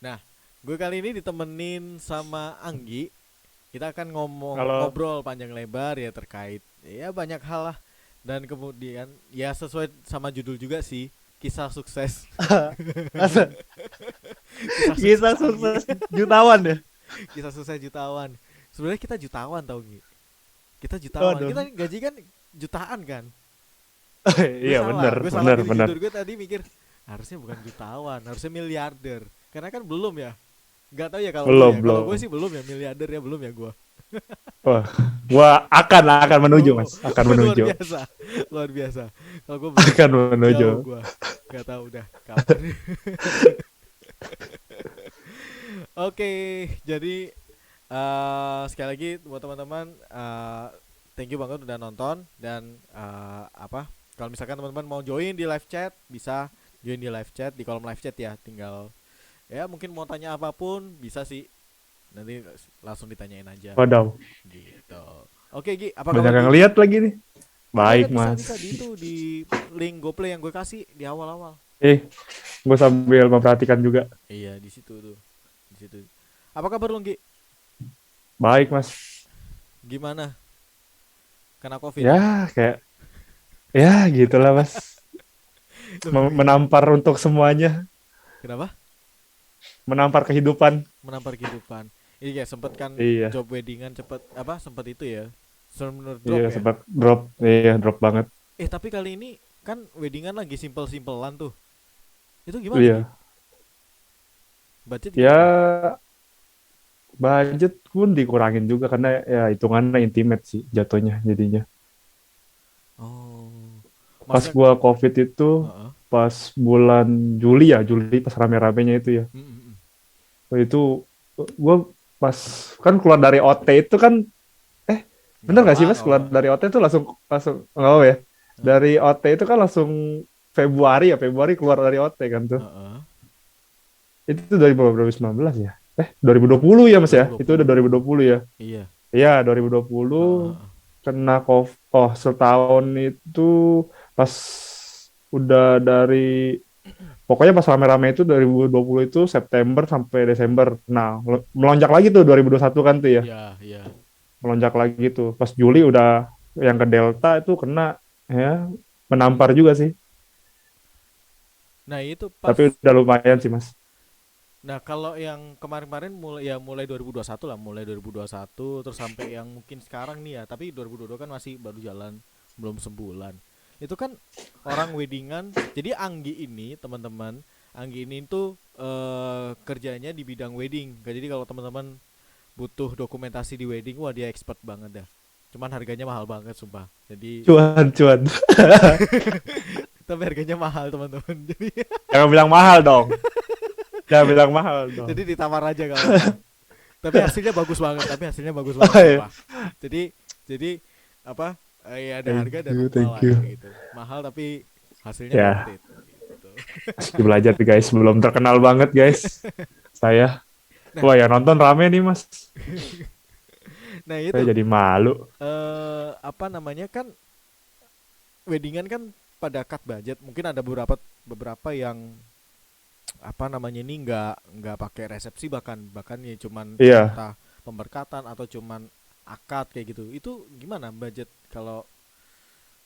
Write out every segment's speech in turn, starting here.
Nah, gue kali ini ditemenin sama Anggi. Kita akan Kalau ngobrol panjang lebar ya terkait ya banyak hal lah. Dan kemudian ya sesuai sama judul juga sih, kisah sukses. Kisah sukses kisah Anggi. sukses jutawan ya. Kisah sukses jutawan. Sebenarnya kita jutawan tau Gi. Kita jutawan. Waduh. Kita gaji kan jutaan kan. Iya benar, Gue salah benar, milih benar. judul. Gue tadi mikir harusnya bukan jutawan, harusnya miliarder. Karena kan belum ya. Gak tau ya kalau lu Belum, ya. Kalau gue belum. sih belum ya, miliarder ya belum ya gue. Wah, gua akan menuju, Oh, Mas. Akan luar menuju. biasa, luar biasa. Kalau gue belum, Akan jauh menuju. gue, nggak tahu udah kapan. Oke, jadi sekali lagi buat teman-teman, thank you banget udah nonton dan apa? Kalau misalkan teman-teman mau join di live chat, bisa join di live chat di kolom live chat ya. Tinggal ya mungkin mau tanya apapun bisa sih. Nanti langsung ditanyain aja Waduh, gitu. Oke Gi, apa banyak kabar yang Gi? lihat lagi nih. Ada Baik, bisa di Mas. itu di link GoPlay yang gue kasih di awal-awal. Gue sambil memperhatikan juga. Iya di situ tuh, di situ. Apa kabar lu Gi? Baik, Mas. Gimana? Kena COVID? Ya, kayak ya gitulah, Mas. Loh, Menampar untuk semuanya, kenapa? menampar kehidupan. Menampar kehidupan. Iya sempet kan Iya, job weddingan cepet apa sempet itu ya. Bener iya drop ya. sempat drop. Iya, drop banget. Tapi kali ini kan weddingan lagi simpel-simpelan tuh. Itu gimana Gi? Iya. Budget gimana? Ya, budget pun dikurangin juga karena ya hitungannya intimate sih jatuhnya jadinya. Oh, Pas maksudnya, gua COVID itu heeh. pas bulan Juli ya, Juli pas rame-ramenya itu ya. Mm, mm, mm. Itu gua pas kan keluar dari OT itu kan eh bener Nggak gak sih lama, Mas nggak keluar lama. dari OT itu langsung langsung oh ya. Heeh. Dari OT itu kan langsung Februari ya, Februari keluar dari OT kan tuh. Heeh. Itu tuh dari 2019 ya. 2020 ya Mas ya. Itu udah 2020. 2020 ya. Iya. Iya, 2020 Heeh. kena COVID. Oh, setahun itu pas udah dari pokoknya pas rame-rame itu 2020 itu September sampai Desember. Nah, melonjak lagi tuh 2021 kan tuh ya. Iya, iya. Melonjak lagi tuh. Pas Juli udah yang ke Delta itu kena ya menampar Hmm. juga sih. Nah, itu pas. Tapi udah lumayan sih, Mas. Nah, kalau yang kemarin-kemarin mulai 2021 lah, mulai 2021 terus sampai yang mungkin sekarang nih ya, tapi 2022 kan masih baru jalan belum sebulan. Itu kan orang weddingan. Jadi Anggi ini, teman-teman, Anggi ini tuh kerjanya di bidang wedding. Jadi kalau teman-teman butuh dokumentasi di wedding, wah dia expert banget dah. Cuman harganya mahal banget sumpah. Jadi Cuan, cuan. tapi harganya mahal, teman-teman. Jadi Jangan bilang mahal dong. Jangan bilang mahal dong. jadi ditawar aja gak apa-apa. Tapi hasilnya bagus banget, tapi hasilnya bagus Oh, banget iya. sumpah. Jadi apa, ya ada Thank harga dan you, upah thank lah ya you. gitu, mahal tapi hasilnya worth Ya, it gitu. masih belajar guys, belum terkenal banget guys. Saya, Nah, wah ya nonton rame nih Mas. nah Saya itu jadi malu. apa namanya kan weddingan kan pada cut budget, mungkin ada beberapa beberapa yang apa namanya ini nggak pakai resepsi, bahkan bahkan ya cuman Iya, entah pemberkatan atau cuman akad kayak gitu. Itu gimana budget kalau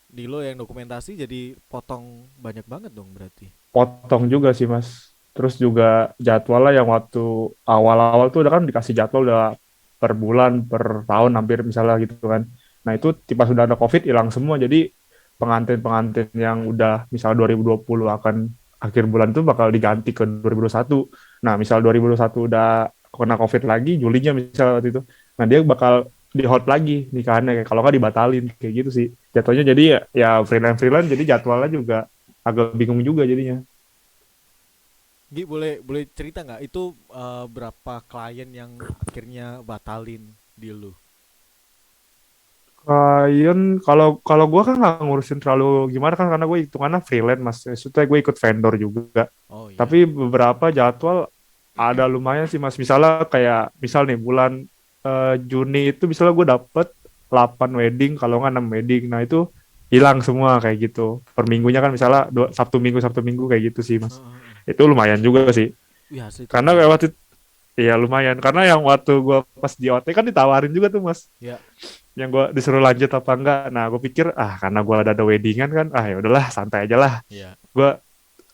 di lo yang dokumentasi, jadi potong banyak banget dong berarti. potong juga sih Mas. Terus juga jadwalnya yang waktu awal-awal tuh udah kan dikasih jadwal udah per bulan, per tahun hampir misalnya gitu kan. Nah itu tiba sudah ada COVID hilang semua. Jadi pengantin-pengantin yang udah misal 2020 akan akhir bulan itu bakal diganti ke 2021. Nah misal 2021 udah kena COVID lagi, Julinya misal waktu itu. Nah dia bakal di hold lagi nikahannya, kalau nggak dibatalin kayak gitu sih. Jatuhnya jadi ya freelance-freelance jadi jadwalnya juga agak bingung juga jadinya. Gi, boleh boleh cerita nggak itu berapa klien yang akhirnya batalin di lu? Klien kalau kalau gue kan nggak ngurusin terlalu gimana kan karena gue hitungannya freelance mas. Maksudnya gue ikut vendor juga. Oh Tapi iya. beberapa jadwal ada lumayan sih mas. Misalnya kayak misal nih bulan Juni itu misalnya gue dapet 8 wedding kalau nggak 6 wedding. Nah itu hilang semua kayak gitu. Per minggunya kan misalnya Sabtu Minggu kayak gitu sih mas. Heeh, heeh. Itu lumayan juga sih. Wih, asli itu Karena keren. kayak waktu iya lumayan. Karena yang waktu gue pas di OT kan ditawarin juga tuh mas. Ya. Yang gue disuruh lanjut apa enggak. Nah gue pikir karena gue ada weddingan kan. Ya udahlah santai aja lah. Ya. Gue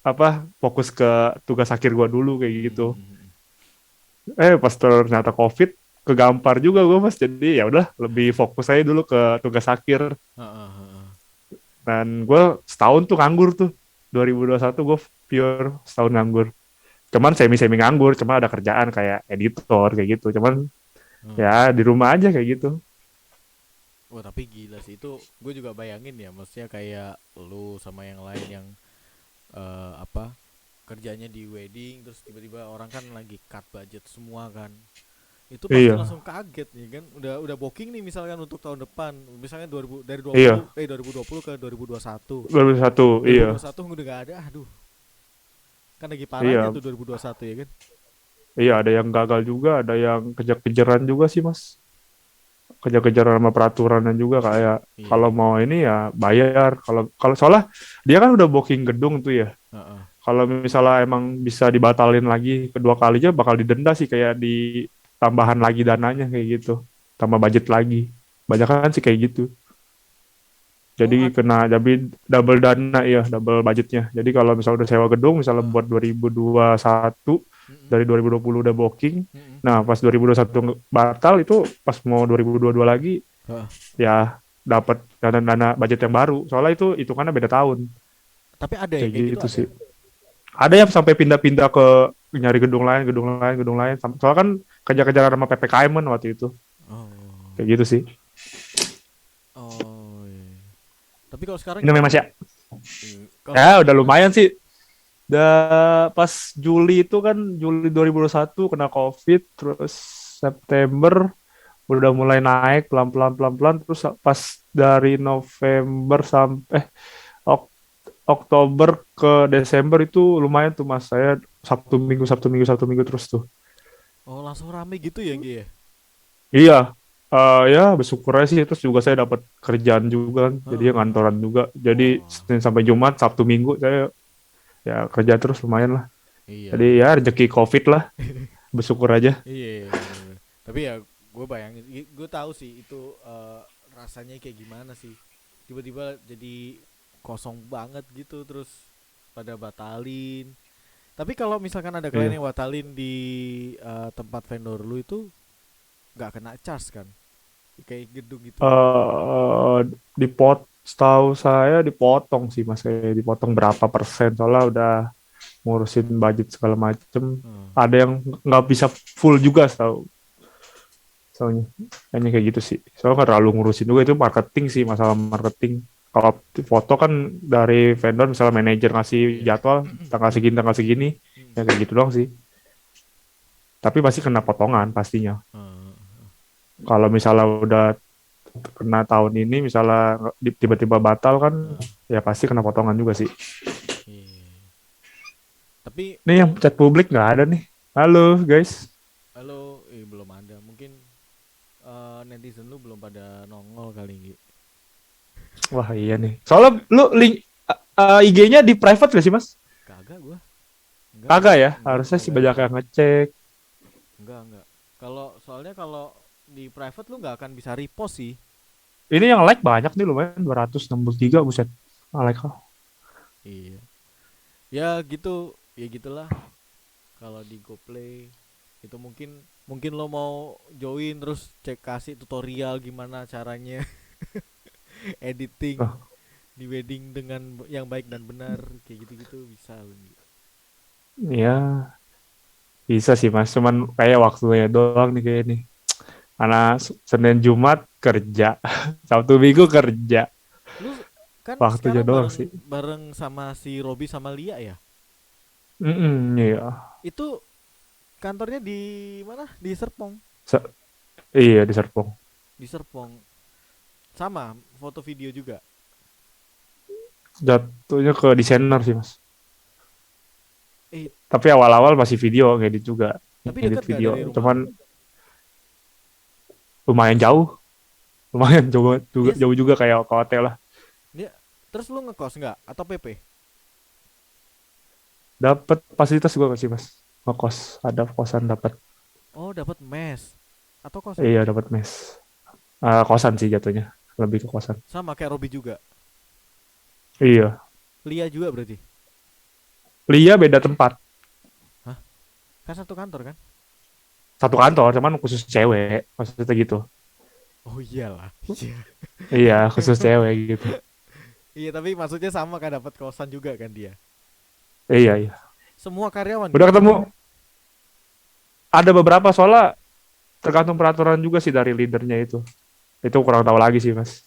apa fokus ke tugas akhir gue dulu kayak gitu. Hmm. Pas ternyata COVID kegampar juga gue mas. Jadi ya udah lebih fokus aja dulu ke tugas akhir. Heeh, heeh. Dan gue setahun tuh nganggur tuh. 2021 gue pure setahun nganggur. Cuman semi-semi nganggur, cuma ada kerjaan kayak editor kayak gitu. Cuman Hmm. ya di rumah aja kayak gitu. Wah, tapi gila sih itu, gue juga bayangin ya, maksudnya kayak lu sama yang lain yang apa, kerjanya di wedding terus tiba-tiba orang kan lagi cut budget semua kan. Itu pasti Iya, langsung kaget nih kan. Udah booking nih misalkan untuk tahun depan. Misalnya 2000 dari 20 iya. 2020 ke 2021. 2001, iya. 2021 udah gak ada. Aduh, kan lagi parahnya Iya, tuh 2021 ya kan. iya ada yang gagal juga, ada yang kejar-kejaran juga sih, Mas. Kejar-kejaran sama peraturannya juga kayak kalau Iya. mau ini ya bayar. Kalau kalau soalnya dia kan udah booking gedung tuh ya. Heeh. Kalau misalnya emang bisa dibatalin lagi kedua kalinya bakal didenda sih kayak di tambahan lagi dananya kayak gitu. Tambah budget lagi. Banyak kan sih kayak gitu. Oh, Jadi kena jadi double dana ya, double budgetnya. Jadi kalau misalnya udah sewa gedung, misalnya heeh. buat 2021 Mm-mm. dari 2020 udah booking. Mm-mm. Nah, pas 2021 batal itu pas mau 2022 lagi Heeh. ya dapat dana-dana budget yang baru. Soalnya itu hitungannya beda tahun. Tapi ada ya Kayak kayak gitu gitu ada. sih. Ada yang sampai pindah-pindah ke nyari gedung lain, gedung lain, gedung lain. Soalnya kan kejar-kejaran sama PPKM kan waktu itu. Oh. Kayak gitu sih. Oh, iya. Tapi kalau sekarang Ini gimana memang sih nih? Kalau ya sekarang udah gimana? lumayan sih. Pas Juli itu kan Juli 2021 kena COVID, terus September udah mulai naik pelan-pelan pelan-pelan terus pas dari November sampai Ok- Oktober ke Desember itu lumayan tuh Mas. Saya Sabtu Minggu Sabtu Minggu Sabtu Minggu terus tuh. Oh, langsung rame gitu ya, Gi ya? Iya, ya bersyukur aja sih terus juga saya dapat kerjaan juga kan. Jadi ya Heeh. ngantoran juga. Jadi Wah, Senin sampai Jumat, Sabtu Minggu saya ya kerja terus lumayan lah. Jadi iya. ya rezeki COVID lah, bersyukur aja. Iya, iya, bener-bener. Tapi ya gue bayangin, gue tahu sih itu rasanya kayak gimana sih. Tiba-tiba jadi kosong banget gitu, terus pada batalin. Tapi kalau misalkan ada klien Iya. yang batalin di tempat vendor lu itu nggak kena charge kan? Kayak gedung gitu. eh setahu saya dipotong sih mas, kayak dipotong berapa persen soalnya udah ngurusin budget segala macem. Hmm. Ada yang nggak bisa full juga setahu soalnya kayaknya kayak gitu sih, soalnya nggak terlalu ngurusin juga, itu marketing sih, masalah marketing. Kalau foto kan dari vendor misalnya manajer ngasih Iya. jadwal tanggal segini Hmm. ya kayak gitu doang sih, tapi pasti kena potongan pastinya. Hmm. Kalau misalnya udah kena tahun ini misalnya tiba-tiba batal kan Hmm. ya pasti kena potongan juga sih. Iya. Tapi Nih yang chat publik nggak ada nih. Halo guys. halo, belum ada. Mungkin netizen lu belum pada nongol kali Gi. Wah iya nih. Soalnya lu link IG-nya di private gak sih mas? Kagak gua. Enggak, Kagak ya. enggak, Harusnya sih kagak banyak ada. yang ngecek. Enggak. Kalau soalnya kalau di private lu nggak akan bisa repost sih. Ini yang like banyak nih lumayan 263 buset. Like. Iya. Ya gitu, ya gitulah. Kalau di GoPlay itu mungkin mungkin lo mau join terus cek kasih tutorial gimana caranya editing Oh, di wedding dengan yang baik dan benar kayak gitu-gitu bisa lo. ya bisa sih mas. Cuman kayak waktunya doang nih kayak nih. Karena Senin Jumat kerja. Sabtu Minggu kerja. Lu kan Waktunya sekarang doang bareng sih. bareng sama si Robi sama Lia ya. Iya. Itu kantornya di mana? Di Serpong. Se- iya di Serpong. Di Serpong. Sama foto video juga. Jatuhnya ke desainer sih mas. Eh, Tapi awal-awal masih video ngedit juga, tapi ngedit dekat gak video. dari rumah Cuman lu? lumayan jauh, lumayan jauh juga, Dia jauh juga kayak ke hotel lah. dia terus lu ngekos nggak atau PP? Dapat fasilitas juga sih mas. ngekos, ada kosan dapat. Oh, dapat mes atau kosan? Iya dapat mes. Kosan sih jatuhnya, lebih ke kosan. Sama kayak Robi juga. Iya, Lia juga berarti. Lia beda tempat, Hah? Kan satu kantor kan? satu kantor, cuman khusus cewek, maksudnya gitu. Oh iyalah. Iya. Iya, khusus cewek gitu. Iya, tapi maksudnya sama kan dapat kosan juga kan dia. Iya, iya. Semua karyawan Udah gitu. ketemu, ada beberapa soalnya tergantung peraturan juga sih dari leadernya itu. Itu kurang tahu lagi sih, Mas.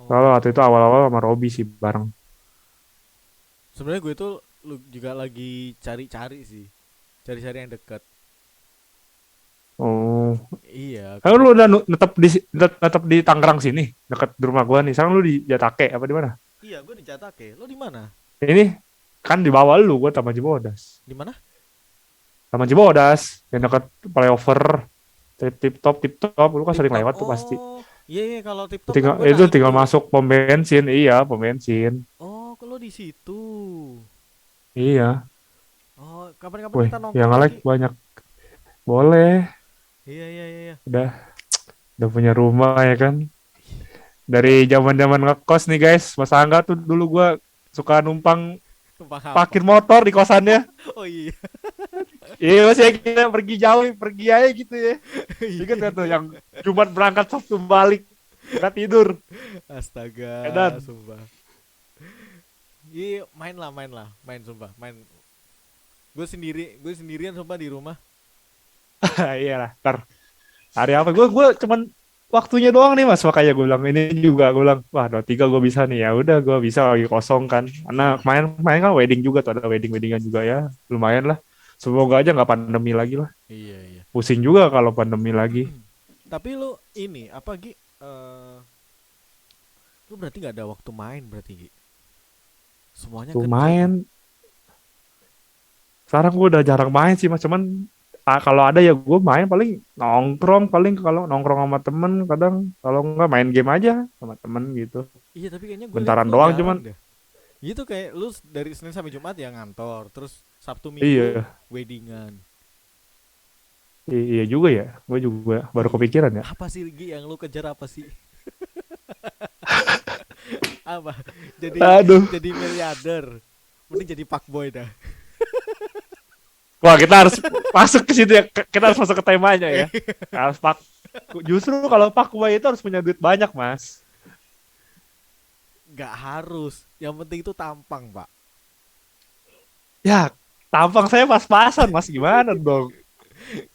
Soalnya waktu Oh. itu awal-awal sama Robby sih bareng. Sebenarnya gue tuh juga lagi cari-cari sih. Cari-cari yang dekat. Oh, Iya, kan karena lu udah netep di Tangerang sini, dekat di rumah gua nih. Sekarang lu di Jatake apa di mana? iya gue di Jatake. Lo di mana? Ini kan di bawah lu, gua Taman Cibodas. Di mana? Taman Cibodas, yang dekat flyover, tip top, lu kan Tip sering top. lewat tuh pasti. Oh, iya iya kalau tip top kan Tinggal, gue itu naik tinggal tuh. masuk pom bensin, iya pom bensin, Oh, kalau di situ. iya. Oh, kapan-kapan Wih, kita yang nongkrong like lagi. banyak. Boleh, Iya iya iya iya. udah punya rumah ya kan. Dari zaman-zaman ngekos nih guys, Mas Angga tuh dulu gua suka numpang Numpang apa? parkir motor di kosannya. Oh iya. Iya maksudnya kita pergi jauh, pergi aja gitu ya. Ingat Iya. gak tuh yang Jumat berangkat Sabtu balik, nggak tidur. Astaga, Edan. sumpah. Iya, main lah, main sumpah, main. Gue sendirian sumpah di rumah. Iya lah, ntar hari apa? Gue cuman waktunya doang nih mas, makanya gue bilang ini juga gue bilang wah 23 gue bisa nih ya udah gue bisa lagi kosong kan. Karena kemarin kemarin kan wedding juga tuh ada weddingan juga ya lumayan lah. Semoga aja nggak pandemi lagi lah. Iya iya. Pusing juga kalau pandemi lagi. Tapi lu ini apa Gi? Lu berarti nggak ada waktu main berarti Gi? Semuanya Tuh kerja tuh. main. Sekarang gue udah jarang main sih mas, cuman kalau ada ya gue main paling nongkrong paling kalau nongkrong sama temen kadang kalau nggak main game aja sama temen gitu. Iya tapi kayaknya gue liat Bentaran lu doang jarang cuman deh. Gitu kayak lu dari Senin sampai Jumat ya ngantor, terus Sabtu Minggu iya weddingan. iya juga ya gue juga baru Iya. kepikiran ya. Apa sih Gi yang lu kejar apa sih? Apa? Aduh, Jadi miliarder. Mending jadi fuckboy dah. wah kita harus masuk ke situ ya, kita harus masuk ke temanya ya. Harus pak, justru kalau pak boy itu harus punya duit banyak mas. Gak harus. Yang penting itu tampang, Pak. Ya tampang saya pas-pasan mas, gimana dong?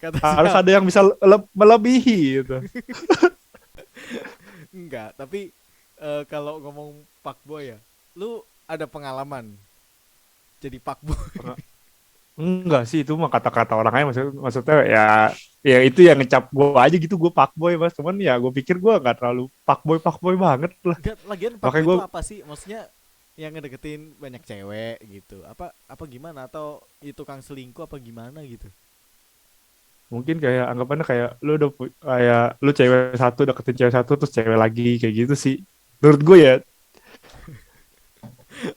Kata Harus siapa? ada yang bisa melebihi gitu. Enggak, tapi kalau ngomong fuckboy ya, lu ada pengalaman jadi fuckboy. Enggak sih itu mah kata-kata orang aja maksudnya ya ya itu yang ngecap gue aja gitu gue fuckboy mas, cuman ya gue pikir gue nggak terlalu fuckboy banget lah. Enggak, lagian Makanya fuckboy gue itu apa sih? Maksudnya yang ngedeketin banyak cewek gitu. Apa gimana atau itu tukang selingkuh apa gimana gitu. mungkin kayak anggapannya kayak lu udah kayak lu cewek satu deketin cewek satu terus cewek lagi kayak gitu sih menurut gue ya.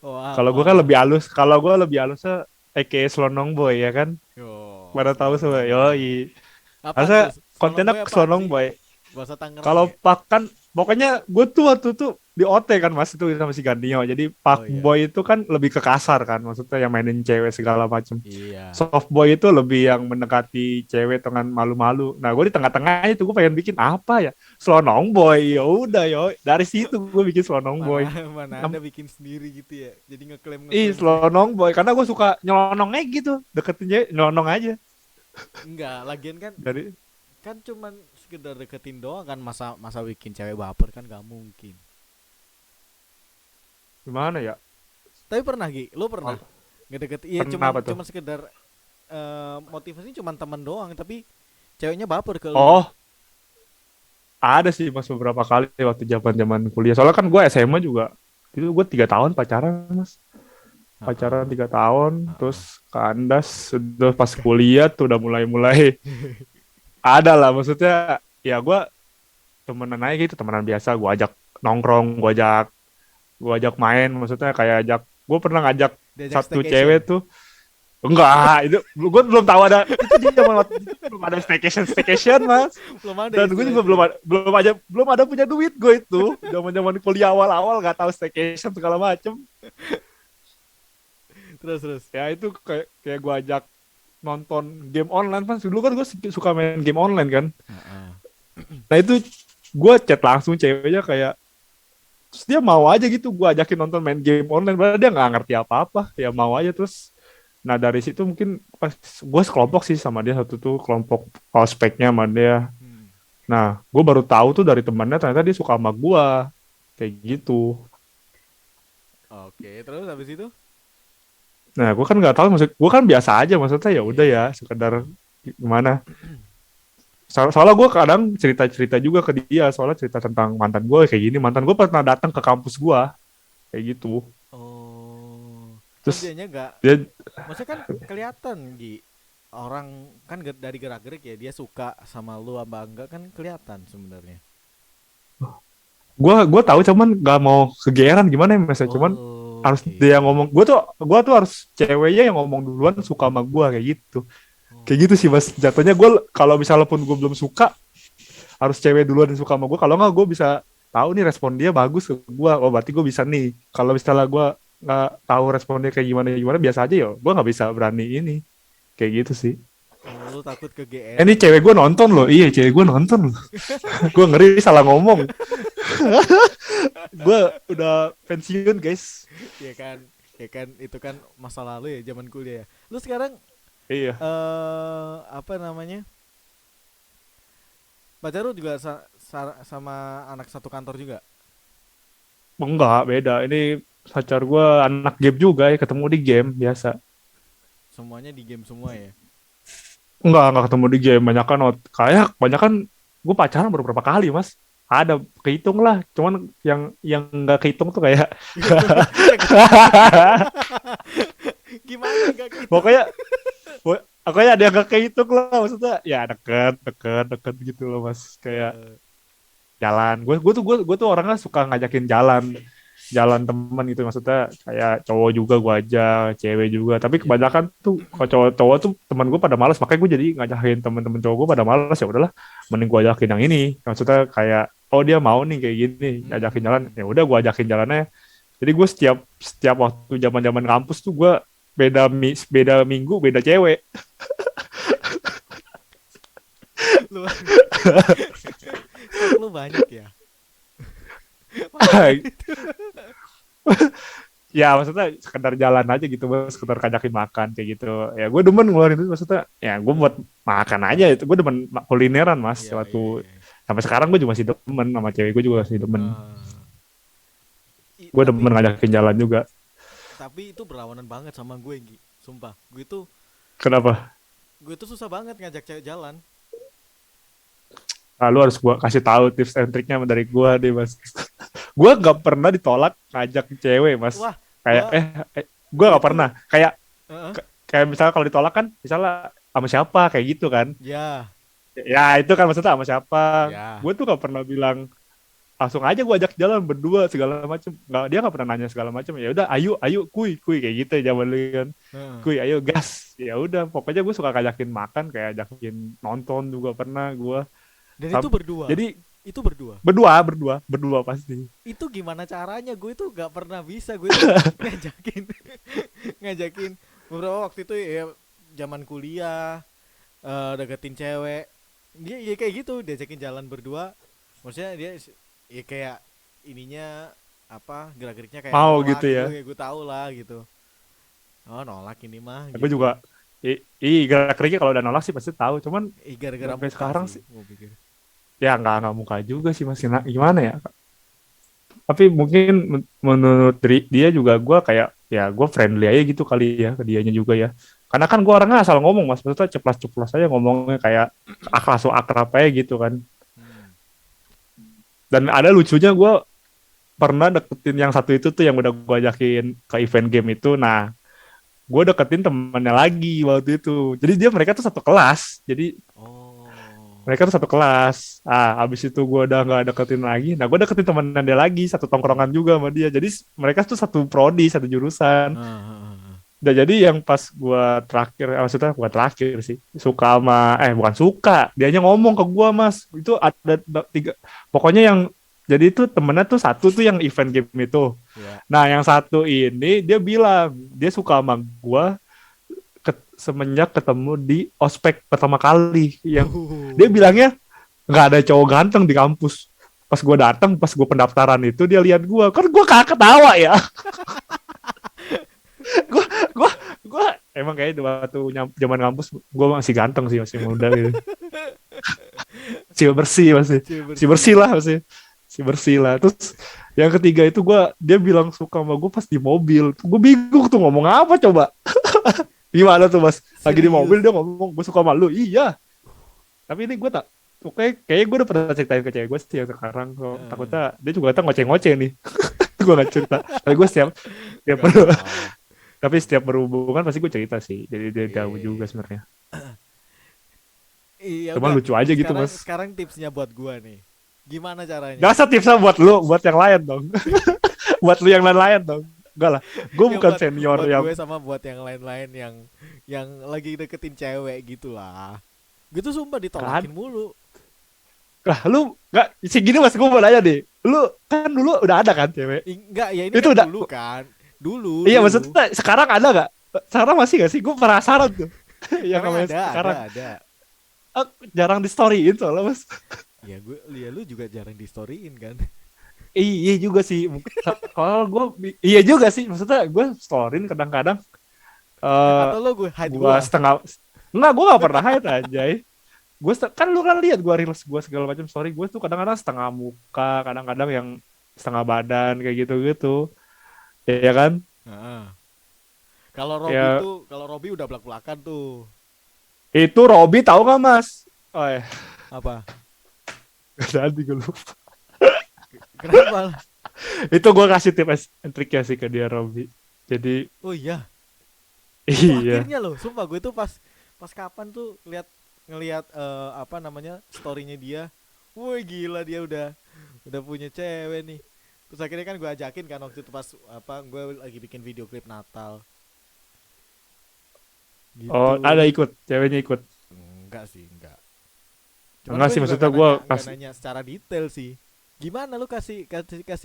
Wah, Kalau gue kan wah. lebih halus, kalau gue lebih halusnya aka Slonong Boy ya kan. Yo, Pada tahu semua selonong boy. yoi. Apaan tuh? Harusnya Selonong kontennya boy apaan Slonong sih? Boy. Bahasa Tangerang Kalau ya? Pak kan pokoknya gue tuh waktu itu di OT kan mas itu sama si Gandio. Jadi Oh Pak iya. Boy itu kan lebih ke kasar kan, maksudnya yang mainin cewek segala macem. Iya. Soft Boy itu lebih yang mendekati cewek dengan malu-malu. Nah gue di tengah-tengahnya itu gue pengen bikin apa ya? Slonong Boy. Ya udah yo. Dari situ gue bikin Slonong Mana Boy. mana Anda bikin sendiri gitu ya. Jadi Ih, ngeklaim sendiri. Slonong Boy karena gue suka nyelonongnya gitu. Deketin cewek nyelonong aja. Enggak, lagian kan Dari cuman sekedar deketin doang kan masa masa bikin cewek baper kan gak mungkin. gimana ya? Tapi pernah Gi, lu Oh, pernah ngedeketin iya pernah cuman apa tuh? cuman sekedar motivasinya cuman teman doang tapi ceweknya baper ke lu. Oh, ada sih mas beberapa kali waktu zaman-zaman kuliah. Soalnya kan gue SMA juga. Itu gue 3 tahun pacaran mas. Pacaran Heeh, 3 tahun, terus heeh. kandas. Sudah pas kuliah tuh udah mulai-mulai ada lah. Maksudnya ya gue temenan aja gitu, temenan biasa. Gue ajak nongkrong, gue ajak main. Maksudnya kayak ajak. Gue pernah ngajak Diajak satu staycation. cewek tuh. Enggak, itu gue belum tahu ada itu dia zaman waktu itu belum ada staycation mas. Belum ada Dan gue istilah juga itu ya. belum ada punya duit gue itu. Zaman kuliah awal-awal nggak tahu staycation segala macem. Terus terus. Ya itu kayak kayak gue ajak nonton game online pas dulu kan gue suka main game online kan. Heeh. Nah itu gue chat langsung ceweknya kayak terus dia mau aja gitu gue ajakin nonton main game online padahal dia nggak ngerti apa-apa ya mau aja terus nah dari situ mungkin pas gue sekelompok sih sama dia satu tuh kelompok prospeknya sama dia. Hmm. Nah, gue baru tahu tuh dari temannya ternyata dia suka sama gue. Kayak gitu. Oke, terus habis itu? Nah, gue kan nggak tahu maksud gue kan biasa aja maksudnya ya Iya udah iya. ya sekedar gimana. Soalnya gue kadang cerita-cerita juga ke dia soalnya cerita tentang mantan gue kayak gini. Mantan gue pernah datang ke kampus gue kayak gitu. Oh. Terus Terus dianya nggak, dia maksudnya kan kelihatan Gi. Orang kan dari gerak-gerik ya dia suka sama lu apa enggak kan kelihatan sebenarnya. gue tahu cuman nggak mau kegeeran gimana ya mas ya. Cuman harus Oke. dia yang ngomong. Gue tuh harus ceweknya yang ngomong duluan suka sama gue kayak gitu. Kayak gitu sih Oh. mas jatuhnya gue kalau misalnya pun gue belum suka harus cewek duluan yang suka sama gue kalau nggak gue bisa tahu nih respon dia bagus ke gue oh berarti gue bisa nih kalau misalnya gue nggak tahu responnya kayak gimana gimana biasa aja yo gue nggak bisa berani ini kayak gitu sih. Oh, lu takut Ini kegeeran cewek ya? gue nonton loh iya cewek gue nonton loh gue ngeri salah ngomong gue udah pensiun guys. Ya kan? Ya kan itu kan masa lalu ya zaman kuliah ya. Lu sekarang Iya apa namanya? Pacar lu juga sama anak satu kantor juga? enggak beda ini pacar gue anak game juga ya ketemu di game biasa. Semuanya di game semua ya? Enggak ketemu di game banyak kan kayak banyak kan gue pacaran baru berapa kali mas ada kehitung lah cuman yang nggak kehitung tuh kayak Yang gimana gak gitu? pokoknya pokoknya ada yang nggak kehitung lah maksudnya ya deket gitu loh mas kayak Heeh. jalan gue tuh orangnya suka ngajakin jalan temen gitu maksudnya kayak cowok juga gue ajak cewek juga tapi Iya. kebanyakan tuh kalau cowok-cowok tuh teman gue pada malas makanya gue jadi ngajakin temen-temen cowok gue pada malas ya udahlah mending gue ajakin yang ini maksudnya kayak oh dia mau nih kayak gini ajakin jalan Hmm. ya udah gue ajakin jalannya jadi gue setiap setiap waktu zaman-zaman kampus tuh gue beda minggu beda cewek. Lu stok lu banyak ya? Makanya itu. Ya maksudnya sekedar jalan aja gitu mas sekedar kajakin makan kayak gitu ya gue demen ngeluarin itu maksudnya ya gue buat makan aja itu gue demen kulineran mas Iya waktu iya iya. sampai sekarang gue juga masih demen sama cewek gue juga masih demen Ah. gue demen Tapi ngajakin jalan juga. itu berlawanan banget sama gue Gi. Sumpah, Kenapa? gue tuh susah banget ngajak cewek jalan. Lalu harus gue kasih tahu tips and triknya dari gue deh mas. Gue nggak pernah ditolak ngajak cewek mas Wah, kayak gua gue gua nggak itu pernah kayak heeh. kayak misalnya kalau ditolak kan misalnya sama siapa kayak gitu kan Ya, ya itu kan maksudnya sama siapa ya. gue tuh gak pernah bilang langsung aja gue ajak jalan berdua segala macem nggak dia nggak pernah nanya segala macem ya udah ayo ayo kuy kayak gitu ya zaman dulu kan Heeh. kuy ayo gas ya udah pokoknya gue suka ngajakin makan kayak ajakin nonton juga pernah gue Dan itu berdua. jadi Itu berdua. berdua pasti. Itu gimana caranya? Gue itu gak pernah bisa gue itu ngajakin ngajakin beberapa waktu itu ya zaman kuliah deketin cewek. Dia ya kayak gitu, diajakin jalan berdua. Maksudnya dia ya kayak ininya apa gerak-geriknya kayak Mau nolak gitu gitu ya ya gue tahu lah gitu. Oh nolak ini mah gue gitu. juga gerak geriknya kalau udah nolak sih pasti tahu cuman Gara-gara sampai muka sekarang sih sih gue pikir. ya nggak muka juga sih masih gimana ya tapi mungkin menurut dia juga gue kayak ya gue friendly aja gitu kali ya ke dianya juga ya karena kan gue orangnya asal ngomong mas maksudnya ceplas-ceplos aja ngomongnya kayak langsung akrab aja gitu kan Hmm. dan ada lucunya gue pernah deketin yang satu itu tuh yang udah gue ajakin ke event game itu nah gue deketin temannya lagi waktu itu jadi mereka tuh satu kelas jadi Oh. mereka tuh satu kelas abis itu gue udah nggak deketin lagi nah gue deketin temennya dia lagi satu tongkrongan juga sama dia jadi mereka tuh satu prodi satu jurusan Ah, ah, ah, ah. Udah jadi yang pas gua terakhir, maksudnya bukan terakhir sih, suka sama, bukan suka, dianya ngomong ke gua mas, itu ada tiga, pokoknya yang, jadi itu temennya tuh satu tuh yang event game itu, Ya. nah yang satu ini dia bilang dia suka sama gua semenjak ketemu di ospek pertama kali, yang dia bilangnya nggak ada cowok ganteng di kampus. Pas gua datang, pas gua pendaftaran itu dia lihat gua, kan gua kakak ketawa ya. gua gua gua emang kayak waktu zaman kampus gua masih ganteng sih, masih muda gitu, masih bersih, Cie masih bersih. bersih lah, masih bersih lah. Terus yang ketiga itu dia bilang suka sama gue pas di mobil, gue bingung tuh ngomong apa coba. Gimana tuh mas, lagi di mobil Serius. dia ngomong gue suka sama lu, iya. Tapi ini gue tak, kayak gue udah pernah ceritain ke cewek gue sih yang sekarang, so, Heeh. takutnya dia juga tak ngoceh-ngoceh nih. Gue gak cerita, tapi gue setiap Enggak dong. tapi setiap berhubungan pasti gue cerita sih, jadi dia tahu juga Iya. sebenarnya. Iya Cuman udah. lucu aja gitu Sekarang mas. sekarang tipsnya buat gua nih. Gimana Gak caranya? usah tipsnya buat lu, buat yang lain dong. Buat lu yang lain-lain dong. Enggak lah, gue Ya bukan buat senior buat yang, gue sama buat yang lain-lain yang lagi deketin cewek gitulah. Gitu sumpah kan, ditolakin mulu. lah lu nggak sih gini mas, gue mau nanya deh, lu kan dulu udah ada kan cewek Enggak, ya ini itu kan udah, dulu kan. Dulu, iya dulu. maksudnya sekarang ada nggak, sekarang masih nggak sih, gue penasaran tuh. Yang Sekarang namanya ada, sekarang, ada. jarang di storyin soalnya mas. Ya lu juga jarang di storyin kan. Iya juga sih, kalau gue, iya juga sih, maksudnya gue storyin kadang-kadang, eh Atau lo gue hide gue gua. setengah, enggak, gue nggak pernah hide aja. Gue kan lu kan lihat gue reels gue segala macam story gue tuh kadang-kadang setengah muka, kadang-kadang yang setengah badan kayak gitu-gitu, ya kan. Heeh. Kalau Robby Ya tuh, kalau Robby udah belak-belakan tuh. itu Robby tahu nggak mas? Oh ya, Apa? tadi gue lupa. Kenapa? Itu gue kasih tips and triknya sih ke dia Robby. Jadi Oh iya, itu iya. akhirnya loh. Sumpah gue tuh pas pas kapan tuh ngelihat apa namanya storynya dia. Woi gila dia udah punya cewek nih. Terus akhirnya kan gue ajakin kan waktu itu pas apa gue lagi bikin video klip Natal Oh ada gitu. ikut, ceweknya ikut. Enggak sih, enggak. Cuman Enggak gue sih, juga maksudnya gue nggak kasih, nanya secara detail sih. Gimana lu kasih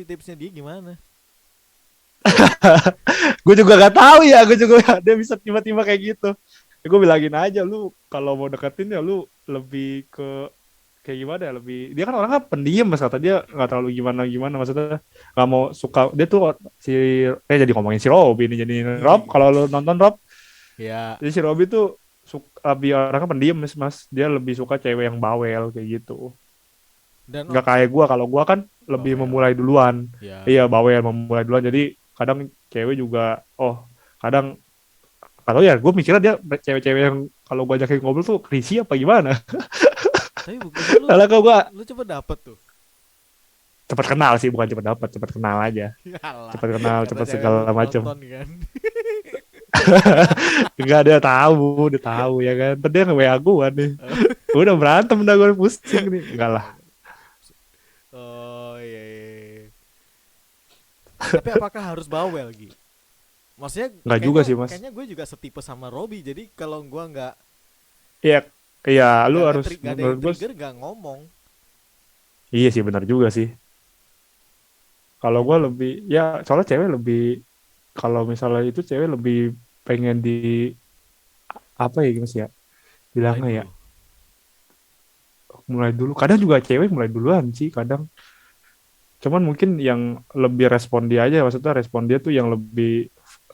tipsnya dia gimana? gue juga gak tahu ya, gue juga dia bisa tiba-tiba kayak gitu. Ya, gue bilangin aja lu kalau mau deketin ya lu lebih ke kayak gimana ya, lebih dia kan orangnya pendiam mas, kata dia nggak terlalu gimana gimana, maksudnya nggak mau suka dia tuh si, jadi ngomongin si Rob ini, jadi Rob kalau lu nonton Rob, Ya, jadi si Robi tuh lebih orangnya pendiam mas, dia lebih suka cewek yang bawel kayak gitu, dan nggak kayak gua, kalau gua kan lebih bawel. memulai duluan. Ya. Iya bawel memulai duluan, jadi kadang cewek juga, oh kadang, kalau ya gue mikirnya dia cewek-cewek yang kalau gua ajakin ngobrol tuh risih apa gimana. Tapi buktinya lu Kalau gua lu cepet dapet tuh. cepat kenal sih, bukan cepat dapat, cepat kenal aja, Yalah, cepat kenal, kata cepat cewek segala lu macam. penonton kan. Enggak, dia tahu ya kan. Tadi dia nge-WA gua nih. Udah berantem, udah gue pusing nih. Enggak lah. Oh iya, iya, iya. Tapi apakah harus bawel Gi? Maksudnya Enggak juga kayaknya sih, Mas. kayaknya gue juga setipe sama Robby. Jadi kalau gue Iya, iya, lu nggak harus ngetrik, nggak ada yang menurut gue. trigger nggak ngomong. Iya sih, benar juga sih. Kalau gue Gitu. lebih, ya soalnya cewek lebih, kalau misalnya itu cewek lebih pengen di apa ya Mas ya? Mulai Bilangnya ya, dulu. mulai dulu. Kadang juga cewek mulai duluan sih, kadang. Cuman mungkin yang lebih respon dia aja, maksudnya respon dia tuh yang lebih.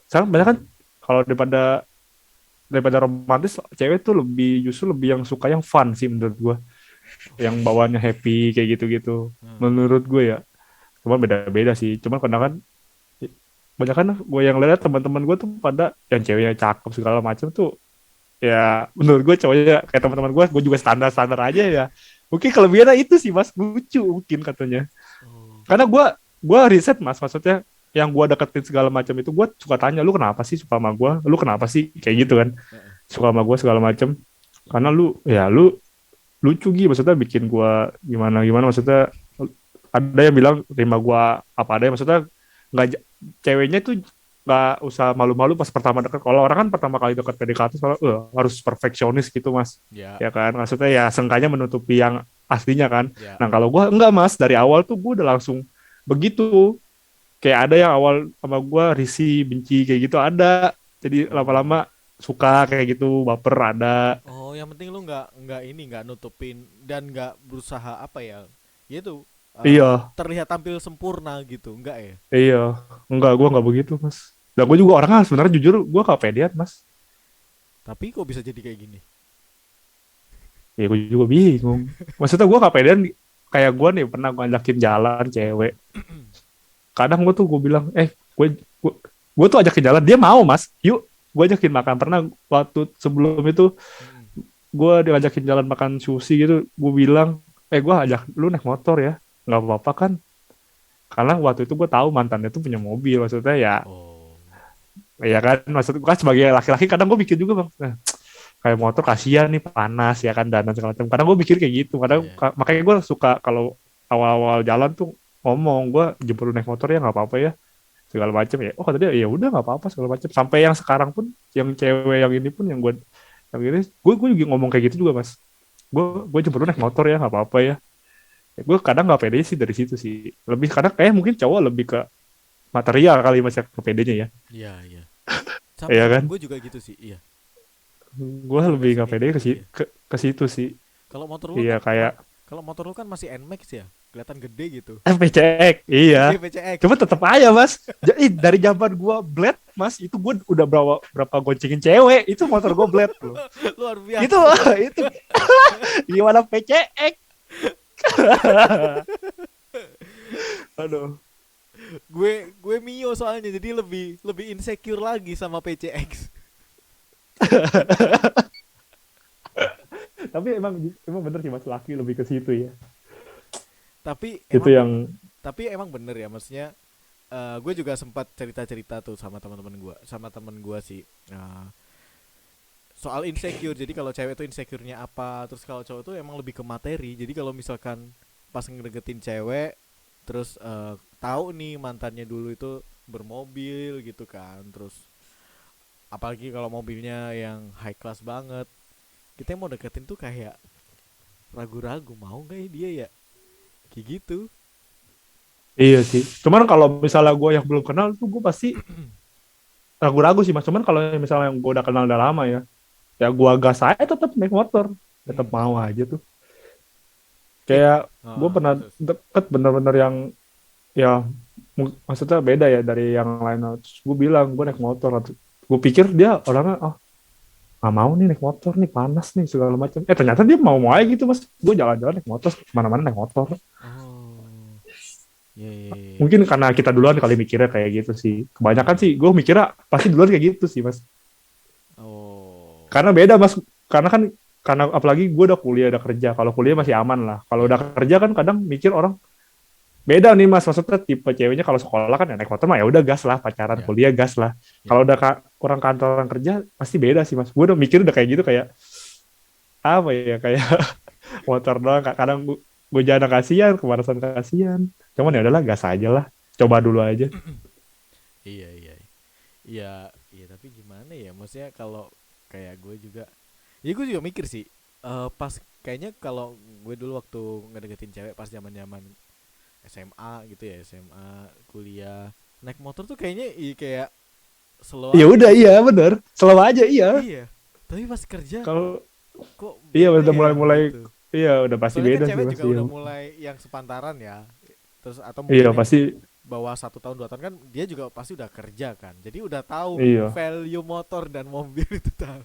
Sekarang banyak kan kalau daripada romantis, cewek tuh lebih justru lebih yang suka yang fun sih menurut gue, yang bawaannya happy kayak gitu-gitu Hmm. menurut gue ya. Cuman beda-beda sih, cuman kadang kan banyak kan gue yang lihat teman-teman gue tuh pada yang ceweknya cakep segala macam tuh, ya menurut gue cowoknya kayak teman-teman gue juga standar-standar aja ya. Mungkin kelebihannya itu sih mas, lucu mungkin katanya, Oh. karena gue riset mas, maksudnya yang gue deketin segala macam itu gue suka tanya, lu kenapa sih suka sama gue, lu kenapa sih kayak gitu kan, Heeh. suka sama gue segala macam, karena lu lucu gitu, maksudnya bikin gua gimana gimana, maksudnya ada yang bilang terima gua apa ada, maksudnya nggak, ceweknya tuh nggak usah malu-malu pas pertama deket. Kalau orang kan pertama kali deket PDKT soalnya harus perfeksionis gitu mas, Ya, ya kan? Maksudnya ya seenggaknya menutupi yang aslinya kan. ya. Nah kalau gue enggak mas, dari awal tuh gue udah langsung begitu. Kayak ada yang awal sama gue risih, benci kayak gitu ada. Jadi Oh. lama-lama suka kayak gitu, baper ada. Oh, yang penting lu nggak ini nggak nutupin dan nggak berusaha apa ya? Yaitu Iya, terlihat tampil sempurna gitu, enggak ya? iya. Enggak, gue enggak begitu mas. Dan gue juga orangnya sebenarnya jujur gue gak pedean mas. Tapi kok bisa jadi kayak gini? Ya gue juga bingung. Maksudnya gue gak pedean, kayak gue nih pernah gue ajakin jalan cewek. Kadang gue bilang, gue tuh ajakin jalan, dia mau mas. Yuk, gue ajakin makan. Pernah waktu sebelum itu Mm-mm. gue diajakin jalan makan sushi gitu. Gue bilang, gue ajak lu naik motor ya. Nggak apa-apa kan? Karena waktu itu gue tahu mantannya tuh punya mobil. Maksudnya ya, Oh, ya kan. Maksud gue kan sebagai laki-laki kadang gue mikir juga bang. Kayak motor kasihan nih panas ya kan dan segala macam. Kadang gue mikir kayak gitu. Kadang iya. makanya gue suka kalau awal-awal jalan tuh ngomong gue jemput lu naik motor ya nggak apa-apa ya segala macam ya. Oh kata dia ya udah nggak apa-apa segala macam. Sampai yang sekarang pun yang cewek yang ini pun yang ini gue juga ngomong kayak gitu juga mas. Gue jemput lu naik motor ya nggak apa-apa ya. Gue kadang nggak pede sih dari situ sih. Lebih kadang kayak mungkin cowok lebih ke material kali mas ya ke pedenya ya. Iya, iya. Sama Iya sama kan? gue juga gitu sih, iya. Gue Gue juga lebih sih nggak kayak pede gitu, iya. ke situ sih. Kalau motor lu Iya kan kayak kalau motor lu kan masih NMAX ya, kelihatan gede gitu. FPCX, Iya, iya. PCX. Cuma tetap aja mas. Jadi dari zaman gua blade mas, itu gua udah berapa goncengin cewek. Itu motor gua blade loh. Luar Itu biasa. itu gimana PCX? Aduh. Gue Mio soalnya jadi lebih lebih insecure lagi sama PCX. Tapi emang bener sih mas laki lebih ke situ ya. Tapi Itu emang yang bener ya maksudnya gue juga sempat cerita-cerita tuh sama teman-teman gue sih. Soal insecure. Jadi kalau cewek tuh insecure-nya apa, terus kalau cowok tuh emang lebih ke materi. Jadi kalau misalkan pas ngedeketin cewek terus tahu nih mantannya dulu itu bermobil gitu kan. Terus apalagi kalau mobilnya yang high class banget. Kita mau deketin tuh kayak ragu-ragu mau nggak ya dia ya? Kayak gitu. iya sih. Cuman kalau misalnya gua yang belum kenal tuh gua pasti ragu-ragu sih mas. Cuman kalau misalnya yang gua udah kenal udah lama ya gua gas aja tetap naik motor. Tetap Hmm. mau aja tuh. Eh, Kayak gue ah, pernah terus. deket bener-bener yang ya maksudnya beda ya dari yang lain. Terus gue bilang gue naik motor. Gue pikir dia orangnya nggak mau nih naik motor nih panas nih segala macam. Ternyata dia mau aja gitu mas. Gue jalan-jalan naik motor kemana-mana naik motor. Oh, ya ya ya. Mungkin karena kita duluan kali mikirnya kayak gitu sih. Kebanyakan Iya. sih gue mikirnya pasti duluan kayak gitu sih mas. Oh, Karena beda mas. Karena kan karena apalagi gue udah kuliah udah kerja. Kalau kuliah masih aman lah. Kalau ya udah ya. kerja kan kadang mikir orang beda nih mas, maksudnya tipe ceweknya kalau sekolah kan ya naik motor mah ya udah gas lah, pacaran Ya kuliah gas lah. ya. Kalau udah orang kantoran kerja pasti beda sih mas. Gue udah mikir udah kayak gitu kayak apa ya kayak motor doang. Kadang gue jangan kasihan, kemarasan kasihan. Cuman ya udahlah Hmm. gas aja lah, coba dulu aja. Iya iya. Iya iya tapi gimana ya? Maksudnya kalau kayak gue juga, ya gue juga mikir sih. Pas kayaknya kalau gue dulu waktu ngedeketin cewek pas zaman-zaman SMA gitu ya, SMA, kuliah, naik motor tuh kayaknya kayak slow Ya aja udah gitu. iya bener, selalu aja iya. Iya. Tapi pas kerja Kalau kok iya beda udah ya mulai-mulai gitu. iya udah pasti Soalnya kan beda sih cewek mas. juga Iya, udah mulai yang sepantaran ya. Terus atau iya mungkin yang pasti bawah 1 tahun 2 tahun kan dia juga pasti udah kerja kan. Jadi udah tahu iya. value motor dan mobil itu tahu.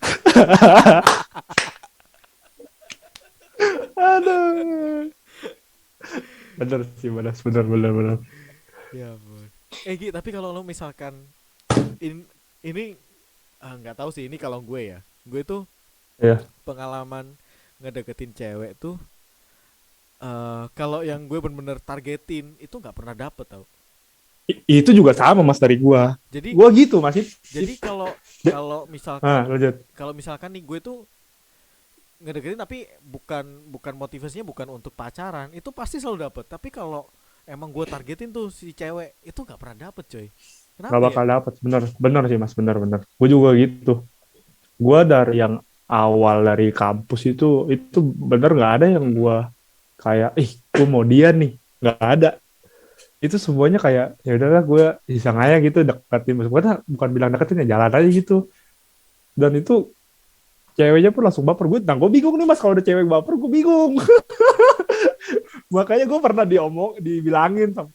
Aduh, bener sih bener bener bener bener. Ya ampun. Gi, tapi kalau lo misalkan ini nggak tahu sih ini kalau gue ya. Gue tuh Iya. pengalaman ngedeketin cewek tuh kalau yang gue bener-bener targetin itu nggak pernah dapet tau. Itu juga sama mas dari gua. Jadi Gua gitu masih. kalau Ja- kalau misalkan lanjut. nih gue tuh ngedeketin tapi bukan motivasinya bukan untuk pacaran itu pasti selalu dapet. Tapi kalau emang gue targetin tuh si cewek itu nggak pernah dapet coy. nggak Kenapa ya? bakal dapet. Bener bener sih mas, bener-bener gue juga gitu. Gue dari yang awal dari kampus itu bener nggak ada yang gue kayak ih gue mau dia nih, nggak ada. Itu semuanya kayak ya udahlah gue iseng aja gitu deketin, maksudnya bukan bilang deketin ya, jalan aja gitu. Dan itu ceweknya pun langsung baper. Gue bingung nih mas, kalau ada cewek baper gue bingung. Makanya gue pernah dibilangin sama,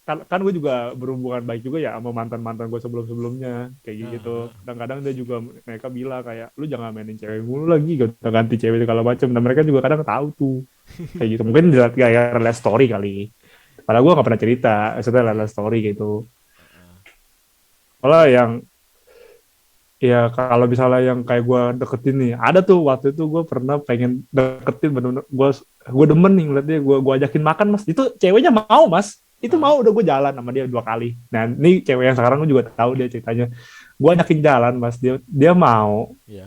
kan gue juga berhubungan baik juga ya sama mantan mantan gue sebelum sebelumnya kayak gitu. Heeh. Kadang-kadang dia juga, mereka bilang kayak lu jangan mainin cewek mulu lagi, gak ganti cewek segala macem. Dan mereka juga kadang tahu tuh kayak gitu. Mungkin dilihat kayak lihat story kali. Padahal gue gak pernah cerita, maksudnya lihat story gitu. Heeh. Kalau Terus yang ya kalau misalnya yang kayak gue deketin nih, ada tuh waktu itu gue pernah pengen deketin, bener-bener gue demen nih ngeliat dia, gue ajakin makan mas, itu ceweknya mau mas, itu ah, mau, udah gue jalan sama dia 2 kali. Nah ini cewek yang sekarang gue juga tahu dia ceritanya, gue ajakin jalan mas, dia mau, ya.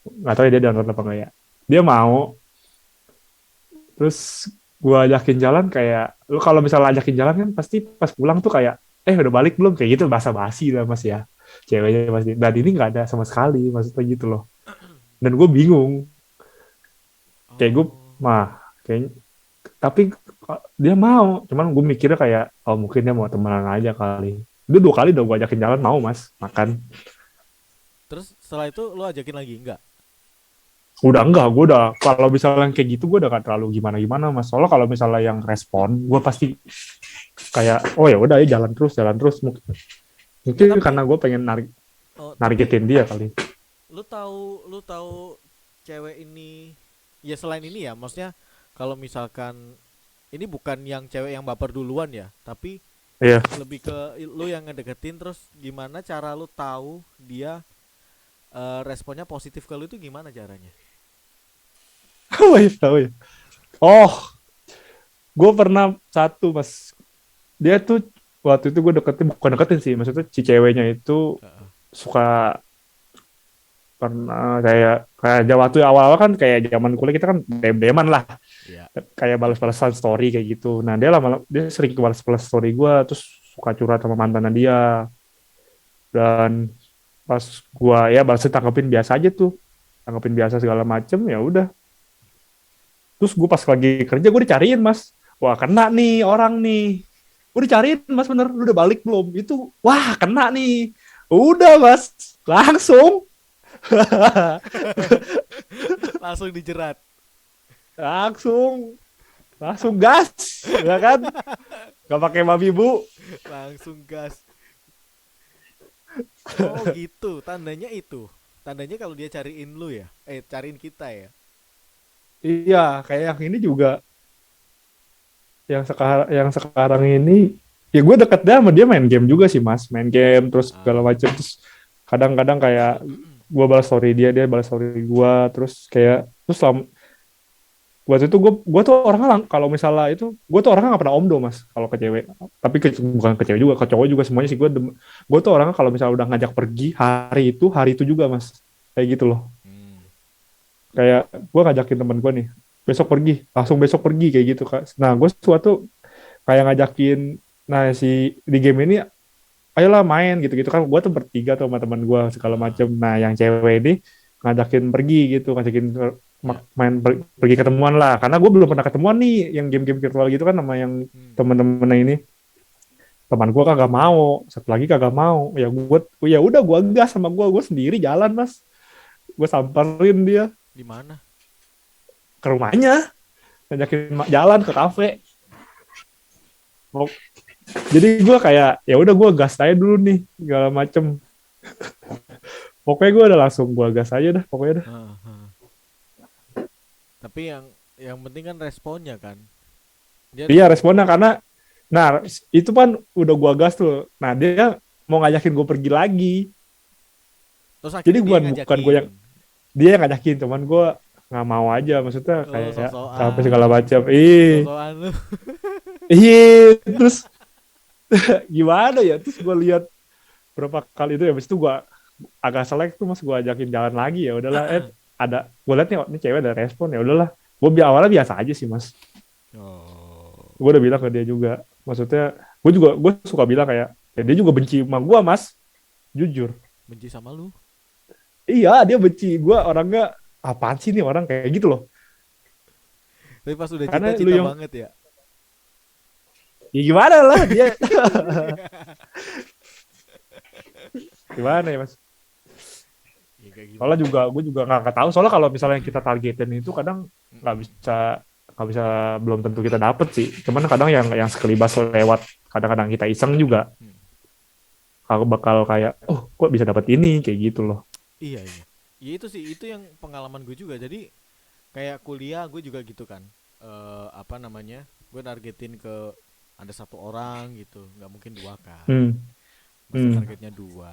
nggak tahu ya dia download apa enggak ya, dia mau. Terus gue ajakin jalan, kayak lu kalau misalnya ajakin jalan kan pasti pas pulang tuh kayak udah balik belum, kayak gitu, basa-basi lah mas ya ceweknya pasti. Dan ini nggak ada sama sekali maksudnya gitu loh. Dan gue bingung, kayak gue Oh, mah kayak, tapi dia mau, cuman gue mikirnya kayak oh mungkin dia mau temenan aja kali. Dia 2 kali udah gue ajakin jalan mau mas makan. terus setelah itu lo ajakin lagi enggak? Udah enggak, gue udah kalau misalnya kayak gitu gue udah gak terlalu gimana gimana mas, soalnya kalau misalnya yang respon gue pasti kayak oh ya udah ya jalan terus mungkin, Tapi karena gue pengen tapi nargetin dia kali. lu tahu cewek ini ya, selain ini ya, maksudnya kalau misalkan ini bukan yang cewek yang baper duluan ya, tapi Iya. lebih ke lu yang ngedeketin, terus gimana cara lu tahu dia responnya positif ke lu, itu gimana caranya? Oh iya tahu ya. Oh, gue pernah satu mas, dia tuh waktu itu gue deketin, bukan deketin sih, maksudnya si ceweknya itu Heeh. suka, pernah kayak kayak waktu awal-awal kan kayak zaman kuliah kita kan dem-deman lah, Iya. kayak balas-balasan story kayak gitu. Nah dia lama dia sering balas-balas story gue, terus suka curhat sama mantannya dia. Dan pas gue ya balasnya tanggepin biasa aja tuh, tanggepin biasa segala macem, ya udah. Terus gue pas lagi kerja gue dicariin mas, wah kena nih orang nih, gue dicariin mas, bener lu udah balik belum, itu wah kena nih, udah mas langsung. Langsung dijerat. langsung langsung gas, ya kan, nggak pakai babi bu. Langsung gas. Oh gitu, tandanya itu. Tandanya kalau dia cariin lu ya, cariin kita ya. Iya kayak yang ini juga, yang sekarang ini, ya gue deket dah sama dia, main game juga sih mas, main game terus segala Ah. macem. Terus kadang-kadang kayak gue balas story dia, dia balas story gue, terus kayak terus waktu itu gue tuh orangnya kalau misalnya itu gue tuh orangnya nggak pernah omdo mas kalau ke cewek, tapi bukan ke cewek juga, ke cowok juga semuanya sih. Gue tuh orangnya kalau misalnya udah ngajak pergi hari itu juga mas, kayak gitu loh. Hmm. Kayak gue ngajakin temen gue nih besok pergi, langsung besok pergi kayak gitu kak. Nah gue suatu kayak ngajakin, nah si di game ini ayolah main gitu-gitu kan, gue tuh bertiga tuh sama teman gue segala Ah. macem. Nah yang cewek ini ngajakin pergi gitu, ngajakin Ya. main pergi ketemuan lah, karena gue belum pernah ketemuan nih yang game-game virtual gitu kan sama yang Hmm. temen-temennya ini. Teman gue kagak mau, satu lagi kagak mau, ya gue ya udah gue gas sama gue sendiri jalan mas, gue samperin dia Di mana? ke rumahnya, ngajakin jalan ke kafe. Jadi gue kayak ya udah gue gas aja dulu nih segala macem. Pokoknya gue udah langsung gue gas aja dah pokoknya dah. Ah, ah. Tapi yang penting kan responnya kan. Dia Iya responnya karena, nah itu kan udah gue gas tuh. Nah dia mau ngajakin gue pergi lagi. terus Jadi akhirnya dia bukan yang bukan gue ngajakin. yang, dia yang ngajakin, cuman gue nggak mau aja, maksudnya Oh, kayak sampai segala sok-sokan. macam. Ih, Sok-sokan lu. iya terus gimana ya? Terus gue lihat berapa kali itu ya, habis itu gue agak selek tuh mas, gue ajakin jalan lagi, ya udahlah. Ada gue liat nih, oh, ini cewek ada respon, ya udahlah. Gue awalnya biasa aja sih mas. Oh. Gue udah bilang ke dia juga, maksudnya gue suka bilang kayak Ya, dia juga benci sama gue mas, jujur. Benci sama lu. Iya, dia benci gue orangnya, apaan sih nih orang kayak gitu loh. Tapi pas udah cinta Karena lu cinta yang, banget ya. ya gimana lah dia, gimana ya mas. Ya kayak Soalnya gimana juga ya. gue juga nggak tahu. Soalnya kalau misalnya kita targetin itu kadang nggak Mm-mm. bisa nggak bisa belum tentu kita dapet sih. Cuman kadang yang sekelibas lewat kadang-kadang kita iseng juga Hmm. aku bakal kayak oh kok bisa dapet ini kayak gitu loh. Iya iya. Ya itu sih, itu yang pengalaman gue juga. Jadi kayak kuliah gue juga gitu kan. Apa namanya? Gue targetin ke ada satu orang gitu, nggak mungkin dua kan. Hmm. Masa Hmm. targetnya dua?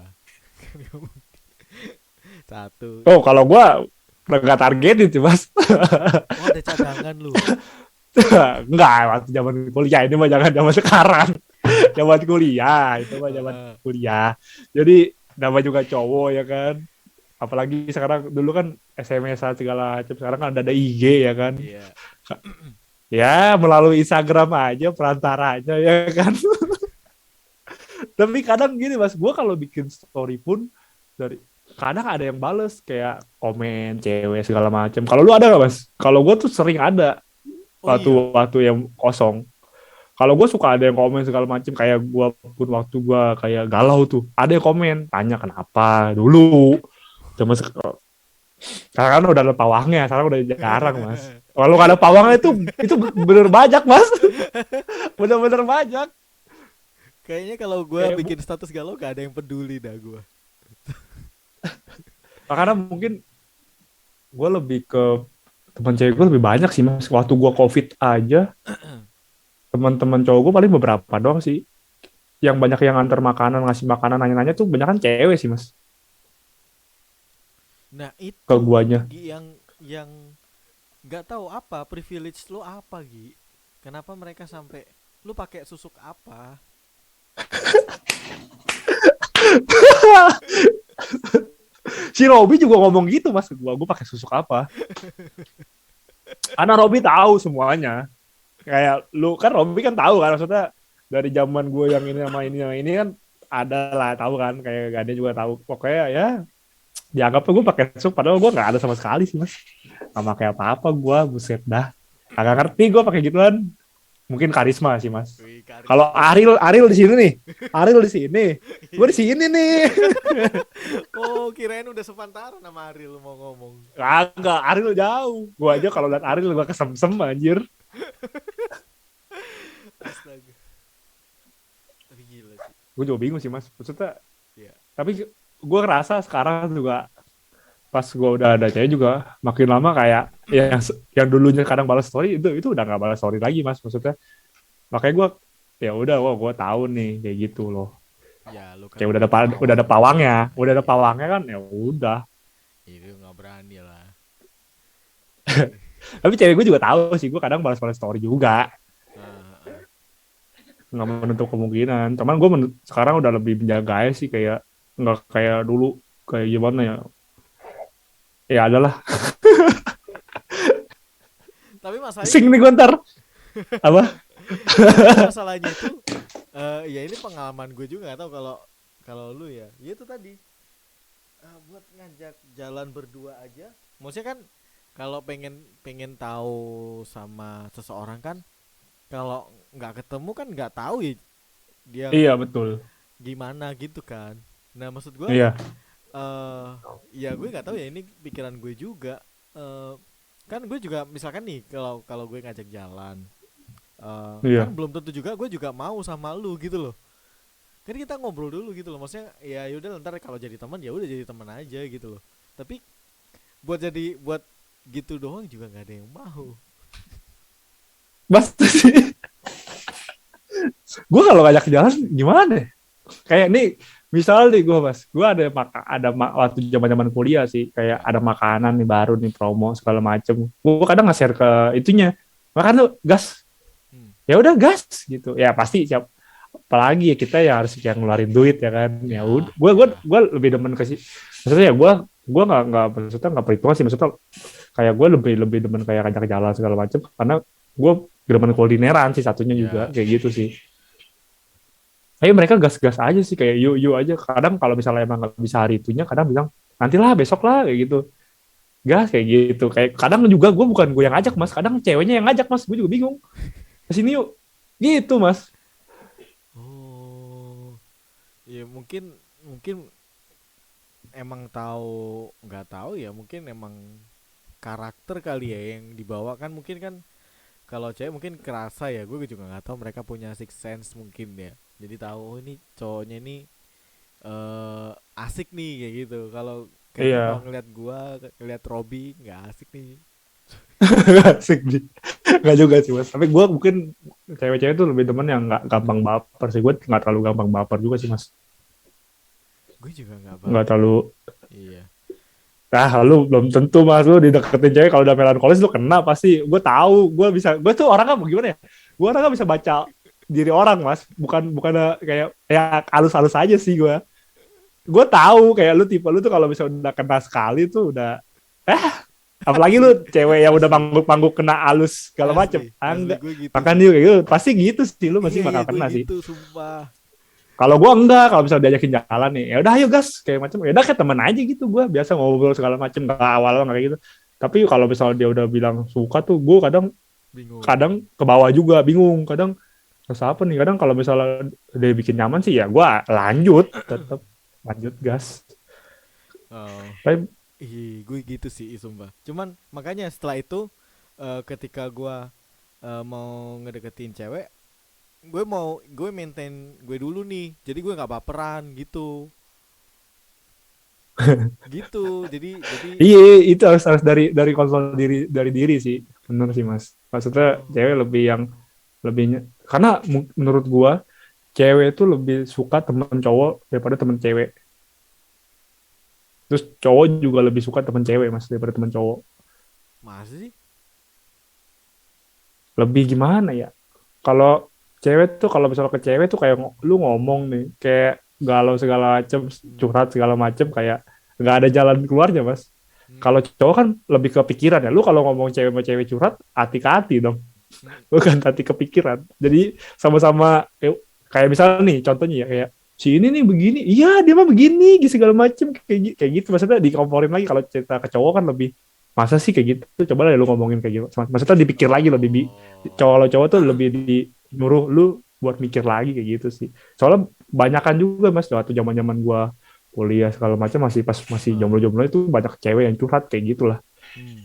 Nggak mungkin. Satu. Oh kalau gue nggak target itu mas. Oh ada cadangan lu. Enggak waktu zaman kuliah ini mah jangan zaman sekarang. Zaman kuliah itu mah zaman Heeh. kuliah. Jadi nama juga cowok ya kan. Apalagi sekarang dulu kan SMS segala macam. Sekarang kan ada IG ya kan. Iya. Ya melalui Instagram aja perantaranya ya kan. Tapi kadang gini mas, gue kalau bikin story pun dari kadang ada yang bales kayak komen cewek segala macam. Kalau lu ada nggak mas? Kalau gue tuh sering ada Oh iya. waktu-waktu yang kosong. Kalau gue suka ada yang komen segala macam kayak gue pun waktu gue kayak galau tuh ada yang komen tanya kenapa dulu. Cuma sekarang kan udah ada pawangnya, sekarang udah jarang mas. Kalau nggak ada pawangnya itu bener banyak mas, bener-bener banyak. Kayaknya kalau gue Kayak bikin status galau gak ada yang peduli dah gue. karena mungkin gue lebih ke teman cewek gue lebih banyak sih mas. Waktu gue covid aja teman-teman cowok gue paling beberapa doang sih. Yang banyak yang antar makanan ngasih makanan nanya-nanya tuh banyak kan cewek sih mas Nah ke itu guanya. yang nggak tahu apa privilege lu apa Gi? Kenapa mereka sampai lu pakai susuk apa? Si Robi juga ngomong gitu mas ke gue pakai susuk apa. Karena Robi tahu semuanya. Kayak lu kan Robi kan tahu kan maksudnya dari zaman gue yang ini kan ada lah tahu kan kayak Gade juga tahu pokoknya ya dianggap tuh gue pakai susuk padahal gue nggak ada sama sekali sih mas nggak pakai apa-apa gue buset dah agak ngerti gue pakai gituan mungkin karisma sih mas Wih, kalau karisma. Ariel di sini nih Ariel di sini gue di sini nih Oh, kirain udah sepantaran sama Ariel mau ngomong. kagak Ariel jauh gue aja kalau liat Ariel gue kesem-sem anjir Astaga. Tapi gila sih. gue juga bingung sih mas maksudnya Ya. tapi gue ngerasa sekarang juga pas gue udah ada cewek juga makin lama kayak ya yang dulunya kadang balas story itu udah nggak balas story lagi mas maksudnya makanya gue ya udah wah gue tahu nih kayak gitu loh Ya, lu kan kayak udah ada udah ada pawangnya. pawangnya udah ada Iya. pawangnya kan ya udah Itu nggak berani lah. tapi cewek gue juga tahu sih gue kadang balas-balas story juga Ah, ah. nggak menutup kemungkinan cuman gue sekarang udah lebih menjaga sih kayak nggak kayak dulu kayak gimana ya ya adalah Tapi masalahnya sing nih gue ntar apa tapi masalahnya itu ya ini pengalaman gue juga nggak tahu kalau kalau lu ya. Ya itu tadi buat ngajak jalan berdua aja. Maksudnya kan kalau pengen pengen tahu sama seseorang kan kalau nggak ketemu kan nggak tahu ya dia iya betul gimana gitu kan. Nah, maksud gue iya eh ya gue nggak tahu ya ini pikiran gue juga. eh kan gue juga misalkan nih kalau kalau gue ngajak jalan kan iya belum tentu juga gue juga mau sama lu gitu loh. Kan kita ngobrol dulu gitu loh, maksudnya ya yaudah ntar kalau jadi teman ya udah jadi teman aja gitu loh. Tapi buat gitu doang juga nggak ada yang mau. mas sih gue kalau ngajak jalan gimana ya? Kayak nih misal nih gue mas gue waktu zaman zaman kuliah sih kayak Ya. ada makanan nih baru nih promo segala macem gue kadang nge-share ke itunya makan tuh gas Hmm. ya udah gas gitu ya pasti siap apalagi ya kita ya harus yang ngeluarin duit ya kan ya udah Ya, ya. gue lebih demen ke sih maksudnya ya gue nggak maksudnya nggak perhitungan sih maksudnya kayak gue lebih lebih demen kayak ngajak jalan segala macem karena gue demen kulineran sih satunya juga Ya. kayak gitu sih Tapi mereka gas-gas aja sih kayak yuk yuk aja. Kadang kalau misalnya emang nggak bisa hari itunya, kadang bilang nantilah besok lah kayak gitu. Gas kayak gitu. Kayak kadang juga gue bukan gue yang ngajak mas. Kadang ceweknya yang ngajak mas. Gue juga bingung. Kesini yuk. Gitu mas. Oh, ya mungkin mungkin emang tahu nggak tahu ya, mungkin emang karakter kali ya yang dibawa kan, mungkin kan kalau cewek mungkin kerasa ya, gue juga nggak tahu, mereka punya six sense mungkin ya, jadi tahu oh ini cowoknya ini asik nih kayak gitu. Kalau kayaknya kalau Iya. ngeliat gua, ngeliat Robby nggak asik nih. Asik sih. Nggak juga sih mas. Tapi gue mungkin cewek-cewek tuh lebih temen yang nggak gampang baper sih. Gue nggak terlalu gampang baper juga sih mas. Gue juga nggak Nggak baper. terlalu. Iya. Ah, lu belum tentu mas, lu dideketin cewek kalau udah melankolis lu kena pasti. Gue tahu, gue bisa, gue tuh orangnya gimana ya? Gue orangnya bisa baca diri orang mas, bukan kayak ya halus-halus aja sih gue. Gue tahu kayak lu tipe lu tuh kalau bisa udah kena sekali tuh udah, eh apalagi lu Asli, cewek yang udah asli, mangguk-mangguk kena halus segala macem, ah asli enggak, gue gitu makan sih. dia kayak gitu, pasti gitu sih lu masih Iya iya bakal gue kena sih. gitu sumpah. Kalau gue enggak, kalau bisa diajakin jalan nih, ya udah ayo gas, kayak macam, ya udah kayak temen aja gitu, gue biasa ngobrol segala macem, nggak awal nggak kayak gitu. Tapi kalau misalnya dia udah bilang suka tuh, gue kadang Bingung. kadang ke bawah juga, bingung, kadang terus apa nih, kadang kalau misalnya dia bikin nyaman sih, ya gue lanjut, tetap lanjut gas. Oh, Tapi gue gitu sih sumpah. Cuman makanya setelah itu ketika gua mau ngedeketin cewek, gue maintain gue dulu nih. Jadi gue nggak baperan gitu. Gitu. Jadi iya itu harus harus dari kontrol dari diri sih, bener sih mas. Maksudnya oh, cewek lebih yang lebihnya, karena menurut gue cewek itu lebih suka temen cowok daripada temen cewek. Terus cowok juga lebih suka temen cewek mas daripada temen cowok. masa sih? Lebih gimana ya? Kalau cewek tuh kalau misalnya ke cewek tuh kayak lu ngomong nih kayak galau segala macem, Hmm. curhat segala macem kayak nggak ada jalan keluarnya mas. Hmm. Kalau cowok kan lebih ke pikiran ya. Lu kalau ngomong cewek sama cewek curhat, hati ke hati dong. Hmm. Bukan hati kepikiran. Jadi sama-sama kayak misalnya nih contohnya ya kayak si ini nih begini, iya dia mah begini, gitu, segala macem kayak gitu. Maksudnya dikomporin lagi kalau cerita ke cowok kan lebih masa sih kayak gitu. Coba lah lu ngomongin kayak gitu. Maksudnya dipikir lagi loh, Oh. cowok-cowok tuh lebih nyuruh lu buat mikir lagi kayak gitu sih. Soalnya banyakan juga mas waktu zaman-zaman gua kuliah segala macam masih pas masih Ah. jomblo-jomblo itu banyak cewek yang curhat kayak gitulah. Hmm.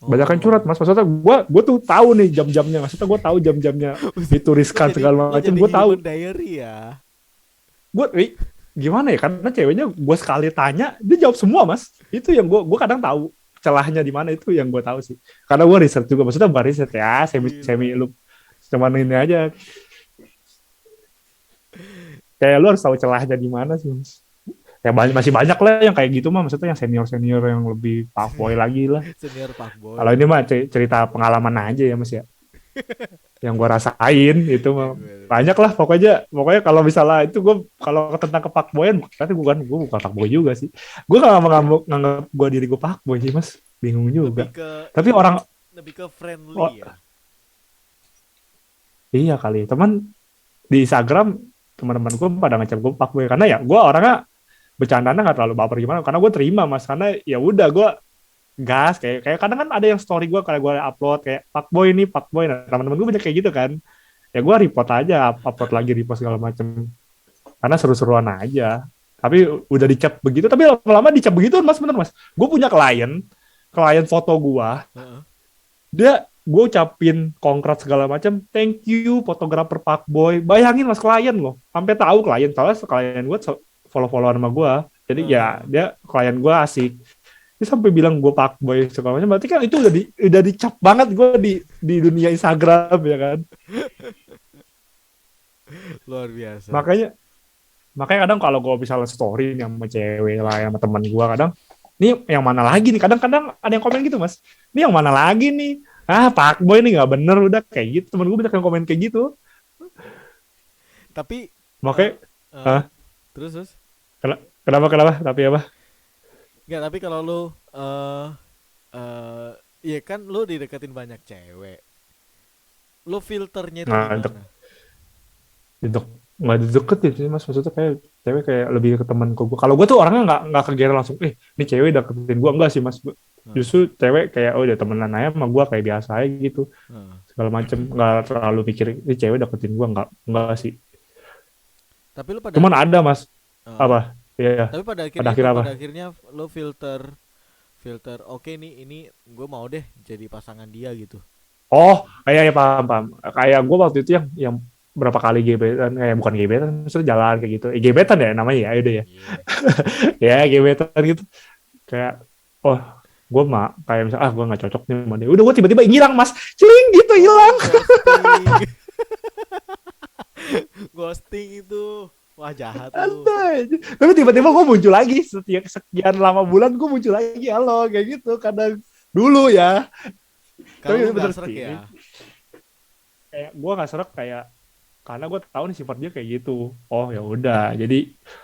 Banyakan curhat Oh. mas, maksudnya gue tuh tahu nih jam-jamnya, maksudnya gue tahu jam-jamnya itu Lo riskan jadi segala lo macam, jadi gue tahu. human diary ya. Gue gimana ya, karena ceweknya gue sekali tanya dia jawab semua mas. Itu yang gue kadang tahu celahnya di mana, itu yang gue tahu sih, karena gue riset juga, maksudnya bukan riset ya, semi semi Gila. lu cuman ini aja, kayak lu harus tahu celahnya di mana sih mas. Ya banyak, masih banyak lah yang kayak gitu mah, maksudnya yang senior senior yang lebih fuckboy lagi lah. Senior Kalau fuckboy. ini mah cerita pengalaman aja ya mas ya, yang gue rasain itu Ya mah gue. banyak lah pokoknya. Pokoknya kalau misalnya itu gue kalau tentang kepakboyan, tapi gue bukan fuckboy juga sih. Gue gak nganggap gue diri gue fuckboy sih mas, bingung Lebih juga. ke Tapi ini ya. orang, Lebih ke oh, friendly ya. iya kali teman di Instagram, teman-teman gue pada ngecap gue fuckboy karena ya gue orangnya bercandanya nggak terlalu baper gimana, karena gue terima mas, karena ya udah gue gas, kayak kayak kadang kan ada yang story gue kayak gue upload kayak fuckboy ini fuckboy, nah teman-teman gue banyak kayak gitu kan, ya gue report aja, upload lagi, repost segala macem, karena seru-seruan aja. Tapi udah dicap begitu, tapi lama-lama dicap begitu mas, bener mas. Gue punya klien foto gue, Heeh. dia gue ucapin kongrat segala macam, thank you fotografer Pak Boy. Bayangin mas, klien loh, sampai tahu klien, soalnya klien gue follow-followan sama gue, jadi ya Heeh. dia klien gue asik. Dia sampai bilang gue Pak Boy segala macam, berarti kan itu udah dicap banget gue di dunia Instagram ya kan. Luar biasa. Makanya makanya kadang kalau gue misalnya story nih sama cewek lah, sama teman gue kadang, ini yang mana lagi nih, kadang-kadang ada yang komen gitu mas, ini yang mana lagi nih, ah Pak Boy ini nggak bener, udah kayak gitu, temen gue banyak yang komen kayak gitu. Tapi eh Makanya eh, ah terus. kenapa kenapa tapi apa. Enggak, tapi kalau lu eh eh iya kan lu dideketin banyak cewek. Lu filternya itu Nah gimana? untuk nggak deketin sih mas, maksudnya kayak cewek kayak lebih ke temen ke gue. Kalau gue tuh orangnya nggak kegeeran langsung, ini cewek deketin gue, enggak sih mas. Heeh, Justru cewek kayak oh udah temenan aja sama gue kayak biasa aja gitu, heeh. segala macem, nggak terlalu mikir ini cewek deketin gue, nggak sih. Tapi lu pada Cuman akhirnya ada mas, heeh. apa ya, Tapi pada pada akhirnya akhir apa. lu filter filter oke nih ini gue mau deh jadi pasangan dia gitu. Oh kayak ya paham paham, kayak gue waktu itu yang berapa kali gebetan, kayak bukan gebetan maksudnya jalan kayak gitu, gebetan ya namanya ya udah ya. Iya. Ya gebetan gitu, kayak oh gue mah kayak misalnya gue nggak cocok nih sama dia, udah gue tiba-tiba ngilang mas, celing gitu hilang. Oh, ghosting. Ghosting itu. Wah, jahat lu. Santai. Tapi tiba-tiba gue muncul lagi setiap sekian lama bulan, gue muncul lagi halo kayak gitu kadang dulu ya. Kalau lu Tapi nggak bener serak sih, ya. kayak gue nggak serak kayak karena gue tahu nih sifat dia kayak gitu. Oh ya udah, jadi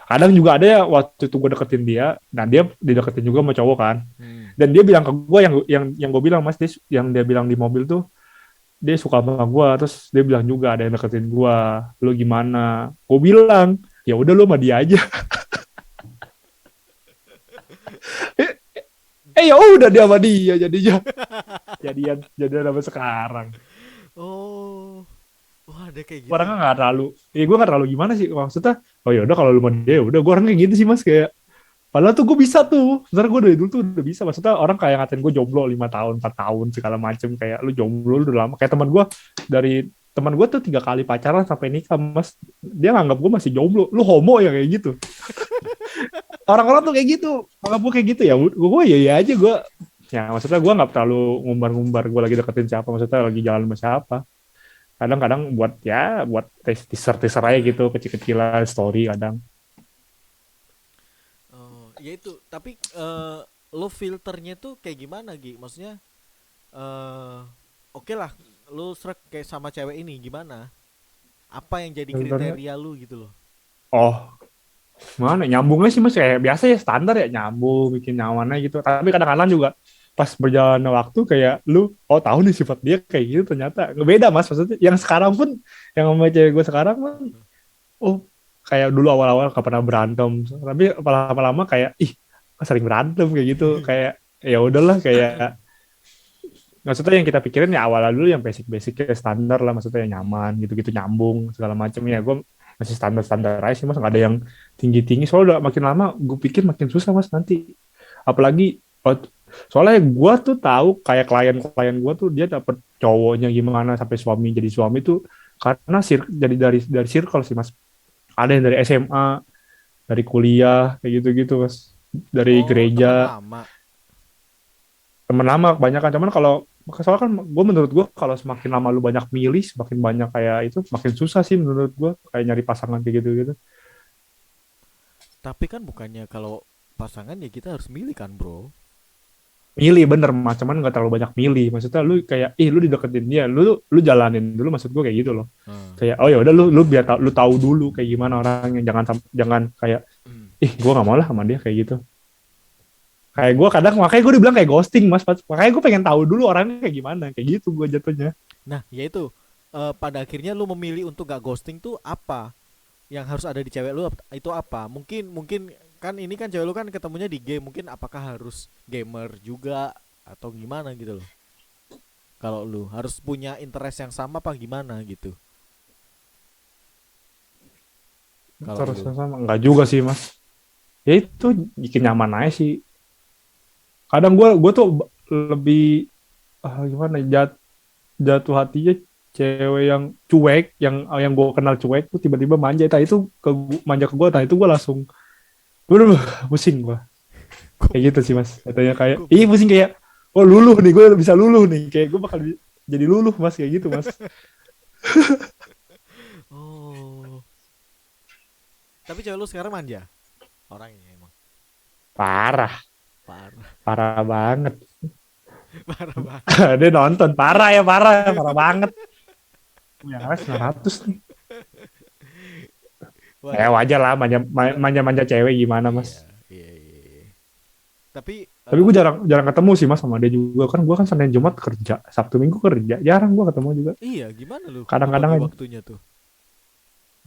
kadang juga ada ya waktu itu gue deketin dia, dan dia dideketin juga sama cowok kan, Hmm. dan dia bilang ke gue yang gue bilang mas, yang dia bilang di mobil tuh dia suka sama gue, terus dia bilang juga ada yang deketin gue, lu gimana, gue bilang ya udah lu sama dia aja. Ya udah dia sama dia jadinya, jadian sampai sekarang. Oh. Wah, ada kayak gitu Orangnya ya. nggak terlalu, gue nggak terlalu gimana sih maksudnya. Oh ya udah kalau lu sama dia ya udah, gue orangnya gitu sih mas, kayak padahal tuh gue bisa tuh, sebenarnya gue dari dulu tuh udah bisa. Maksudnya orang kayak ngatain gue jomblo 5 tahun 4 tahun segala macem, kayak lu jomblo lu udah lama. Kayak dari teman gue tuh 3 kali pacaran sampai nikah mas, dia nganggap gue masih jomblo, lu homo ya kayak gitu. Orang-orang tuh kayak gitu, nganggap gue kayak gitu, ya gue ya ya aja gue. Ya maksudnya gue nggak terlalu ngumbar-ngumbar gue lagi deketin siapa, maksudnya lagi jalan sama siapa. Kadang-kadang buat teaser-teaser aja gitu, kecil-kecilan story kadang. Oh, ya itu. Tapi lu filternya tuh kayak gimana, Gi? Maksudnya eh oke lah, lu serak kayak sama cewek ini gimana? Apa yang jadi Filternya, kriteria lu gitu loh? oh mana nyambungnya sih mas, kayak biasa ya standar ya, nyambung bikin nyamannya gitu. Tapi kadang-kadang juga pas berjalannya waktu kayak lu oh tahu nih sifat dia kayak gitu, ternyata ngebeda mas. Maksudnya yang sekarang pun, yang sama cewek gue sekarang pun, oh kayak dulu awal-awal gak pernah berantem, tapi lama-lama kayak ih sering berantem kayak gitu, kayak ya udahlah, kayak maksudnya yang kita pikirin ya awalnya dulu yang basic-basic ya standar lah, maksudnya yang Hmm. nyaman gitu-gitu, nyambung segala macam ya. Gue masih standar-standar aja sih mas, nggak ada yang tinggi-tinggi. Soalnya udah makin lama gue pikir makin susah mas nanti, apalagi soalnya gue tuh tahu kayak klien-klien gue tuh dia dapet cowoknya gimana sampai suami, jadi suami tuh karena jadi dari circle sih mas. Ada yang dari SMA, dari kuliah kayak gitu-gitu mas, dari Oh, teman gereja, lama. temen lama kebanyakan. Cuman kalau soalnya kan gue, menurut gue kalau semakin lama lu banyak milih, semakin banyak kayak itu semakin susah sih menurut gue, kayak nyari pasangan kayak gitu gitu. Tapi kan bukannya kalau pasangan ya kita harus milih kan, Bro? Milih bener mas, cuman nggak terlalu banyak milih. Maksudnya lu kayak lu dideketin dia, lu jalanin dulu, maksud gue kayak gitu loh. Hmm. Kayak oh ya udah, lu biar lu tahu dulu kayak gimana orangnya, jangan kayak gue nggak mau lah sama dia kayak gitu. Kayak gue kadang makanya gue dibilang kayak ghosting mas, makanya gue pengen tahu dulu orangnya kayak gimana, kayak gitu gue jatuhnya. Nah, yaitu pada akhirnya lu memilih untuk gak ghosting tuh apa? Yang harus ada di cewek lu itu apa? Mungkin mungkin kan ini kan cewek lu kan ketemunya di game, mungkin apakah harus gamer juga atau gimana gitu loh. Kalau lu harus punya interest yang sama apa gimana gitu. Kalau Terus lu. sama nggak juga sih mas, ya itu bikin nyaman aja sih. Kadang gue tuh lebih gimana jatuh hatinya cewek yang cuek, yang gue kenal cuek tuh tiba-tiba manja, itu manja ke gue, itu gue langsung udah pusing gue, Kok kayak gitu sih mas. Katanya kayak kok ih bisa? pusing, kayak oh luluh nih, gue bisa luluh nih, kayak gue bakal jadi luluh mas, kayak gitu mas. Oh. Tapi cewek lu sekarang manja orangnya emang. Parah, Parah. parah banget. Parah banget. Dia nonton, parah ya, parah parah banget. Yang les 900 nih. Wah, Ya wajar lah, gila. manja cewek gimana mas. Iya, iya, iya, iya. Tapi Tapi gue jarang jarang ketemu sih mas sama dia juga, kan gue kan Senin Jumat kerja, Sabtu Minggu kerja, jarang gue ketemu juga. iya, gimana lu Kadang-kadang ngebagi aja. waktunya tuh?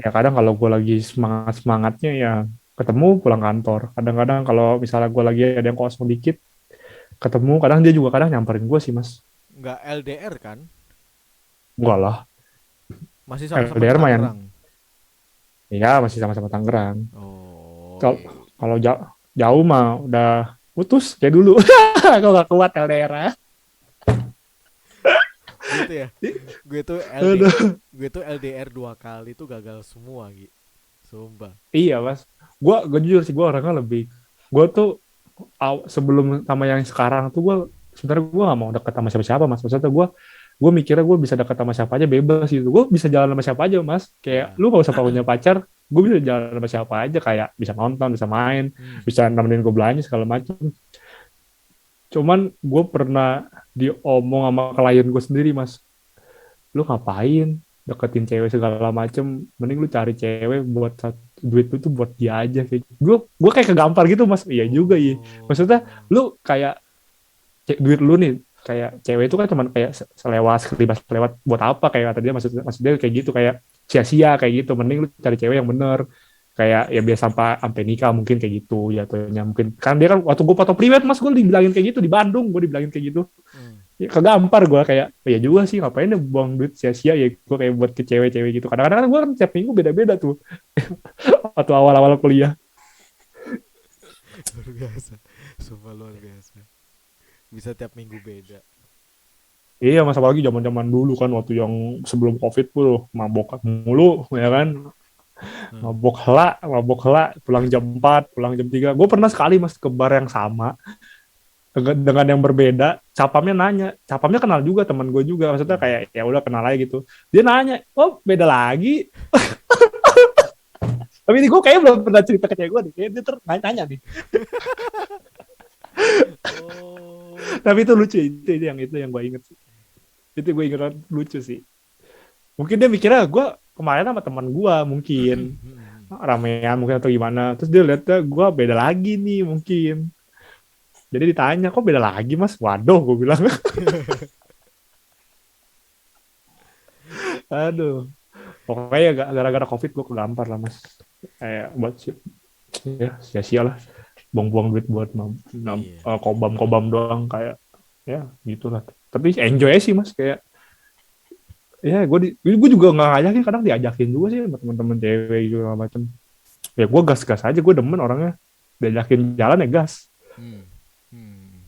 Ya kadang kalau gue lagi semangat semangatnya ya ketemu pulang kantor. Kadang-kadang kalau misalnya gue lagi ada yang kosong dikit ketemu. Kadang dia juga kadang nyamperin gue sih mas. Nggak LDR kan? Enggak lah. Masih sama-sama di LDR mah yang Tangerang. ya masih sama-sama Tangerang. Oh Kalau iya, iya. kalau jauh mah udah putus kayak dulu. Kalau nggak kuat LDR. Gitu ya. Gue tuh LD Aduh. gue tuh LDR 2 kali tuh gagal semua gitu. Sumpah. Iya mas. Gue jujur sih gue orangnya lebih. Gue tuh sebelum sama yang sekarang tuh gue sebenarnya gue gak mau deket sama siapa-siapa mas. Maksudnya gue mikirnya gue bisa deket sama siapa aja bebas gitu. Gue bisa jalan sama siapa aja mas. Kayak Ya. lu gak usah punya pacar. Gue bisa jalan sama siapa aja kayak bisa nonton, bisa main, Hmm. bisa nemenin gue belanja segala macam. Cuman gue pernah diomong sama klien gue sendiri mas. Lu ngapain deketin cewek segala macem, mending lu cari cewek buat duit lu tuh buat dia aja kayak gue kayak kegampar gitu mas. Iya juga iya, maksudnya Oh. lu kayak duit lu nih kayak cewek itu kan cuman kayak selewat sekelibas lewat buat apa kayak kata dia, maksudnya kayak gitu kayak sia-sia kayak gitu, mending lu cari cewek yang bener kayak ya biasa sampai nikah mungkin kayak gitu jatuhnya. Mungkin kan dia kan waktu gue foto priwet mas gue dibilangin kayak gitu di Bandung, gue dibilangin kayak gitu. Hmm. Ya, kegampar gue kayak ya juga sih ngapain ya buang duit sia-sia ya gue kayak buat ke cewek-cewek gitu. Kadang-kadang kan gue kan tiap minggu beda-beda tuh waktu awal-awal kuliah. Luar biasa. Sumpah luar biasa. Bisa tiap minggu beda. Iya mas apalagi zaman-zaman dulu kan waktu yang sebelum covid tuh mabok mulu ya kan, Hmm. mabok hela pulang jam 4 pulang jam 3. Gue pernah sekali mas ke bar yang sama dengan yang berbeda. Capamnya nanya, capamnya kenal juga teman gue juga, maksudnya Hmm. kayak ya udah kenal aja gitu. Dia nanya, oh beda lagi. Tapi ini gue kayaknya belum pernah cerita ke cewek gue nih. Kayaknya dia nanya nih. Oh. Tapi itu lucu, itu yang gue inget sih. Itu gue inget banget, lucu sih. Mungkin dia mikirnya gue kemarin sama teman gue mungkin ramean mungkin atau gimana. Terus dia lihatnya gue beda lagi nih mungkin. Jadi ditanya kok beda lagi mas. Waduh gue bilang. Aduh. Pokoknya gara-gara covid gue kegampar lah mas. Kayak buat ya sia-sia lah. Buang-buang duit buat Iya. kobam-kobam doang kayak ya gitulah. Tapi enjoy sih mas kayak ya gue juga nggak ngajakin, kadang diajakin juga sih sama teman-teman cewek gitu macam. Ya gue gas-gas aja, gue demen orangnya diajakin jalan ya gas. Hmm. Hmm.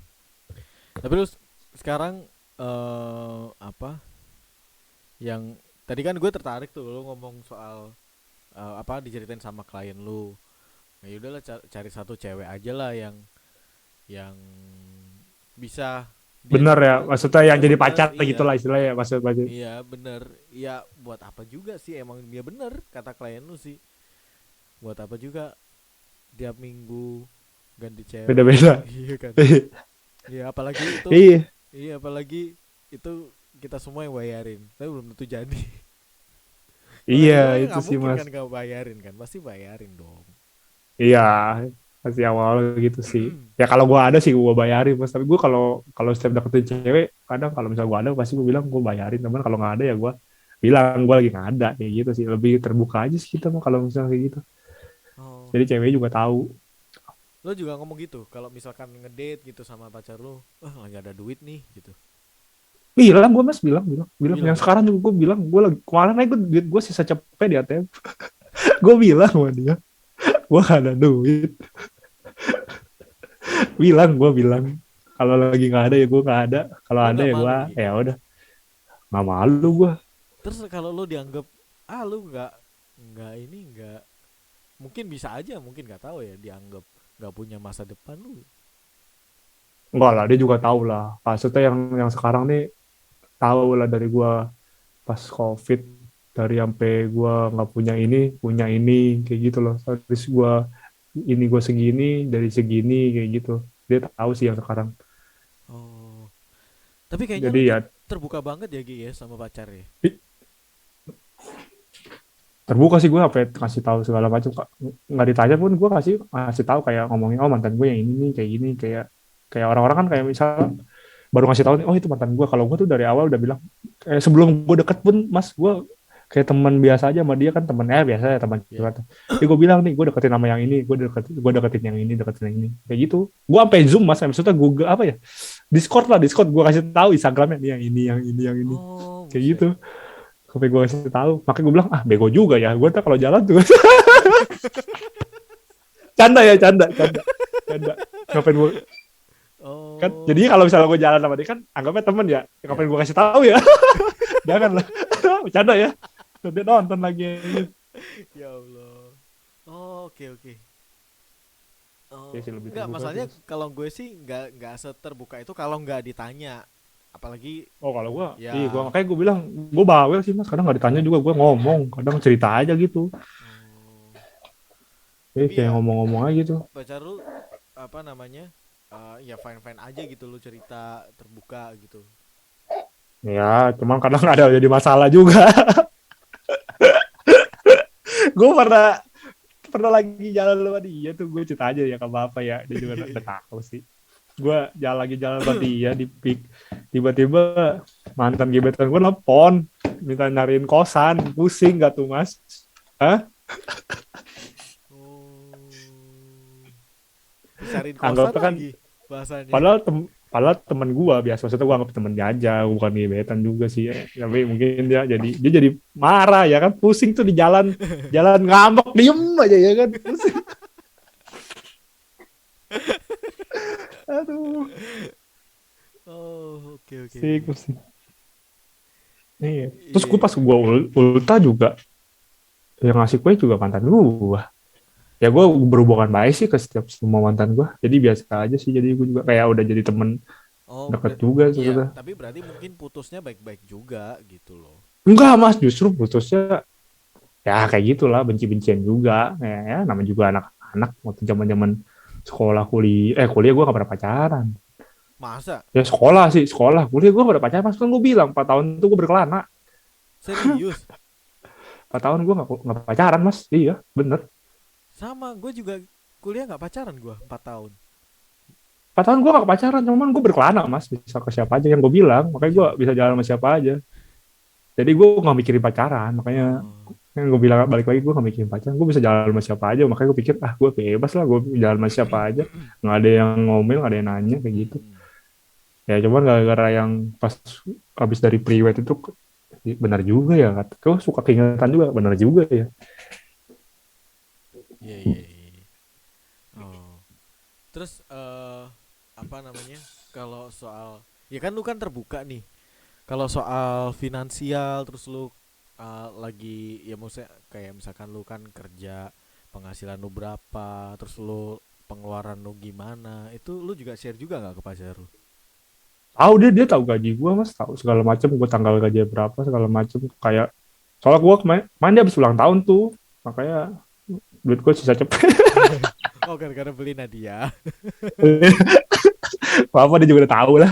Tapi lu sekarang apa yang tadi kan gue tertarik tuh lu ngomong soal apa diceritain sama klien lu. Ya udahlah cari satu cewek aja lah yang bisa Bener diajak ya, jalan. maksudnya yang Iya jadi bener, pacar gitu iya. lah istilahnya ya, maksudnya. Iya bener. Ya buat apa juga sih emang dia bener kata klien lu sih. Buat apa juga tiap minggu ganti cewek. Beda-beda. Iya kan. Iya apalagi itu. Iya, Iya apalagi itu kita semua yang bayarin. Tapi belum tentu jadi. Kalau iya cewek kan itu nggak sih mungkin mas. kan gak bayarin kan. Pasti bayarin dong. Iya, pasti awal gitu sih. Ya kalau gue ada sih gue bayarin mas. Tapi gue kalau kalau setiap deketin cewek, kadang kalau misalnya gue ada pasti gue bilang gue bayarin. Teman kalau nggak ada ya gue bilang gue lagi nggak ada kayak gitu sih. Lebih terbuka aja sih kita mah kalau misalnya kayak gitu. Oh. Jadi cewek juga tahu. Lo juga ngomong gitu kalau misalkan ngedate gitu sama pacar lo, wah lagi ada duit nih gitu. Bilang gue mas, bilang. Bilang Yang ya. sekarang juga gue bilang gue lagi kemarin aja duit gue sisa cepet di ATM. Gue bilang sama dia, gue gak ada duit. Gue bilang kalau lagi nggak ada ya gue nggak ada. Kalau Lo ada nggak ya gue malu gitu. ya udah nggak malu gue. Terus kalau lo dianggap lo nggak ini nggak mungkin bisa aja mungkin nggak tahu ya dianggap nggak punya masa depan lu. Enggak lah, dia juga tahu lah. Maksudnya yang sekarang nih tahu lah dari gue pas COVID, dari sampai gue nggak punya ini kayak gitu loh. Terus gue segini dari segini kayak gitu. Dia tahu sih yang sekarang. Oh. Tapi kayaknya Jadi lu ya terbuka banget ya Gi ya sama pacar ya. terbuka sih gue apa kasih tahu segala macam. Nggak ditanya pun gue kasih tahu kayak ngomongin oh mantan gue yang ini nih kayak gini kayak kayak orang-orang kan kayak misal baru ngasih tahu nih oh itu mantan gue. Kalau gue tuh dari awal udah bilang sebelum gue deket pun mas gue kayak teman biasa aja sama dia kan temennya biasa ya teman Iya. curhat. Jadi gue bilang nih gue deketin nama yang ini, gue deketin yang ini, deketin yang ini. Kayak gitu. Gue sampai Zoom Mas, maksudnya Google apa ya? Discord lah, Discord gue kasih tahu Instagramnya nih yang ini, yang ini, yang ini. Oh, Kayak gitu. buset. Sampai gue kasih tahu. Makanya gue bilang ah bego juga ya. Gue tak kalau jalan tuh. Canda ya, canda, canda, canda. Ngapain gue kan? Jadi Oh, kalau misalnya gue jalan sama dia kan anggapnya temen ya. ya. Ngapain gue kasih tahu ya? Jangan lah. Bercanda ya. Dia nonton lagi. Ya Allah. Oh, oke oke. Ya Oh, sih lebih enggak, terbuka sih masalahnya mas. kalau gue sih nggak seterbuka itu kalau nggak ditanya. Apalagi Oh kalau gue, iya gue ya. makanya gue bilang gue bawel sih mas. Kadang nggak ditanya juga gue ngomong. Kadang cerita aja gitu. Oh, Jadi tapi kayak ya ngomong-ngomong aja gitu. pacar lu apa namanya? Ya fine fine aja gitu lu cerita terbuka gitu. Ya, cuman kadang ada jadi masalah juga. Gue pernah pernah lagi jalan sama dia tuh gue cerita aja ya ke bapak ya. Dia juga udah tahu sih. Gue jalan sama dia di pik. Tiba-tiba mantan gebetan gue nelfon minta nyariin kosan. Pusing gak tuh mas? Hah? Oh, cariin kosan Anggapnya kan lagi bahasanya. padahal padahal teman gua biasa maksudnya gua anggap temen dia aja bukan gebetan juga sih ya. Tapi mungkin dia jadi marah ya kan pusing tuh di jalan jalan ngambek diem aja ya kan pusing. Aduh Oh, oke oke pusing oke. pusing nih terus gua Iya. pas gua ulta juga yang ngasih kue juga mantan gua ya gua berhubungan baik sih ke setiap semua mantan gua jadi biasa aja sih jadi gua juga kayak udah jadi temen Oh, deket juga iya, sudah. tapi berarti mungkin putusnya baik-baik juga gitu loh. Enggak mas justru putusnya ya kayak gitulah benci-bencian juga ya namanya juga anak-anak waktu zaman-zaman sekolah kuliah gue gak pernah pacaran Masa? ya sekolah sih sekolah kuliah gue gak pernah pacaran mas kan gue bilang 4 tahun tuh gue berkelana Serius? 4 tahun gue gak pacaran mas iya bener Sama, gue juga kuliah nggak pacaran gue 4 tahun. 4 tahun gue gak pacaran cuman gue berkelana mas bisa ke siapa aja yang gue bilang makanya gue Iya. bisa jalan sama siapa aja jadi gue gak mikirin pacaran makanya Oh. yang gue bilang balik lagi gue gak mikirin pacaran gue bisa jalan sama siapa aja makanya gue pikir ah gue bebas lah gue jalan sama siapa aja nggak ada yang ngomel nggak ada yang nanya kayak gitu Mm-mm. ya cuman gara-gara yang pas habis dari priwet itu benar juga ya kau suka keingetan juga benar juga ya Iya iya iya. Iya. Oh. Terus apa namanya? Kalau soal ya kan lu kan terbuka nih. Kalau soal finansial terus lu lagi ya maksudnya kayak misalkan lu kan kerja penghasilan lu berapa, terus lu pengeluaran lu gimana, itu lu juga share juga nggak ke pacar lu? tahu dia tahu gaji gue mas tahu segala macam gue tanggal gaji berapa segala macam kayak soalnya gue kemarin dia habis ulang tahun tuh makanya duit gue sisa cepet Oh, gara-gara beli Nadia. apa dia juga udah tahu lah.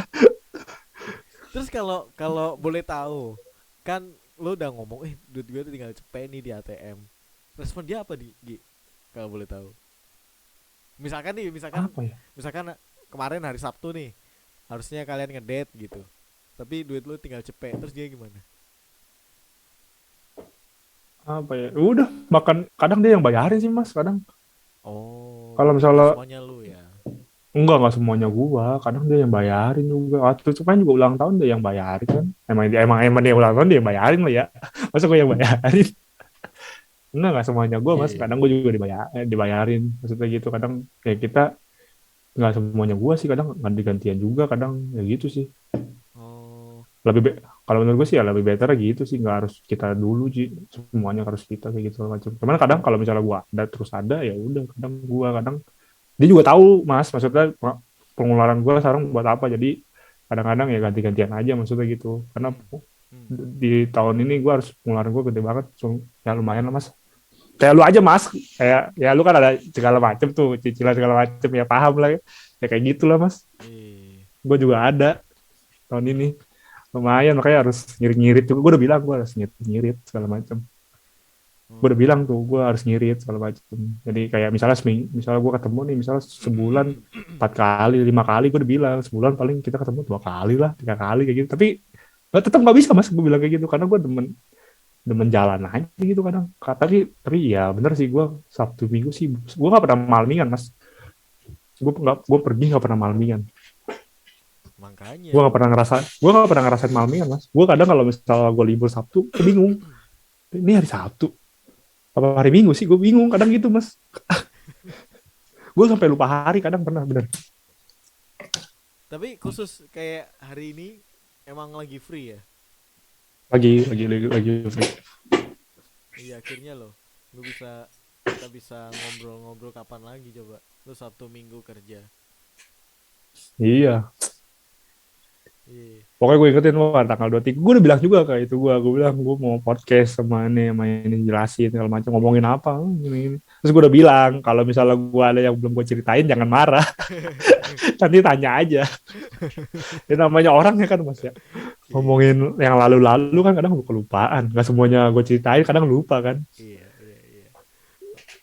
Terus kalau kalau boleh tahu, kan lu udah ngomong, duit gue tuh tinggal cepet nih di ATM. Respon dia apa di Gi? Kalau boleh tahu. Misalkan nih, misalkan Apa ya misalkan kemarin hari Sabtu nih, harusnya kalian ngedate gitu. Tapi duit lu tinggal cepet, terus dia gimana? apa ya udah makan kadang dia yang bayarin sih mas kadang Oh, kalau berarti nggak misalnya semuanya lu ya. enggak semuanya gua kadang dia yang bayarin juga waktu itu kan juga ulang tahun dia yang bayarin kan emang dia ulang tahun dia yang bayarin lah ya masa gua yang bayarin enggak semuanya gua Iya, mas iya. kadang gua juga dibayarin maksudnya gitu kadang kayak kita nggak semuanya gua sih kadang ganti gantian juga kadang ya gitu sih Oh, lebih kalau menurut gue sih ya lebih better gitu sih nggak harus kita dulu sih semuanya harus kita kayak gitu macam cuman kadang kalau misalnya gua ada terus ada ya udah kadang gua kadang dia juga tahu mas maksudnya pengeluaran gua sekarang buat apa jadi kadang-kadang ya ganti-gantian aja maksudnya gitu karena hmm, hmm. di tahun ini gua harus pengeluaran gua gede banget so, ya lumayan lah mas kayak lu aja mas kayak ya lu kan ada segala macem tuh cicilan segala macem ya paham lah ya kayak gitulah mas Iya. gua juga ada tahun ini lumayan makanya harus ngirit-ngirit juga gue udah bilang gue harus ngirit segala macam gue udah bilang Oh. tuh gue harus ngirit segala macam jadi kayak misalnya misalnya gue ketemu nih misalnya sebulan 4 kali 5 kali gue udah bilang sebulan paling kita ketemu 2 kali lah 3 kali kayak gitu tapi tetap nggak bisa mas gue bilang kayak gitu karena gue demen demen jalan aja gitu kadang. Tapi ya bener sih, gue Sabtu Minggu sih gue nggak pernah malmingan mas. Gue pergi nggak pernah malmingan. gue Makanya. nggak pernah ngerasa gue nggak pernah ngerasain malmingan mas. Gue kadang kalau misalnya gue libur Sabtu gue bingung, ini hari Sabtu apa hari Minggu sih, gue bingung kadang gitu mas. Gue sampai lupa hari kadang, pernah bener. Tapi khusus kayak hari ini emang lagi free ya. Lagi free. Iya akhirnya loh. Kita bisa ngobrol-ngobrol kapan lagi coba. Lu Sabtu Minggu kerja. Iya, Iya. pokoknya gue ingetin, wah tanggal 23 gue udah bilang juga kayak itu, gue bilang gue mau podcast sama ini jelasin segala macam, ngomongin apa ini. Terus gue udah bilang kalau misalnya gue ada yang belum gue ceritain jangan marah. Nanti tanya aja. Ini namanya orang ya kan mas ya, Iya. ngomongin yang lalu-lalu kan kadang kelupaan, nggak semuanya gue ceritain, kadang lupa kan. Iya, iya, iya.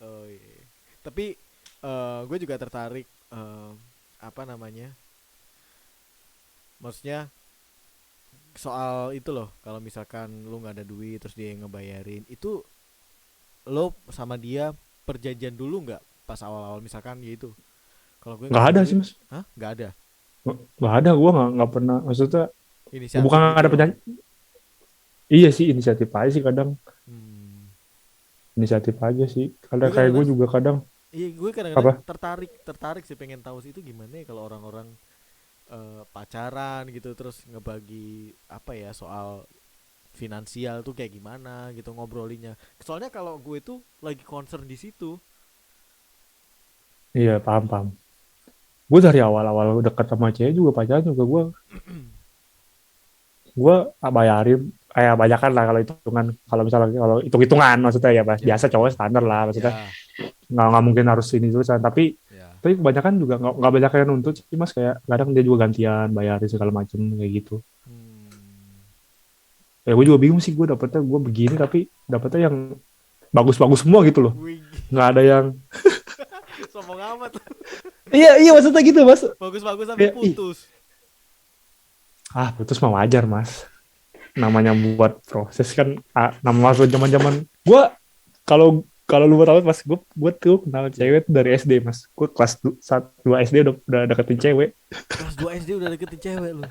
Oh iya. Tapi gue juga tertarik apa namanya? Maksudnya soal itu loh, kalau misalkan lu nggak ada duit terus dia yang ngebayarin, itu lo sama dia perjanjian dulu nggak pas awal-awal misalkan gitu. Kalau gue nggak Nggak ada ada sih duit, mas, hah? Nggak ada nggak ada, gue nggak pernah, maksudnya bukan inisiatif nggak gitu ada loh. penyanyi. Iya sih, inisiatif aja sih kadang, Hmm. inisiatif aja sih Gue kadang, kayak gue kadang-kadang, juga kadang iya gue kadang-kadang apa. tertarik sih pengen tahu sih itu gimana ya kalau orang-orang pacaran gitu terus ngebagi apa ya soal finansial tuh kayak gimana gitu ngobrolinnya. Soalnya kalau gue tuh lagi concern di situ. Iya, paham paham. Gue dari awal-awal deket sama cewek juga, pacaran juga gue bayarin kayak banyakan lah kalau hitungan, kalau misalnya kalau hitung-hitungan maksudnya ya Mas. Ya, Biasa cowok standar lah maksudnya, ya, nggak mungkin harus ini terus kan, ya. tapi kebanyakan juga nggak banyak yang nuntut sih Mas, kayak kadang dia juga gantian bayarin segala macem kayak gitu. Hmm. Ya gue juga bingung sih, gue dapetnya gue begini tapi dapetnya yang bagus-bagus semua gitu loh, Wih, nggak ada yang. sombong amat. Iya iya maksudnya gitu Mas, Bagus-bagus tapi kayak ih, putus. putus mah wajar Mas, namanya buat proses kan. Nama masuk zaman-zaman gue, kalau kalau lu mau tahu mas, gue tuh kenal Ya. cewek tuh dari SD mas. Gue kelas 2 SD udah deketin cewek. Kelas 2 SD udah deketin cewek lu.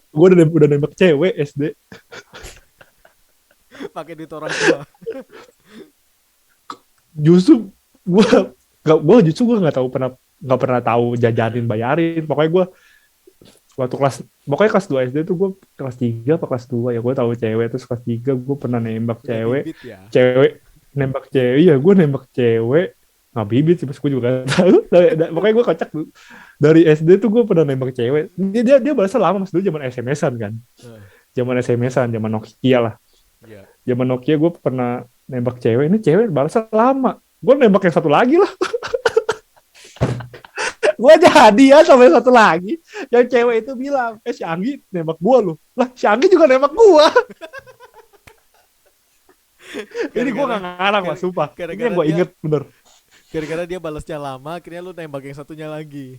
Gue udah nembak cewek SD. Pakai duit orang tua. Justru gue gue justru gue nggak pernah tahu jajanin bayarin. Pokoknya gue waktu kelas, pokoknya kelas 2 SD tuh gue kelas 3 apa kelas 2 ya, gue tahu cewek. Terus kelas 3 gue pernah nembak Udah cewek. bibit ya. Cewek nembak cewek ya, gue nembak cewek nggak bibit sih, pas gue juga gak tahu. Pokoknya gue kocak tuh, dari SD tuh gue pernah nembak cewek. Dia balasnya lama mas, dulu zaman SMS-an kan, Eh, zaman SMS-an, zaman Nokia lah. ya. Zaman Nokia gue pernah nembak cewek, ini cewek balasnya lama, gue nembak yang satu lagi lah. Gue jadi ya sama yang satu lagi, yang cewek itu bilang, si Anggi nembak gue loh, lah si Anggi juga nembak gue. Ini gue Gara-gara gak ngarang mas, gara- sumpah, ini yang gara-gara gue dia inget bener. gara-gara dia balasnya lama, akhirnya lu nembak yang satunya lagi.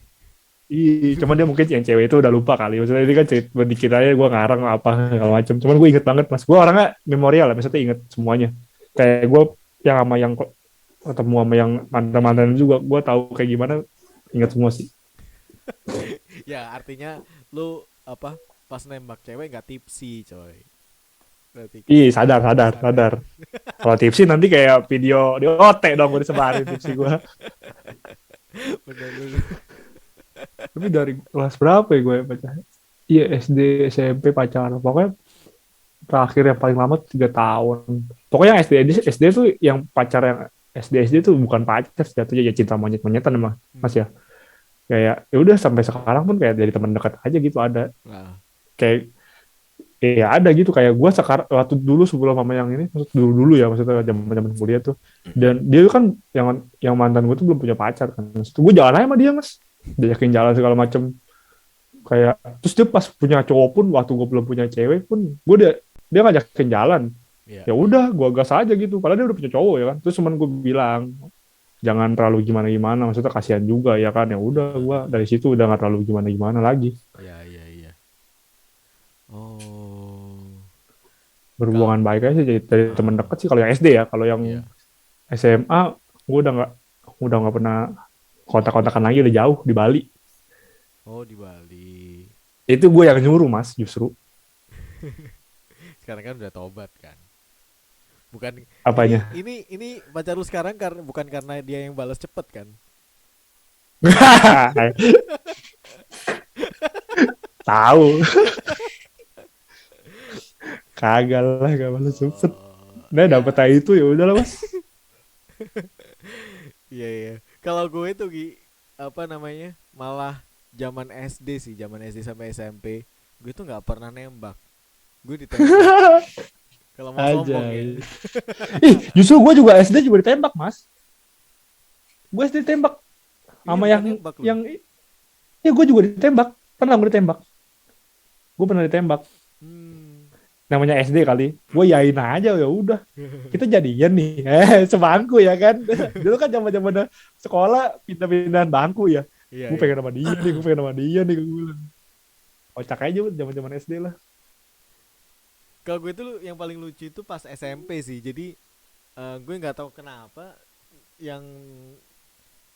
Iya, cuman dia mungkin yang cewek itu udah lupa kali. Maksudnya ini kan cerita dikit aja, gue ngarang apa segala macam. Cuman gue inget banget mas. Gue orangnya memorial lah, maksudnya inget semuanya. Kayak gue yang sama yang ketemu sama yang mantan-mantan juga, gue tahu kayak gimana, inget semua sih. Ya artinya lu apa pas nembak cewek nggak tipsi coy. Berarti kan Ih, sadar, sadar, sadar. sadar. Kalau tipsi nanti kayak video di OT dong gue disebarin tipsi gue. Bener bener. Tapi dari kelas berapa ya gue pacaran? Iya, SD, SMP pacaran. Pokoknya terakhir yang paling lama 3 tahun. Pokoknya yang SD tuh yang pacar yang SD tuh bukan pacar jatuhnya, ya cinta monyet-monyetan emang mas ya. Kayak ya udah sampai sekarang pun kayak dari teman dekat aja gitu ada. Nah, Kayak ya ada gitu, kayak gue sekarang waktu dulu sebelum mama yang ini, maksud dulu dulu ya, maksudnya zaman kuliah tuh. Dan dia kan yang mantan gue tuh belum punya pacar kan. Terus gue jalan aja sama dia mas, diajakin jalan segala macem. Kayak terus dia pas punya cowok pun, waktu gue belum punya cewek pun, dia ngajakin jalan. ya. Ya udah gue gas aja gitu, padahal dia udah punya cowok ya kan. Terus cuman gue bilang jangan terlalu gimana gimana, maksudnya kasihan juga ya kan. Ya udah gue dari situ udah nggak terlalu gimana gimana lagi. Ya, ya, ya. Oh. Kal berhubungan baik aja jadi dari teman ah, dekat sih kalau yang SD ya. Kalau yang iya. SMA gue udah nggak pernah kontak-kontakan lagi, udah jauh di Bali. Oh, di Bali. Itu gue yang nyuruh mas justru. Sekarang kan udah tobat kan. Bukan Apanya? ini pacar lu sekarang karena bukan karena dia yang balas cepet kan? Tahu. Kagak lah, gak malah cepet. Nah dapet Ya, itu ya udahlah mas. iya iya. Kalau gue tuh apa namanya? Malah zaman SD sih, zaman SD sampai SMP, gue tuh nggak pernah nembak. Gue ditembak. Kalau mau Aja. sombong ya. Ih, justru gue juga SD juga ditembak mas. Gue SD ditembak Iya sama bukan yang nembak lu. yang ya gue juga ditembak. Pernah gue ditembak. Gue pernah ditembak. Hmm. Namanya SD kali. Gue yain aja ya udah. Kita jadian nih. Sebangku ya kan. Dulu kan zaman-zaman sekolah pindah-pindahan bangku ya. Iya Gue iya. pengen sama dia nih, gue pengen sama dia nih. Gue bilang. Kocak aja zaman-zaman SD lah. Kalau gue tuh yang paling lucu itu pas SMP sih. Jadi gue nggak tahu kenapa yang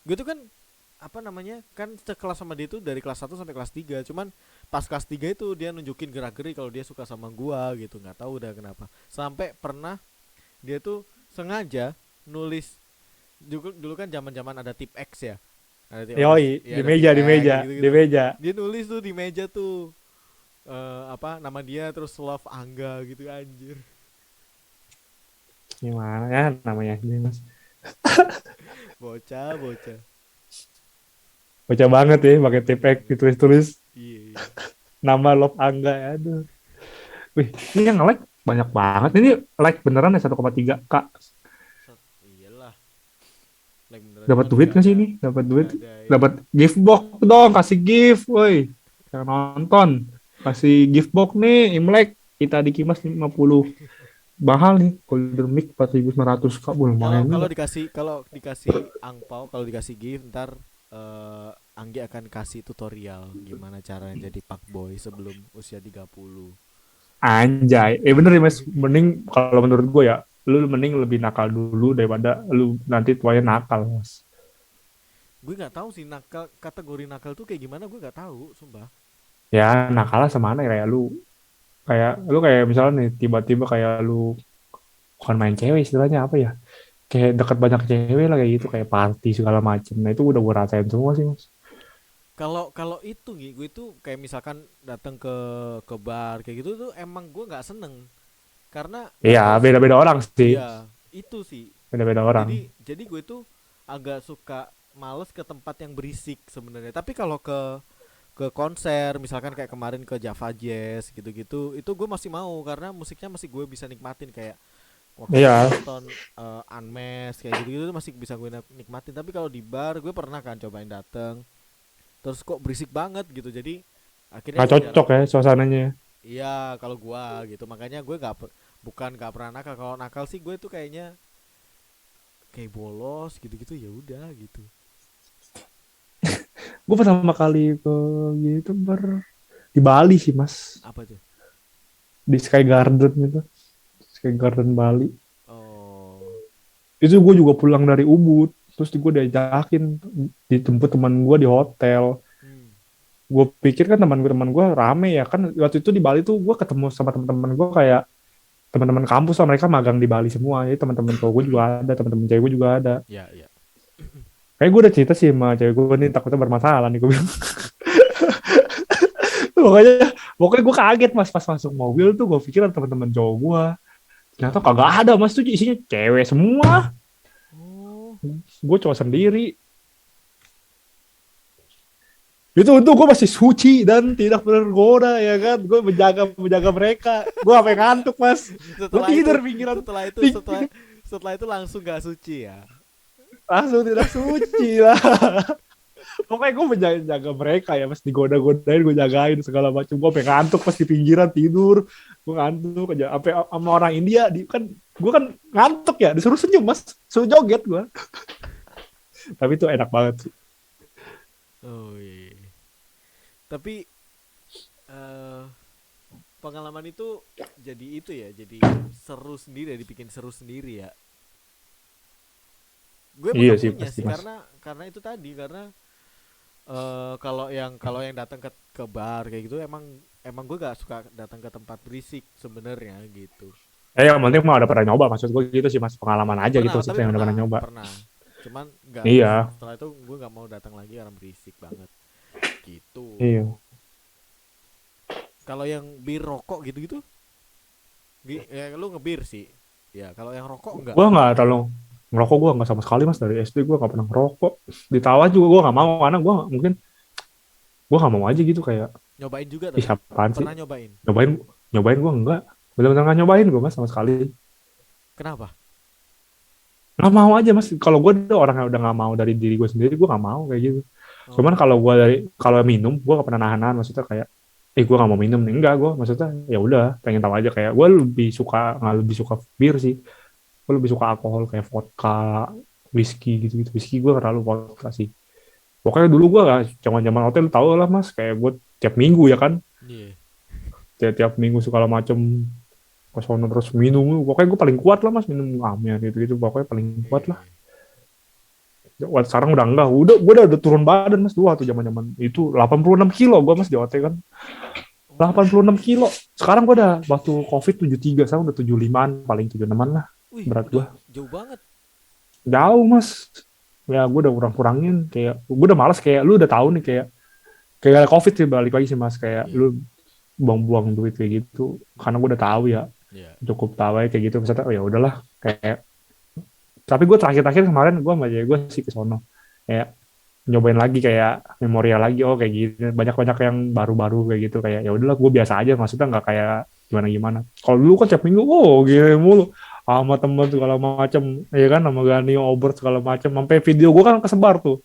gue tuh kan apa namanya kan sekelas sama dia tuh dari kelas 1 sampai kelas 3. Cuman pas kelas 3 itu dia nunjukin gerak-geri kalau dia suka sama gua gitu, nggak tahu udah kenapa. Sampai pernah dia tuh sengaja nulis, dulu kan zaman-zaman ada tip X ya. Ada tip X. Yoi, Ya di ada tip meja, di X meja, di gitu-gitu. meja. Dia nulis tuh di meja tuh apa nama dia terus love Angga gitu anjir. Gimana ya namanya ini mas? Bocah, bocah. Bocah banget ya, pakai Bocah tipek banget. ditulis-tulis Iya, iya. nama Love Angga ya. Aduh. Wih, ini yang like banyak banget. Ini like beneran ya 1,3 Kak. Iyalah. Like beneran Dapat cuman duit nggak sih ini? Dapat duit? nggak ada ini. Dapat gift box dong, kasih gift, woi. Yang nonton, kasih gift box nih, Imlek. Kita di Kimas 50. Mahal nih, Golden Mic 4.900 Kak, boleh Kalau lumayan kalau juga. dikasih angpau, kalau dikasih gift ntar Anggi akan kasih tutorial gimana caranya jadi pak boy sebelum usia 30. Anjay, bener ya mas, mending kalau menurut gue ya, lu mending lebih nakal dulu daripada lu nanti tuanya nakal mas. Gue nggak tahu sih nakal, kategori nakal tuh kayak gimana, gue nggak tahu sumpah. Ya nakalnya sama ya, kayak misalnya nih tiba-tiba kayak lu bukan main cewek istilahnya apa ya, kayak deket banyak cewek lah kayak gitu, kayak party segala macem. Nah itu udah gue rasain semua sih mas. Kalau kalau itu gue itu kayak misalkan datang ke bar kayak gitu tuh emang gue nggak seneng karena nggak Iya tahu sih. beda-beda orang sih, Iya itu sih. beda-beda orang. Jadi gue tuh agak suka males ke tempat yang berisik sebenarnya. Tapi kalau ke konser misalkan kayak kemarin ke Java Jazz gitu-gitu itu gue masih mau karena musiknya masih gue bisa nikmatin kayak waktu itu Iya, nonton Unmasked kayak gitu-gitu tuh masih bisa gue nikmatin. Tapi kalau di bar gue pernah kan cobain dateng terus kok berisik banget gitu, jadi akhirnya nggak gue jarang. cocok ya suasananya. Iya kalau gua gitu makanya gue nggak bukan nggak pernah nakal. Kalau nakal sih gue tuh kayaknya kayak bolos gitu-gitu ya udah gitu. Gue pertama kali ke gitu di Bali sih mas, Apa tuh? di Sky Garden gitu, Sky Garden Bali. Oh. Itu gue juga pulang dari Ubud, terus gue diajakin dijemput teman gue di hotel. Hmm. Gue pikir kan teman gue rame ya kan, waktu itu di Bali tuh gue ketemu sama teman-teman gue, kayak teman-teman kampus lah, mereka magang di Bali semua, jadi teman-teman cowok gue juga ada, teman-teman cewek gue juga ada. Ya ya. Kayak gue udah cerita sih sama cewek gue nih, takutnya bermasalah nih gue bilang. pokoknya pokoknya gue kaget mas, pas masuk mobil tuh gue pikir ada teman-teman cowok gue, ternyata kagak ada mas, tuh isinya cewek semua. Oh. Gue cowok sendiri. Itu untuk gue masih suci dan tidak tergoda ya kan, gue menjaga menjaga mereka, gue sampai ngantuk mas, gue Setelah itu tidur pinggiran, setelah itu setelah setelah itu langsung gak suci ya. langsung tidak suci lah. Pokoknya gue menjaga mereka ya mas, digoda-godain gue jagain segala macam, gue sampai ngantuk pas di pinggiran tidur, gue ngantuk aja sampai sama orang India di kan, gue kan ngantuk ya, disuruh senyum mas, suruh joget gue. Tapi itu enak banget sih. Oh iya. Tapi eh pengalaman itu jadi itu ya, jadi seru sendiri ya, dibikin seru sendiri ya. Gue emang Iya gak sih punya pasti sih, mas. karena itu tadi, karena kalau yang datang ke bar kayak gitu, emang emang gue gak suka datang ke tempat berisik sebenarnya gitu. Yang penting mah udah pernah nyoba, maksud gue gitu sih mas, pengalaman aja gitu Pernah, sih tapi yang udah pernah pernah nyoba. pernah cuman nggak, Iya, setelah itu gue nggak mau datang lagi karena berisik banget gitu. iya. Kalau yang bir rokok gitu-gitu, ya lu ngebir sih ya. Kalau yang rokok enggak. Gue nggak terlalu ngerokok, gue nggak sama sekali mas, dari SD gue nggak pernah ngerokok. Ditawa juga gue nggak mau, karena gue mungkin gue nggak mau aja gitu kayak, Nyobain juga ih tapi apaan sih, pernah nyobain. nyobain nyobain gue enggak, benar-benar nggak nyobain gue mas sama sekali. Kenapa? Nggak mau aja mas, kalau gue udah orang yang udah nggak mau dari diri gue sendiri, gue nggak mau kayak gitu. Cuman Oh, kalau gue dari, kalau minum gue gak pernah nahan-nahan, maksudnya kayak gue gak mau minum nih, enggak, gue maksudnya ya udah pengen tahu aja, kayak gue lebih suka, nggak lebih suka bir sih, gue lebih suka alkohol kayak vodka, whisky gitu-gitu. Whisky gue terlalu vodka sih. Pokoknya dulu gue gak, zaman-zaman hotel tau lah mas, kayak gue tiap minggu ya kan, iya. tiap minggu segala macem ke sono terus minum. Pokoknya gue paling kuat lah mas, minum ramen gitu-gitu, pokoknya paling kuat lah. Iya. Wah, sekarang udah enggak, gue udah turun badan mas. Dua tuh zaman-zaman itu 86 kilo gue mas di OT kan, Oh, 86 kilo. Sekarang gue udah, waktu COVID 73, sekarang udah 75-an, paling 76-an lah wih, berat udah gue. jauh banget. Jauh mas. Ya gue udah kurang-kurangin, kayak gue udah malas, kayak lu udah tahu nih, kayak COVID sih, balik lagi sih mas, kayak Iya. lu buang-buang duit kayak gitu, karena gue udah tahu ya, Iya. cukup tahu aja kayak gitu. Misalnya oh ya udahlah, kayak, tapi gue terakhir-terakhir kemarin gue sama gue sih ke sono, kayak nyobain lagi, kayak memorial lagi, oh kayak gini, banyak-banyak yang baru-baru kayak gitu, kayak ya udahlah gue biasa aja, maksudnya nggak kayak gimana-gimana. Kalau dulu kan tiap minggu oh gini mulu, sama temen segala macem, ya kan, sama Gani Ober segala macem, sampai video gue kan kesebar tuh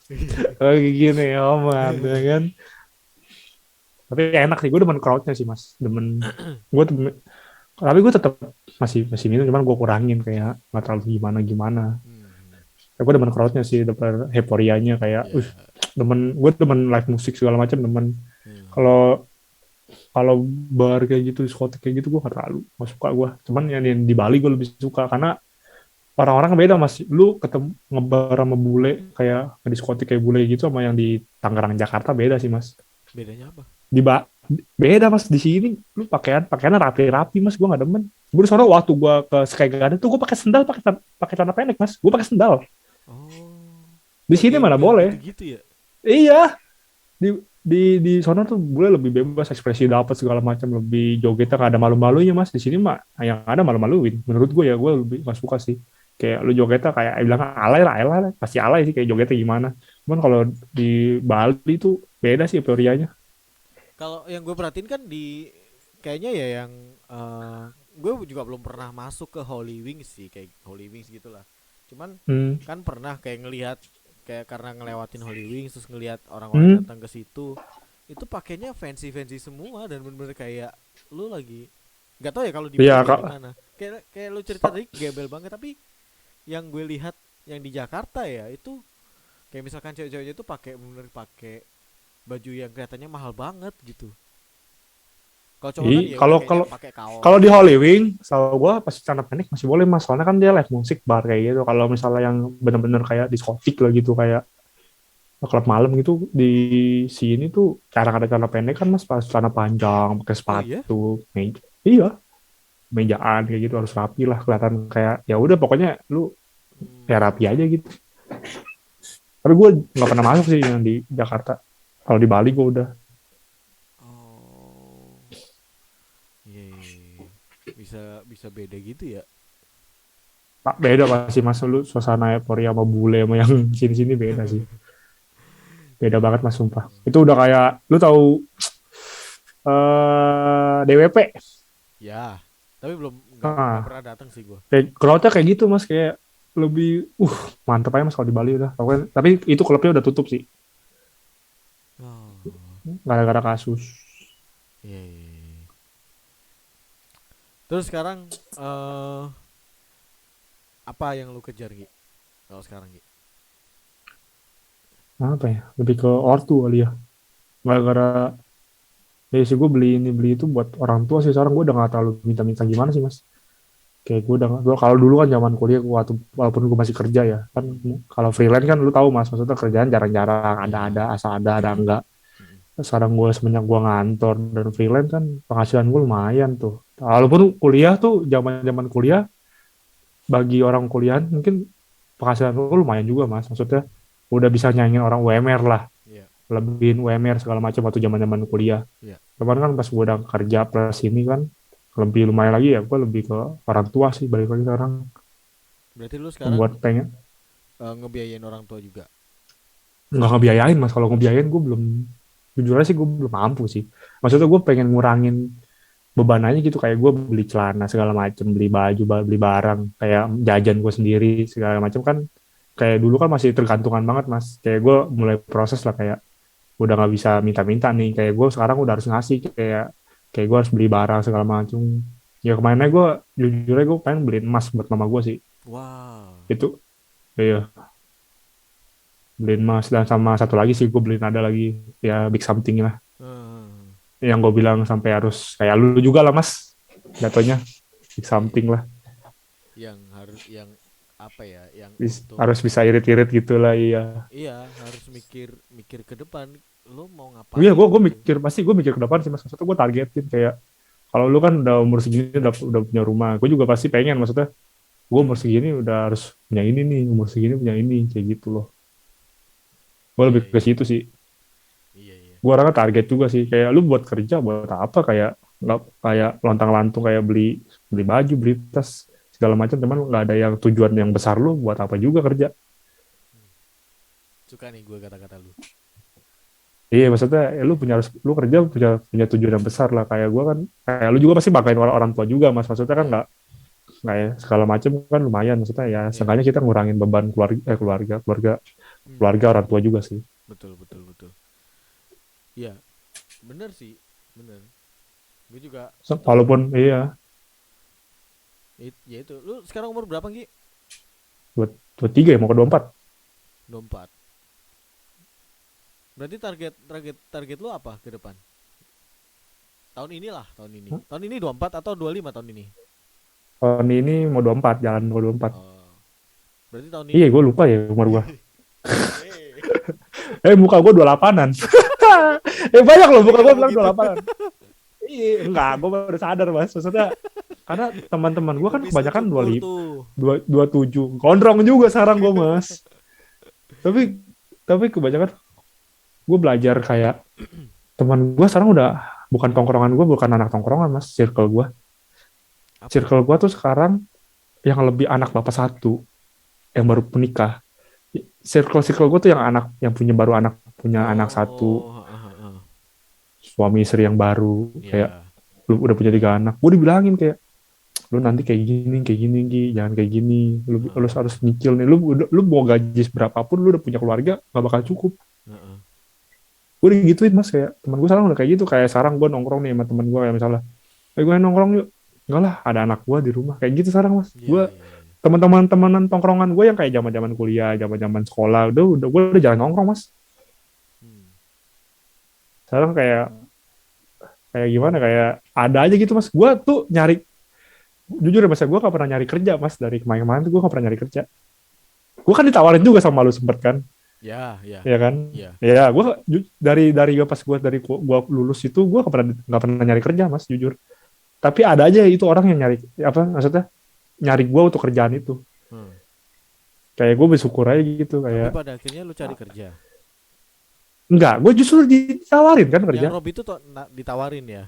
kayak gini ya man, ya kan. Tapi enak sih, gue demen crowdnya sih mas, demen gue, tapi gue tetap masih masih minum, cuman gue kurangin, kayak nggak terlalu gimana gimana. Hmm. Ya, gue demen crowdnya sih, demen euforianya, kayak Ya. gue demen live musik segala macam, demen. Hmm. Kalau kalau bar kayak gitu, diskotik kayak gitu, gue gak terlalu, gak suka gue. Cuman yang di Bali gue lebih suka, karena orang-orang beda mas. Lu ketemu ngebar sama bule, kayak ke diskotik kayak bule gitu, sama yang di Tangerang Jakarta beda sih mas. Bedanya apa? Di ba Beda mas, di sini lu pakaiannya rapi-rapi mas, gue gak demen. Gue di sana waktu gue ke Sky Garden tuh gue pakai sendal, pakai celana pendek mas, gue pakai sendal. Oh, Di nggak sini mana gembel boleh. gitu-gitu ya. Iya, di di sana tuh boleh lebih bebas, ekspresi dapat segala macam, lebih jogetnya nggak ada malu-malunya mas. Di sini mah yang ada malu-maluin, menurut gue ya, gue lebih nggak suka sih. Kayak lu jogetnya kayak bilang alay lah, alay lah, pasti alay sih kayak jogetnya gimana. Cuman kalau di Bali tuh beda sih euforianya. Kalau yang gue perhatiin kan di, kayaknya ya yang gue juga belum pernah masuk ke Holy Wings sih, kayak Holy Wings gitulah. Cuman Hmm. kan pernah kayak ngelihat, kayak karena ngelewatin Holy Wings terus ngelihat orang-orang Hmm. datang ke situ, itu pakainya fancy fancy semua dan bener-bener kayak lu lagi, nggak tahu ya kalau di Iya Bali kayak kak. gimana. Kayak lu cerita tadi gembel banget, tapi yang gue lihat yang di Jakarta ya itu kayak misalkan cewek-ceweknya itu pakai bener pakai baju yang kelihatannya mahal banget gitu. Kalau cowok kan ya udah Kalau kayaknya kalau pakai kalau kaos di gitu. Holy Wing, setahu gue pasti celana pendek masih boleh mas, soalnya kan dia live musik bar kayak gitu. Kalau misalnya yang bener-bener kayak diskotik lah gitu, kayak klub malam gitu di sini tuh, cara ada celana pendek kan mas, pas celana panjang pakai Oh iya. sepatu, meja, iya, mejaan kayak gitu harus rapi lah, kelihatan kayak ya udah pokoknya lu ya rapi Hmm. aja gitu. Tapi gue nggak pernah masuk sih yang di Jakarta. Kalau di Bali gue udah. Oh. Iya, iya, iya. Bisa bisa beda gitu ya. Pak beda pasti mas, lu suasana euforia sama bule sama yang sini-sini beda sih, beda banget mas sumpah. Gitu. Itu udah kayak lu tahu DWP. Ya, tapi belum, nggak Nah, pernah datang sih gua. kayak crowdnya kayak gitu mas, kayak lebih mantep aja mas kalau di Bali udah. Pokoknya, tapi itu klubnya udah tutup sih Oh. gara-gara kasus. Iya, iya, iya. Terus sekarang apa yang lu kejar Gi? Kalau sekarang Gi? Apa ya, lebih ke ortu kali ya, gara-gara Ya sih gue beli ini beli itu buat orang tua sih. Sekarang gue udah nggak terlalu minta-minta gimana sih mas. Kayak gue udah kalau dulu kan zaman kuliah waktu walaupun gue masih kerja ya kan, Mm-mm. kalau freelance kan lu tahu mas, maksudnya kerjaan jarang-jarang ada Iya. asal ada enggak. Mm-mm. Sekarang gue semenjak gue ngantor dan freelance kan penghasilan gue lumayan tuh. Walaupun kuliah tuh zaman-zaman kuliah bagi orang kuliah mungkin penghasilan gue lumayan juga mas. Maksudnya udah bisa nyanyiin orang UMR lah, Iya. lebihin UMR segala macam waktu zaman-zaman kuliah. Iya. Cuman kan pas gue udah kerja plus ini kan lebih lumayan lagi ya, gue lebih ke orang tua sih balik lagi sekarang Berarti lu sekarang membuat pengen ngebiayain orang tua juga. nggak ngebiayain mas. Kalau ngebiayain gue belum, jujur aja sih gue belum mampu sih. Maksudnya gue pengen ngurangin beban aja gitu, kayak gue beli celana segala macem, beli baju, beli barang, kayak jajan gue sendiri segala macem kan. Kayak dulu kan masih tergantungan banget mas, kayak gue mulai proses lah, kayak udah nggak bisa minta-minta nih, kayak gue sekarang udah harus ngasih, kayak kayak gue harus beli barang segala macem. Ya kemarinnya gue jujur aja gue pengen beliin emas buat mama gue sih. Wow. Itu iya, beliin emas, dan sama satu lagi sih gue beliin ada lagi ya big something lah, Hmm. yang gue bilang sampai harus kayak lu juga lah mas jatuhnya, big Iya. something lah. Yang harus yang apa ya? Yang untuk Harus bisa irit-irit gitu lah, iya. iya harus mikir mikir ke depan. Lu mau Iya, ngapain gue gitu? mikir pasti gue mikir ke depan sih mas. Maksudnya gue targetin kayak kalau lu kan udah umur segini udah punya rumah, gue juga pasti pengen, maksudnya gue umur segini udah harus punya ini nih, umur segini punya ini, kayak gitu loh. Gue Iya lebih ke iya situ sih. iya iya. Gue orangnya target juga sih, kayak lu buat kerja buat apa, kayak nggak kayak lontang-lantung kayak beli beli baju, beli tas segala macam, teman nggak ada yang tujuan yang besar, lu buat apa juga kerja. Suka nih gue kata-kata lu. Iya, maksudnya lu punya harus lu kerja punya punya tujuan yang besar lah, kayak gue kan kayak lu juga pasti banggain orang orang tua juga mas, maksudnya kan Iya nggak ya segala macam kan lumayan, maksudnya ya iya. seenggaknya kita ngurangin beban keluarga keluarga keluarga Hmm. keluarga orang tua juga sih. Betul betul betul. Iya bener sih bener. Gue juga itu Walaupun iya ya itu. Lu sekarang umur berapa Ki? dua dua tiga ya mau ke 24. 24. Berarti target lu apa ke depan? Tahun inilah, tahun ini. Tahun ini 24 atau 25 tahun ini? Tahun ini mau 24, jalan mau 24. Oh. Berarti tahun Iya ini. gue lupa ya umur gue. Eh, Muka gue 28-an. Banyak loh tapi muka gue kenapa bilang gitu? 28-an. Iya, enggak, gue baru sadar mas. Maksudnya karena teman-teman gue kan Bisa kebanyakan cukur 25, tuh. 27. Gondrong juga sekarang gue mas. Tapi kebanyakan gue belajar kayak teman gue sekarang udah bukan tongkrongan gue, bukan anak tongkrongan mas, circle gue. Apa tuh? Circle gue tuh sekarang yang lebih anak bapak satu, yang baru menikah. Circle gue tuh yang anak, yang punya baru anak, punya anak satu, Oh, suami istri yang baru, kayak ya. lu udah punya 3 anak. Gue dibilangin kayak lu nanti kayak gini, Gi. Jangan kayak gini. Lu harus nyicil nih. Lu mau gaji berapapun, lu udah punya keluarga, nggak bakal cukup. Gue digituin mas, kayak teman gue sekarang udah kayak gitu. Kayak sekarang gue nongkrong nih sama teman gue, kayak misalnya, gue nongkrong yuk. Enggak lah, ada anak gue di rumah. Kayak gitu sekarang mas. Iya, Gue iya, iya. teman-teman temenan tongkrongan gue yang kayak zaman-zaman kuliah, zaman-zaman sekolah, udah gue udah jarang nongkrong mas. Hmm. Sekarang kayak kayak gimana, kayak ada aja gitu mas. Gue tuh nyari, jujur ya mas, gue gak pernah nyari kerja mas, dari kemarin-kemarin tuh gue gak pernah nyari kerja. Gue kan ditawarin juga sama lu sempet kan, Ya, ya, ya kan. ya. Ya gue dari pas gue dari gue lulus itu gue gak pernah nyari kerja mas, jujur. Tapi ada aja itu orang yang nyari, apa maksudnya, nyari gue untuk kerjaan itu. Hmm. Kayak gue bersyukur aja gitu, Tapi kayak pada akhirnya lu cari kerja. enggak, gue justru ditawarin kan kerja. Yang Rob itu tuh ditawarin ya.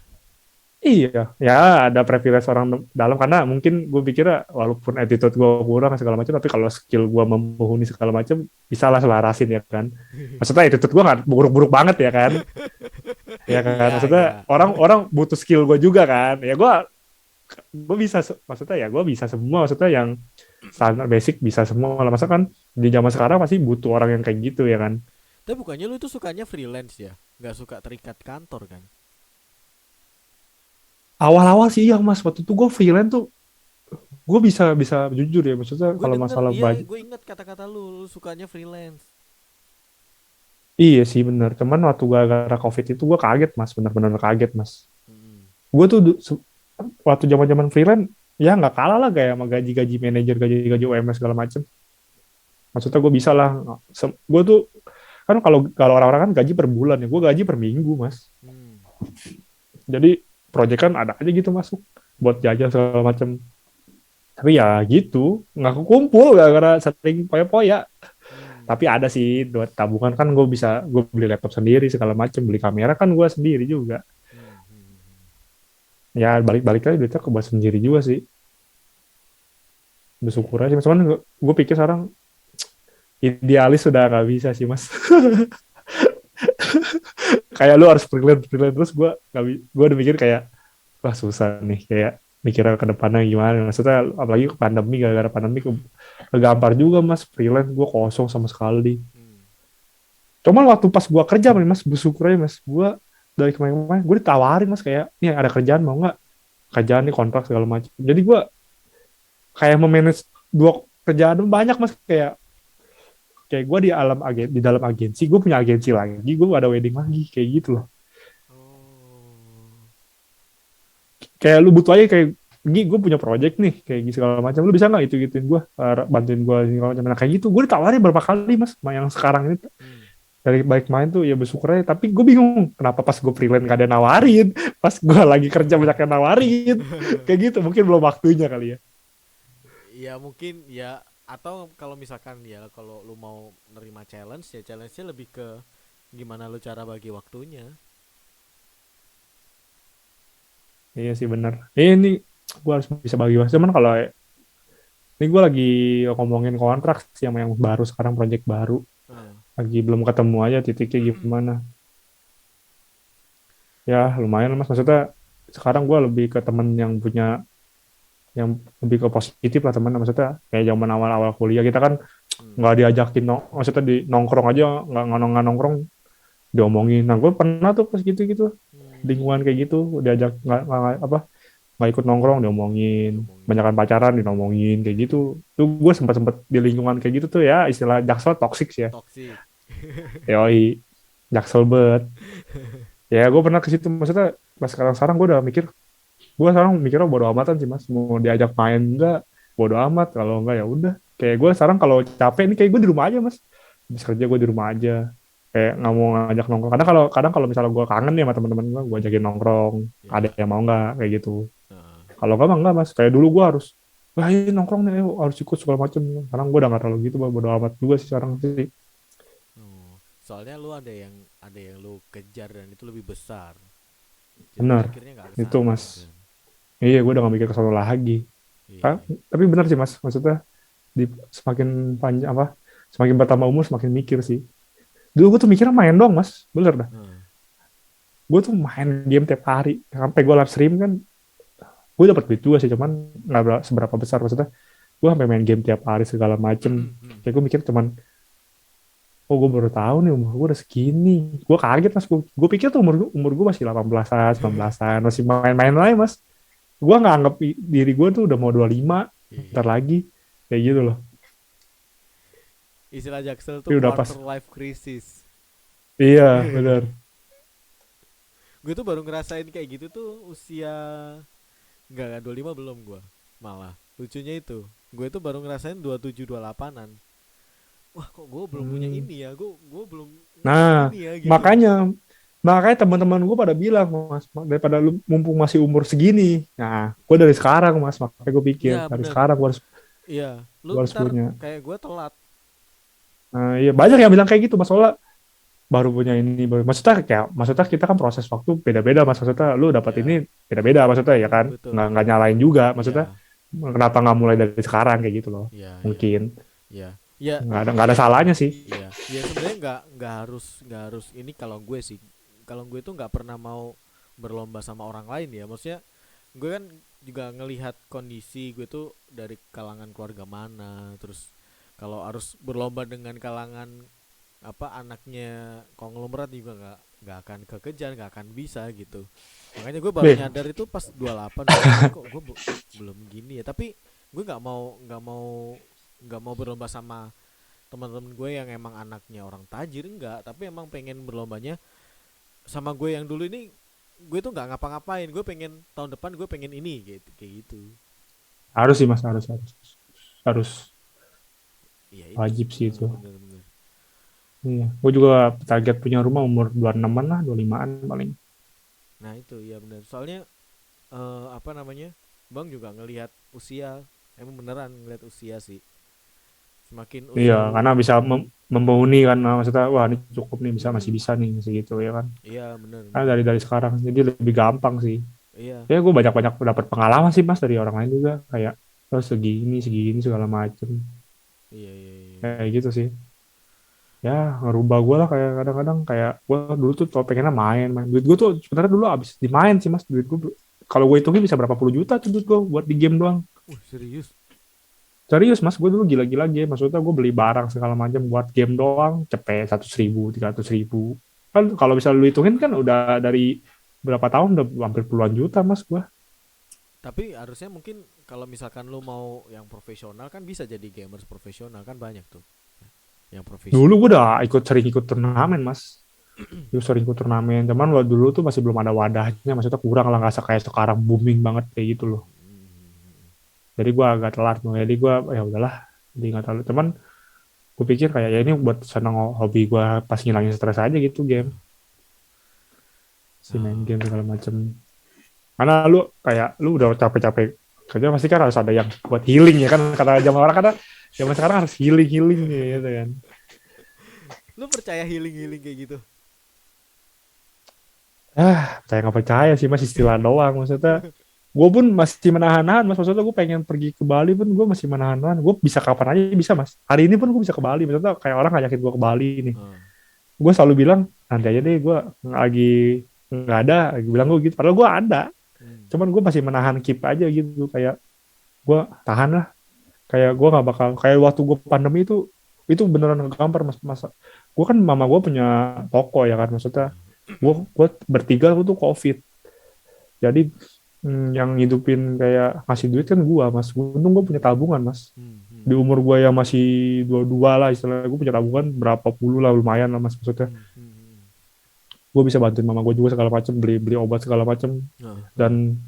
Iya, ya ada privilege orang dalam, karena mungkin gue pikir walaupun attitude gue kurang segala macam, tapi kalau skill gue memenuhi segala macam, bisa lah selarasin ya kan. Maksudnya attitude gue nggak buruk-buruk banget ya kan, ya kan. Iya, Maksudnya iya. orang-orang butuh skill gue juga kan. Ya gue bisa, maksudnya ya gue bisa semua, maksudnya yang standar basic bisa semua lah. Masa kan di zaman sekarang pasti butuh orang yang kayak gitu ya kan. Tapi bukannya lu itu sukanya freelance ya? Nggak suka terikat kantor kan? Awal-awal sih iya mas, waktu itu gue freelance tuh gue bisa bisa jujur ya, maksudnya Gue kalau denger, masalah iya, baju. gue inget kata-kata lu sukanya freelance. Iya sih bener. Cuman waktu gara-gara COVID itu gue kaget mas, bener-bener kaget mas. Mm-mm. Gue tuh waktu zaman-zaman freelance ya nggak kalah lah kayak sama gaji-gaji manajer, gaji-gaji UMS segala macem. Maksudnya gue bisa lah. Gue tuh kan kalau kalau orang-orang kan gaji per bulan ya, gue gaji per minggu mas. Hmm. Jadi proyek kan ada aja gitu masuk buat jajan segala macem. Tapi ya gitu, nggak kekumpul gara-gara sering poya-poya. Hmm. Tapi ada sih buat tabungan kan gue beli laptop sendiri segala macem, beli kamera kan gue sendiri juga. Hmm. Hmm. Ya balik-balik lagi duitnya ke buat sendiri juga sih. Iya. Bersyukur aja. Cuman gue pikir sekarang idealis sudah nggak bisa sih mas. Kayak lu harus freelance freelance terus gue udah mikir kayak wah susah nih kayak mikirnya ke depannya gimana. Maksudnya apalagi ke pandemi gara-gara pandemi kegampar juga mas freelance gue kosong sama sekali. Hmm. Cuman waktu pas gue kerja nih mas bersyukur aja mas gue dari kemarin-kemarin gue ditawarin mas kayak nih ada kerjaan mau nggak kerjaan nih kontrak segala macam. Jadi gue kayak memanage dua kerjaan banyak mas kayak kayak gue di dalam agensi gue punya agensi lagi gue ada wedding lagi kayak gitu loh Oh. kayak lu butuh aja kayak gini gue punya project nih kayak gitu segala macam lu bisa nggak itu gituin gue bantuin gue segala macam nah, kayak gitu gue ditawarin berapa kali mas sama yang sekarang ini Hmm. dari baik main tuh ya bersyukur aja tapi gue bingung kenapa pas gue freelance gak ada nawarin pas gue lagi kerja banyak yang nawarin kayak gitu mungkin belum waktunya kali ya. Ya mungkin ya, atau kalau misalkan ya kalau lu mau nerima challenge ya challenge-nya lebih ke gimana lu cara bagi waktunya. Iya sih bener ini gue harus bisa bagi waktu cuman kalau ini gue lagi ngomongin kontrak sih sama yang baru sekarang project baru Heeh. lagi belum ketemu aja titiknya gimana ya lumayan lah, mas maksudnya sekarang gue lebih ke temen yang punya yang lebih ke positif lah teman maksudnya kayak zaman awal-awal kuliah kita kan Hmm. nggak diajakin maksudnya di nongkrong aja nggak nongkrong diomongin nah gue pernah tuh pas gitu-gitu lingkungan Hmm. kayak gitu diajak apa nggak ikut nongkrong diomongin Diomongin. banyakan pacaran diomongin kayak gitu tuh gue sempat sempat di lingkungan kayak gitu tuh ya istilah jaksel toxic sih ya Toxic. yoi jaksel bet ya gue pernah ke situ maksudnya pas sekarang sekarang gue sekarang mikirnya bodo amatan sih mas mau diajak main enggak bodo amat kalau enggak ya udah kayak gue sekarang kalau capek nih kayak gue di rumah aja mas habis kerja gue di rumah aja kayak nggak mau ngajak nongkrong kadang kalau misalnya gue kangen nih sama teman-teman gue ajakin nongkrong ada Ya. yang mau nggak kayak gitu Heeh. kalau nggak mah nggak mas kayak dulu gue harus wah ini nongkrong nih ayo, harus ikut segala macem sekarang gue udah nggak terlalu gitu bodo amat juga sih sekarang sih Oh. Soalnya lu ada yang lu kejar dan itu lebih besar. Jadi lu benar mikirnya nggak ke itu sana mas mungkin. iya gue udah gak mikir ke sana lagi. Ah, Iya. tapi benar sih mas maksudnya di semakin panjang apa semakin bertambah umur semakin mikir sih dulu gue tuh mikirnya main dong mas bener dah Heeh. gue tuh main game tiap hari sampai gue live stream kan gue dapat duit juga sih cuman nggak seberapa besar maksudnya gue sampai main game tiap hari segala macem kayak gue mikir cuman oh gue baru tahu nih umur gue udah segini gue kaget mas gue pikir tuh umur gue masih 18-an 19-an masih main-main aja mas gue nggak anggap diri gue tuh udah mau 25 ntar Iya. lagi kayak gitu loh Istilah Jaksel tuh tapi udah pas quarter life crisis. iya benar Gue tuh baru ngerasain kayak gitu tuh usia enggak 25 belum gua. Malah lucunya itu, gue tuh baru ngerasain 27 28-an. Wah, kok gue belum punya Hmm. ini ya? Gue belum Nah, ini ya gitu. makanya makanya teman-teman gue pada bilang, Mas, daripada lu mumpung masih umur segini. Nah, gue dari sekarang, Mas, makanya gue pikir Iya, dari bener. sekarang Iya, lu gue harus ntar punya. kayak gue telat. Nah, iya banyak yang bilang kayak gitu, Mas. Soalnya baru punya ini, maksudnya kita kan proses waktu beda-beda, Mas. Maksudnya lu dapat ini Ya, beda-beda, maksudnya ya kan, betul nggak betul. nyalain juga, maksudnya Iya, kenapa nggak mulai dari sekarang kayak gitu loh, iya, iya, mungkin iya. Ya, nggak ada salahnya sih, iya. Ya sebenarnya nggak harus ini kalau gue sih. Kalau gue tuh nggak pernah mau berlomba sama orang lain ya. Maksudnya gue kan juga ngelihat kondisi gue tuh dari kalangan keluarga mana, terus kalau harus berlomba dengan kalangan apa anaknya konglomerat juga nggak akan kekejar, nggak akan bisa gitu. Makanya gue baru deh, nyadar itu pas 28 kok gue belum gini ya. Tapi gue nggak mau berlomba sama teman-teman gue yang emang anaknya orang tajir enggak, tapi emang pengen berlombanya sama gue yang dulu ini. Gue tuh nggak ngapa-ngapain, gue pengen tahun depan gue pengen ini gitu, kayak gitu. Harus sih mas, harus Iya itu. wajib sih itu. Bener-bener. Iya, gue juga target punya rumah umur 26-an lah, 25-an paling. Nah itu ya bener, soalnya apa namanya, bang juga ngelihat usia, emang beneran ngelihat usia sih, semakin Iya, usia karena lu. bisa memenuhi kan, maksudnya wah ini cukup nih, masih Mm-mm. bisa nih, masih gitu ya kan. Iya bener Karena bener. dari sekarang, jadi lebih gampang sih. Iya. Ya gue banyak-banyak dapat pengalaman sih mas dari orang lain juga, kayak oh, segini, segini segala macem, Iya iya iya iya. kayak gitu sih. Ya ngerubah gue lah kayak kadang-kadang kayak gue dulu tuh tau pengennya main duit gue tuh sebenarnya dulu abis dimain sih mas duit gue kalau gue hitungin bisa berapa puluh juta tuh duit gue buat di game doang. Serius. Serius mas, gue dulu gila-gila game. Maksudnya gue beli barang segala macam buat game doang, cepet 100.000, 300.000. Kan kalau bisa lu hitungin kan udah dari berapa tahun udah hampir puluhan juta mas gue. Tapi harusnya mungkin kalau misalkan lu mau yang profesional kan bisa jadi gamers profesional kan, banyak tuh yang Dulu profesi. gue udah sering ikut turnamen mas. Dulu sering ikut turnamen. Cuman waktu dulu tuh masih belum ada wadahnya. Maksudnya kurang lah, nggak kayak sekarang booming banget kayak gitu loh. Hmm. Jadi gue agak telat tuh. Jadi gue ya udahlah. Jadi nggak terlalu. Cuman gue pikir kayak ya ini buat seneng hobi gue pas ngilangin stres aja gitu game. Si main Ah, game segala macem. Karena lu kayak lu udah capek-capek kerja pasti kan harus ada yang buat healing ya kan kata zaman orang kata zaman sekarang harus healing healing gitu kan. lu percaya healing healing kayak gitu? Percaya nggak percaya sih mas istilah doang maksudnya. Gue pun masih menahan-nahan mas, maksudnya gue pengen pergi ke Bali pun gue masih menahan-nahan. Gue bisa kapan aja bisa mas, hari ini pun gue bisa ke Bali, maksudnya kayak orang ngajakin gue ke Bali nih, Ah. gue selalu bilang nanti aja deh, gue lagi nggak ada lagi, bilang gue gitu padahal gue ada. Hmm. Cuman gue masih menahan keep aja gitu, kayak gue tahan lah, kayak gue nggak bakal kayak waktu gue pandemi itu beneran ngegampar mas. Masa gue kan mama gue punya toko ya kan, maksudnya Ah. gue bertiga gue tuh covid, jadi yang ngidupin kayak ngasih duit kan gua mas. Untung gua punya tabungan mas. Hmm. Di Hmm. umur gua yang masih dua-dua lah istilahnya, gua punya tabungan berapa puluh lah, lumayan lah mas. Maksudnya Hmm. Hmm. gua bisa bantuin mama gua juga segala macem, beli beli obat segala macem. Ah. Ah. Dan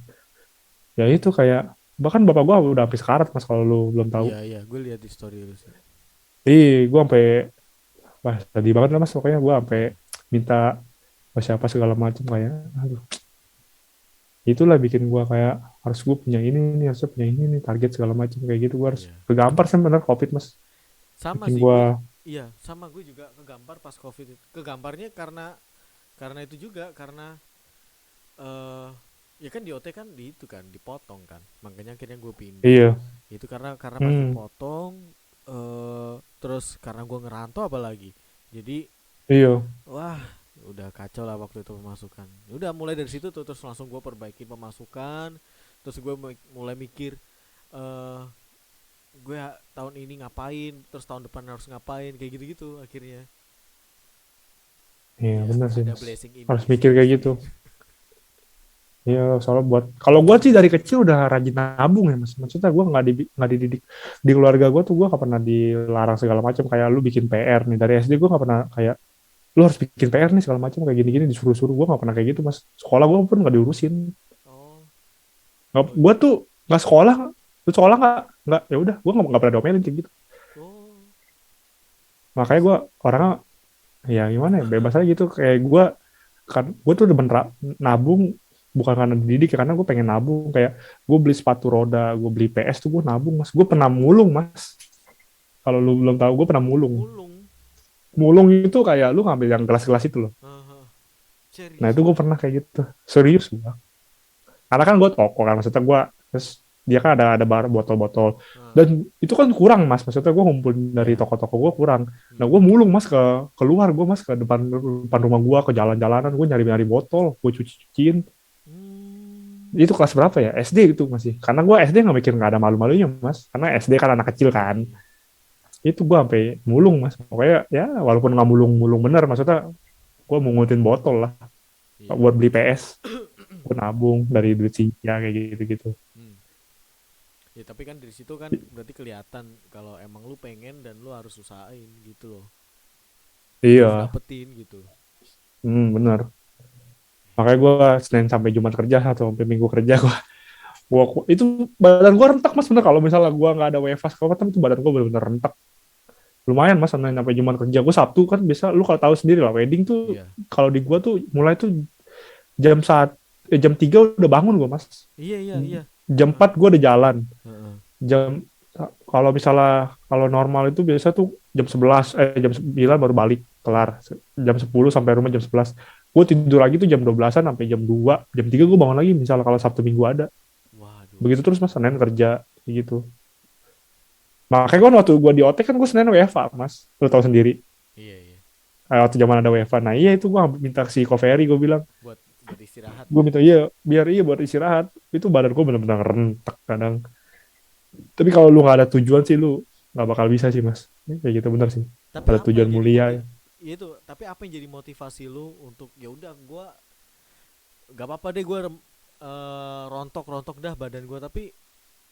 ya itu kayak bahkan bapak gua udah habis sekarat mas, kalau lu belum tahu. Iya iya, gue lihat di story lu sih. Gua sampai wah sedih banget lah mas. Pokoknya gua sampai minta ke siapa segala macem, kayak aduh, itulah bikin gua kayak harus gua punya ini nih, harusnya punya ini nih, target segala macam kayak gitu. Gua harus Iya. kegampar sih bener covid mas, Sama bikin sih gua. gue. Iya, sama gue juga kegampar pas covid itu. Kegamparnya karena itu juga, karena eh ya kan di OT kan di itu kan dipotong kan, makanya akhirnya gue pindah. Iya. Itu karena pas Hmm, dipotong, terus karena gue ngerantau apalagi, jadi iya, wah udah kacau lah waktu itu pemasukan. Udah mulai dari situ tuh, terus langsung gue perbaiki pemasukan, terus gue mulai mikir eh gue tahun ini ngapain, terus tahun depan harus ngapain, kayak gitu-gitu akhirnya. iya Ya benar sih ada mas. blessing in Harus mikir disguise kayak sih. gitu. Iya, soalnya buat kalau gue sih dari kecil udah rajin nabung ya mas. Maksudnya gue nggak dididik di keluarga gue tuh, gue nggak pernah dilarang segala macam. Kayak lu bikin PR nih dari SD, gue nggak pernah kayak lu harus bikin PR nih segala macam kayak gini-gini disuruh-suruh. Gue nggak pernah kayak gitu mas. Sekolah gue pun nggak diurusin. Oh. Nggak, Oh gue gitu. tuh nggak sekolah, lu sekolah nggak ya udah, gue nggak pernah domelin kayak gitu. Oh. Makanya gue orangnya ya gimana ya, bebas aja gitu. Kayak gue tuh demen nabung, bukan karena dididik ya, karena gue pengen nabung. Kayak gue beli sepatu roda, gue beli PS tuh gue nabung mas. Gue pernah mulung mas, kalau lu belum tahu gue pernah mulung. Mulung. Mulung itu kayak lu ngambil yang gelas-gelas itu loh. Aha. Nah Serius itu lu? gue pernah kayak gitu, serius gue. Karena kan gue toko kan, maksudnya gue terus dia kan ada bar botol-botol, Ah. dan itu kan kurang mas, maksudnya gue ngumpulin dari Ya. toko-toko gue kurang. Nah Hmm. gue mulung mas ke keluar, gue mas ke depan rumah gue, ke jalan-jalanan, gue nyari-nyari botol, gue cuci-cuciin. Hmm. Itu kelas berapa ya, SD itu masih, karena gue SD nggak mikir, nggak ada malu-malunya mas, karena SD kan anak kecil Iya kan. iya. Itu gue sampai mulung mas, pokoknya ya walaupun nggak mulung-mulung bener, maksudnya gue mungutin botol lah Iya buat iya. beli PS. Gue nabung dari duit sih ya kayak gitu gitu. Hmm. Ya tapi kan dari situ kan berarti kelihatan kalau emang lu pengen dan lu harus usahain gitu loh. Lu harus Iya, dapetin gitu. bener. Makanya gue Senin sampai Jumat kerja atau sampai Minggu kerja itu badan gue rentak mas bener kalau misalnya gue nggak ada WFH segala macam itu badan gue bener-bener rentak. Lumayan mas Senin sampai Jumat kerja. Gue Sabtu kan biasa lu kalau tahu sendiri lah wedding tuh Iya. kalau di gue tuh mulai tuh jam saat jam 3 udah bangun gue mas. Iya iya iya. Jam Heeh. 4 gue udah jalan. Heeh. Jam kalau misalnya kalau normal itu biasa tuh jam 9 baru balik kelar. Jam 10 sampai rumah jam 11. Gue tidur lagi tuh jam 12-an sampai jam 2 jam 3 gue bangun lagi misalnya kalau Sabtu Minggu ada. Waduh. Begitu terus mas Senin kerja gitu. Makanya kan waktu gue di OT kan gue Senin WFA mas. Lu tahu sendiri. Iya iya. Waktu zaman ada WFA. Nah iya itu gue minta si Covery gue bilang. Buat istirahat Gue ya. minta iya biar iya buat istirahat. Itu badan gue benar-benar rentek kadang. Tapi kalau lu nggak ada tujuan sih lu nggak bakal bisa sih mas. Kayak gitu bener sih. Tapi Ada apa tujuan yang jadi mulia ya. ya itu, tapi apa yang jadi motivasi lu untuk ya udah gua gak apa-apa deh gua rontok-rontok dah badan gua, tapi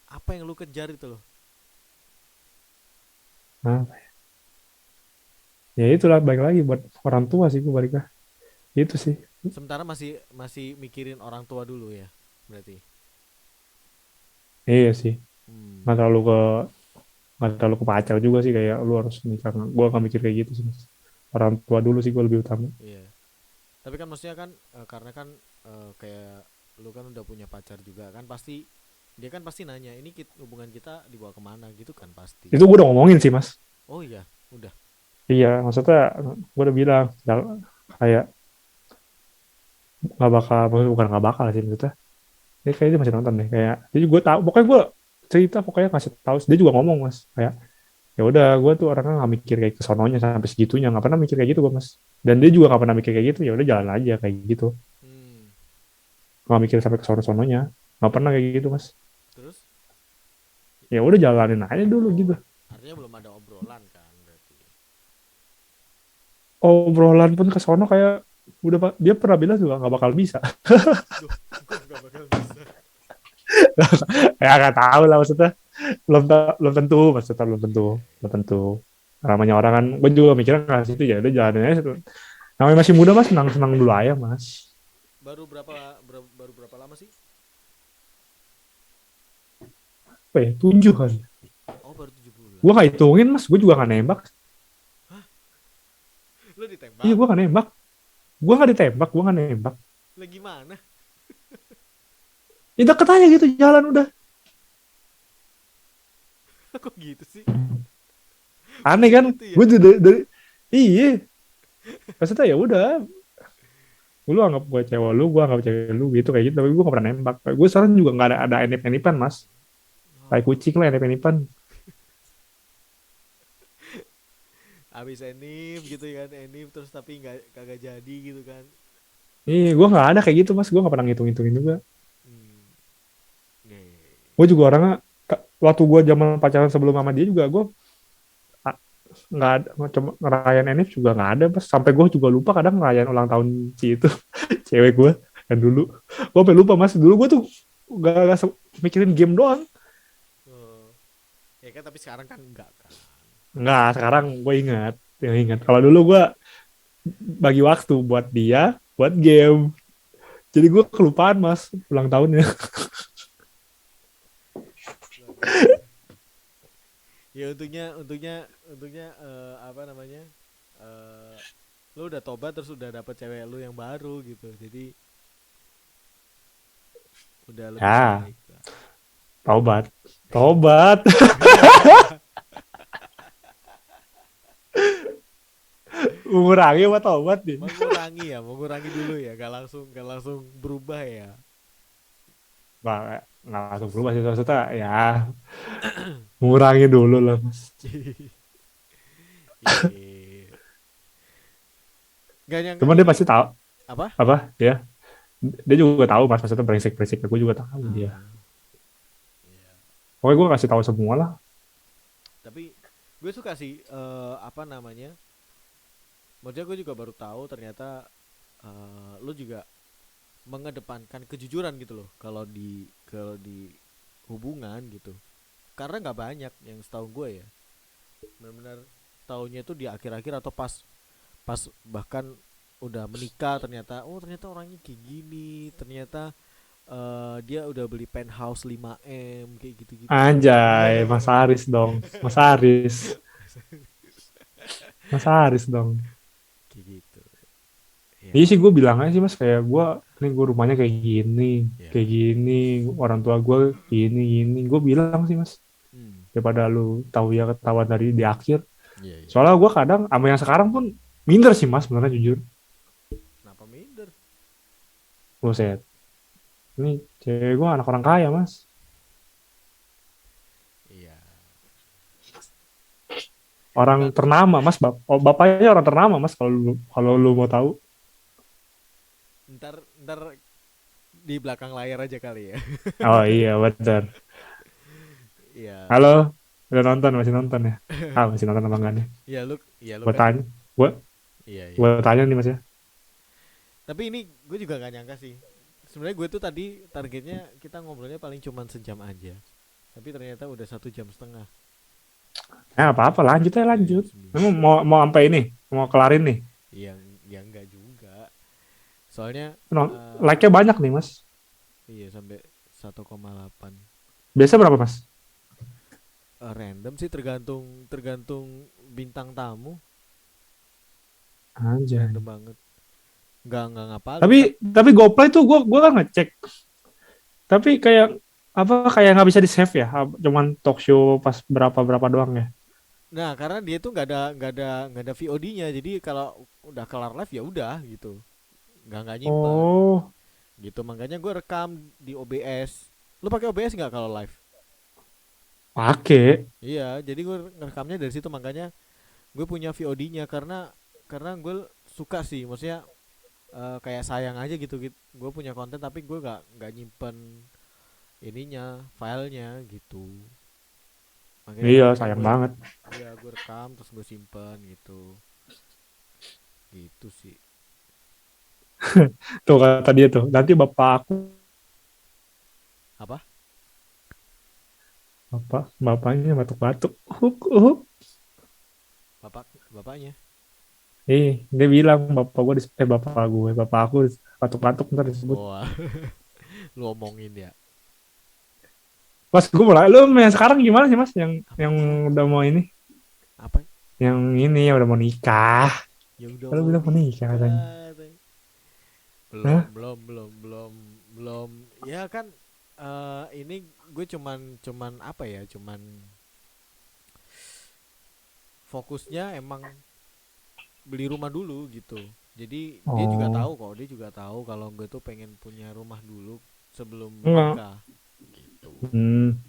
apa yang lu kejar itu loh. Nah, ya itulah balik lagi buat orang tua sih gue balik lah. Itu sih. Sementara masih masih mikirin orang tua dulu ya, berarti. Iya sih. Hmm, Nggak terlalu ke nggak terlalu ke pacar juga sih kayak lu harus nikah. Gue nggak mikir kayak gitu sih mas. Orang tua dulu sih gue lebih utama. iya. Tapi kan maksudnya kan karena kan kayak lu kan udah punya pacar juga kan, pasti dia kan pasti nanya ini hubungan kita dibawa kemana gitu kan pasti. Itu gue udah ngomongin sih mas. Oh iya, udah. Iya maksudnya gue udah bilang kayak nggak bakal maksudnya bukan nggak bakal sih maksudnya. Dia kayak dia masih nonton deh kayak. Jadi gue tahu pokoknya gue cerita pokoknya ngasih tahu. Dia juga ngomong mas kayak ya udah gue tuh orangnya nggak mikir kayak kesononya sampai segitunya nggak pernah mikir kayak gitu gue mas dan dia juga nggak pernah mikir kayak gitu ya udah jalan aja kayak gitu Hmm, nggak mikir sampai kesono sononya nggak pernah kayak gitu mas terus ya udah jalanin aja dulu gitu oh artinya belum ada obrolan kan berarti. obrolan pun ke sono kayak udah pak dia pernah bilang juga nggak bakal bisa Duh, kok gak bakal bisa. ya nggak tahu lah maksudnya belum tentu maksudnya belum tentu Iya, iya. belum tentu namanya orang kan gue juga mikirnya nggak situ ya udah jalanin aja namanya masih muda mas senang senang dulu aja mas Baru berapa lama sih? apa ya 7 kan Oh, baru 7 bulan. gue nggak hitungin mas gue juga nggak nembak Lu iya ditembak? gue nggak nembak gue nggak ditembak gue nggak nembak Lagi mana? ya deket aja gitu jalan udah Kok gitu sih? aneh Bisa kan gitu ya? gue tuh dari iya maksudnya ya udah lu anggap gue anggap cewek lu gitu kayak gitu tapi gue gak pernah nembak gue sekarang juga nggak ada enip-enipan mas kayak Oh, kucing lah enip-enipan abis enif gitu kan, enif terus tapi nggak kagak jadi gitu kan. iya gue nggak ada kayak gitu mas gue nggak pernah ngitung-ngitungin juga Hmm. Iya, iya, iya. gue juga orangnya waktu gue zaman pacaran sebelum sama dia juga gue nggak ada cuma ngerayain enif juga nggak ada mas sampai gue juga lupa kadang ngerayain ulang tahun si itu cewek gue dan dulu gue sampai lupa mas dulu gue tuh gak mikirin game doang. Oh. Ya kan tapi sekarang kan enggak kan. Enggak, sekarang gue ingat. Yang ingat. Kalau dulu gue bagi waktu buat dia, buat game. Jadi gue kelupaan mas ulang tahunnya. Luar biasa. Ya untungnya apa namanya? eh lu udah tobat terus udah dapet cewek lu yang baru gitu. Jadi udah lebih Ya, baik lah. tobat. Tobat. Mengurangi apa tobat nih? Mengurangi dulu ya, gak langsung berubah ya. Nggak langsung berubah sih. Maksudnya ya mengurangi dulu lah mas. Iya. Gak nyangka Cuman dia ini pasti tahu. apa? Apa? Ya, dia juga tahu mas. Maksudnya brengsek-brengsek. Gue juga tahu dia. Ah, iya. Pokoknya gue kasih tahu semua lah. Tapi gue suka sih apa namanya? Maksudnya gue juga baru tahu ternyata lu juga mengedepankan kejujuran gitu loh kalau di hubungan gitu. karena nggak banyak yang setahu gue ya, benar-benar tahunya itu di akhir-akhir atau pas pas bahkan udah menikah ternyata, oh ternyata orangnya kayak gini, ternyata dia udah beli penthouse 5M kayak gitu-gitu. Anjay, Mas Haris dong. Mas Haris. Mas Haris dong. Kayak gitu Iya ya. sih gue bilang aja sih mas kayak gue rumahnya Ya. kayak gini, orang tua gue gini. Gue bilang sih mas Hmm. daripada lu tahu ya ketahuan dari di akhir. Iya, iya. Soalnya gue kadang sama yang sekarang pun minder sih mas sebenarnya jujur. Kenapa minder? Buset, ini cewek gue anak orang kaya mas. Iya. Orang Ba- ternama mas, bapaknya orang ternama mas kalau lu mau tahu. ntar ntar di belakang layar aja kali ya. Oh iya betul. Iya. Halo, udah nonton masih nonton ya? Ah masih nonton apa enggak nih? Iya lu Gue kan. tanya, gue Iya, iya. gue tanya nih mas ya. Tapi ini gue juga gak nyangka sih. Sebenarnya gue tuh tadi targetnya kita ngobrolnya paling cuman sejam aja. Tapi ternyata udah 1,5 jam. Apa-apa lanjut aja Iya, lanjut. seminggu. Emang mau sampai ini, mau kelarin nih. Yang enggak juga. Soalnya Like-nya banyak nih mas. iya sampai 1,8. Biasa berapa mas? Random sih, tergantung tergantung bintang tamu. Anjay. Random banget. Nggak ngapalin. Tapi GoPlay tuh gue kan ngecek. Tapi kayak apa kayak nggak bisa di save ya? Cuman talk show pas berapa berapa doang ya? Nah, karena dia tuh nggak ada VOD-nya. Jadi kalau udah kelar live ya udah gitu. Nggak nyimpen. Oh, Gitu, makanya gue rekam di OBS. Lu pakai OBS nggak kalau live? pakai. Iya, jadi gue ngerekamnya dari situ, makanya gue punya VOD-nya karena gue suka sih, maksudnya kayak sayang aja gitu, gue punya konten tapi gue nggak nyimpen ininya, filenya gitu. Makanya Iya, makanya sayang gue banget. ya gue rekam terus gue simpen gitu. Gitu sih. Tuh kata dia tuh. Nanti Apa? bapaknya batuk-batuk. Bapaknya? Dia bilang bapak aku batuk-batuk ntar disebut. Wah, lu omongin ya. Mas, gue mulai. Lu yang sekarang gimana sih mas? Yang Siapa? udah mau ini, Apa? yang udah mau nikah. Ya udah Kalau mau bilang mau nikah katanya. nikah. belum Hah? belum belum belum belum ya kan. Ini gue cuman apa ya, cuman fokusnya emang beli rumah dulu gitu. Jadi dia juga Oh, tahu kok, dia juga tahu kalau gue tuh pengen punya rumah dulu sebelum enggak. menikah gitu.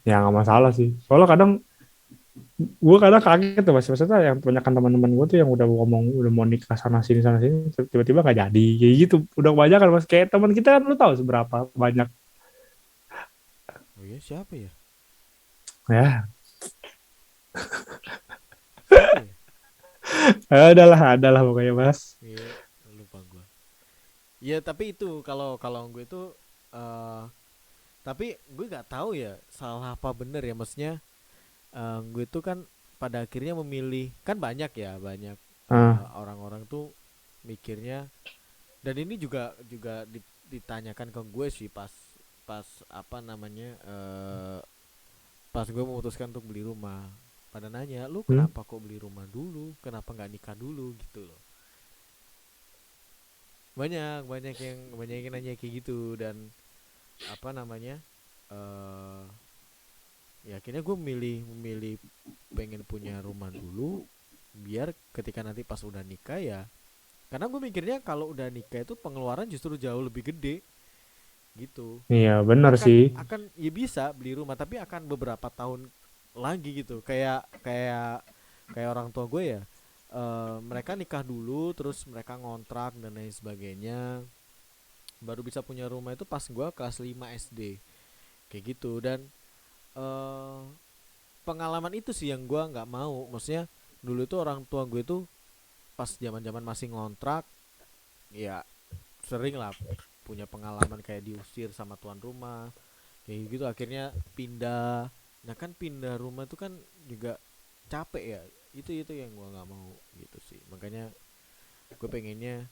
Ya nggak masalah sih. Soalnya kadang gue kadang kaget tuh mas. Maksudnya yang kebanyakan teman-teman gue tuh yang udah ngomong udah mau nikah sana sini tiba-tiba nggak jadi kayak gitu. Udah kebanyakan mas. Kayak teman kita kan lu tahu seberapa banyak Oh iya, siapa ya? ya. Siapa ya? Adalah pokoknya mas. Iya, lupa gue. Ya tapi itu kalau kalau gue itu eh tapi gue nggak tahu ya salah apa bener ya, maksudnya gue itu kan pada akhirnya memilih, kan banyak ya, banyak Ah, orang-orang tuh mikirnya, dan ini juga juga ditanyakan ke gue sih pas pas apa namanya pas gue memutuskan untuk beli rumah, pada nanya lu hmm, kenapa kok beli rumah dulu, kenapa nggak nikah dulu gitu loh. Banyak yang nanya kayak gitu, dan apa namanya eh ya akhirnya gue memilih pengen punya rumah dulu, biar ketika nanti pas udah nikah ya, karena gue mikirnya kalau udah nikah itu pengeluaran justru jauh lebih gede gitu. iya benar akan sih. akan ya bisa beli rumah tapi akan beberapa tahun lagi gitu, kayak kayak kayak orang tua gue ya, mereka nikah dulu terus mereka ngontrak dan lain sebagainya, baru bisa punya rumah itu pas gue kelas 5 SD kayak gitu. Dan eh pengalaman itu sih yang gue nggak mau, maksudnya dulu itu orang tua gue tuh pas zaman-zaman masih ngontrak ya sering lah punya pengalaman kayak diusir sama tuan rumah kayak gitu, akhirnya pindah Nah kan pindah rumah tuh kan juga capek ya. Itu yang gua nggak mau gitu sih. Makanya gue pengennya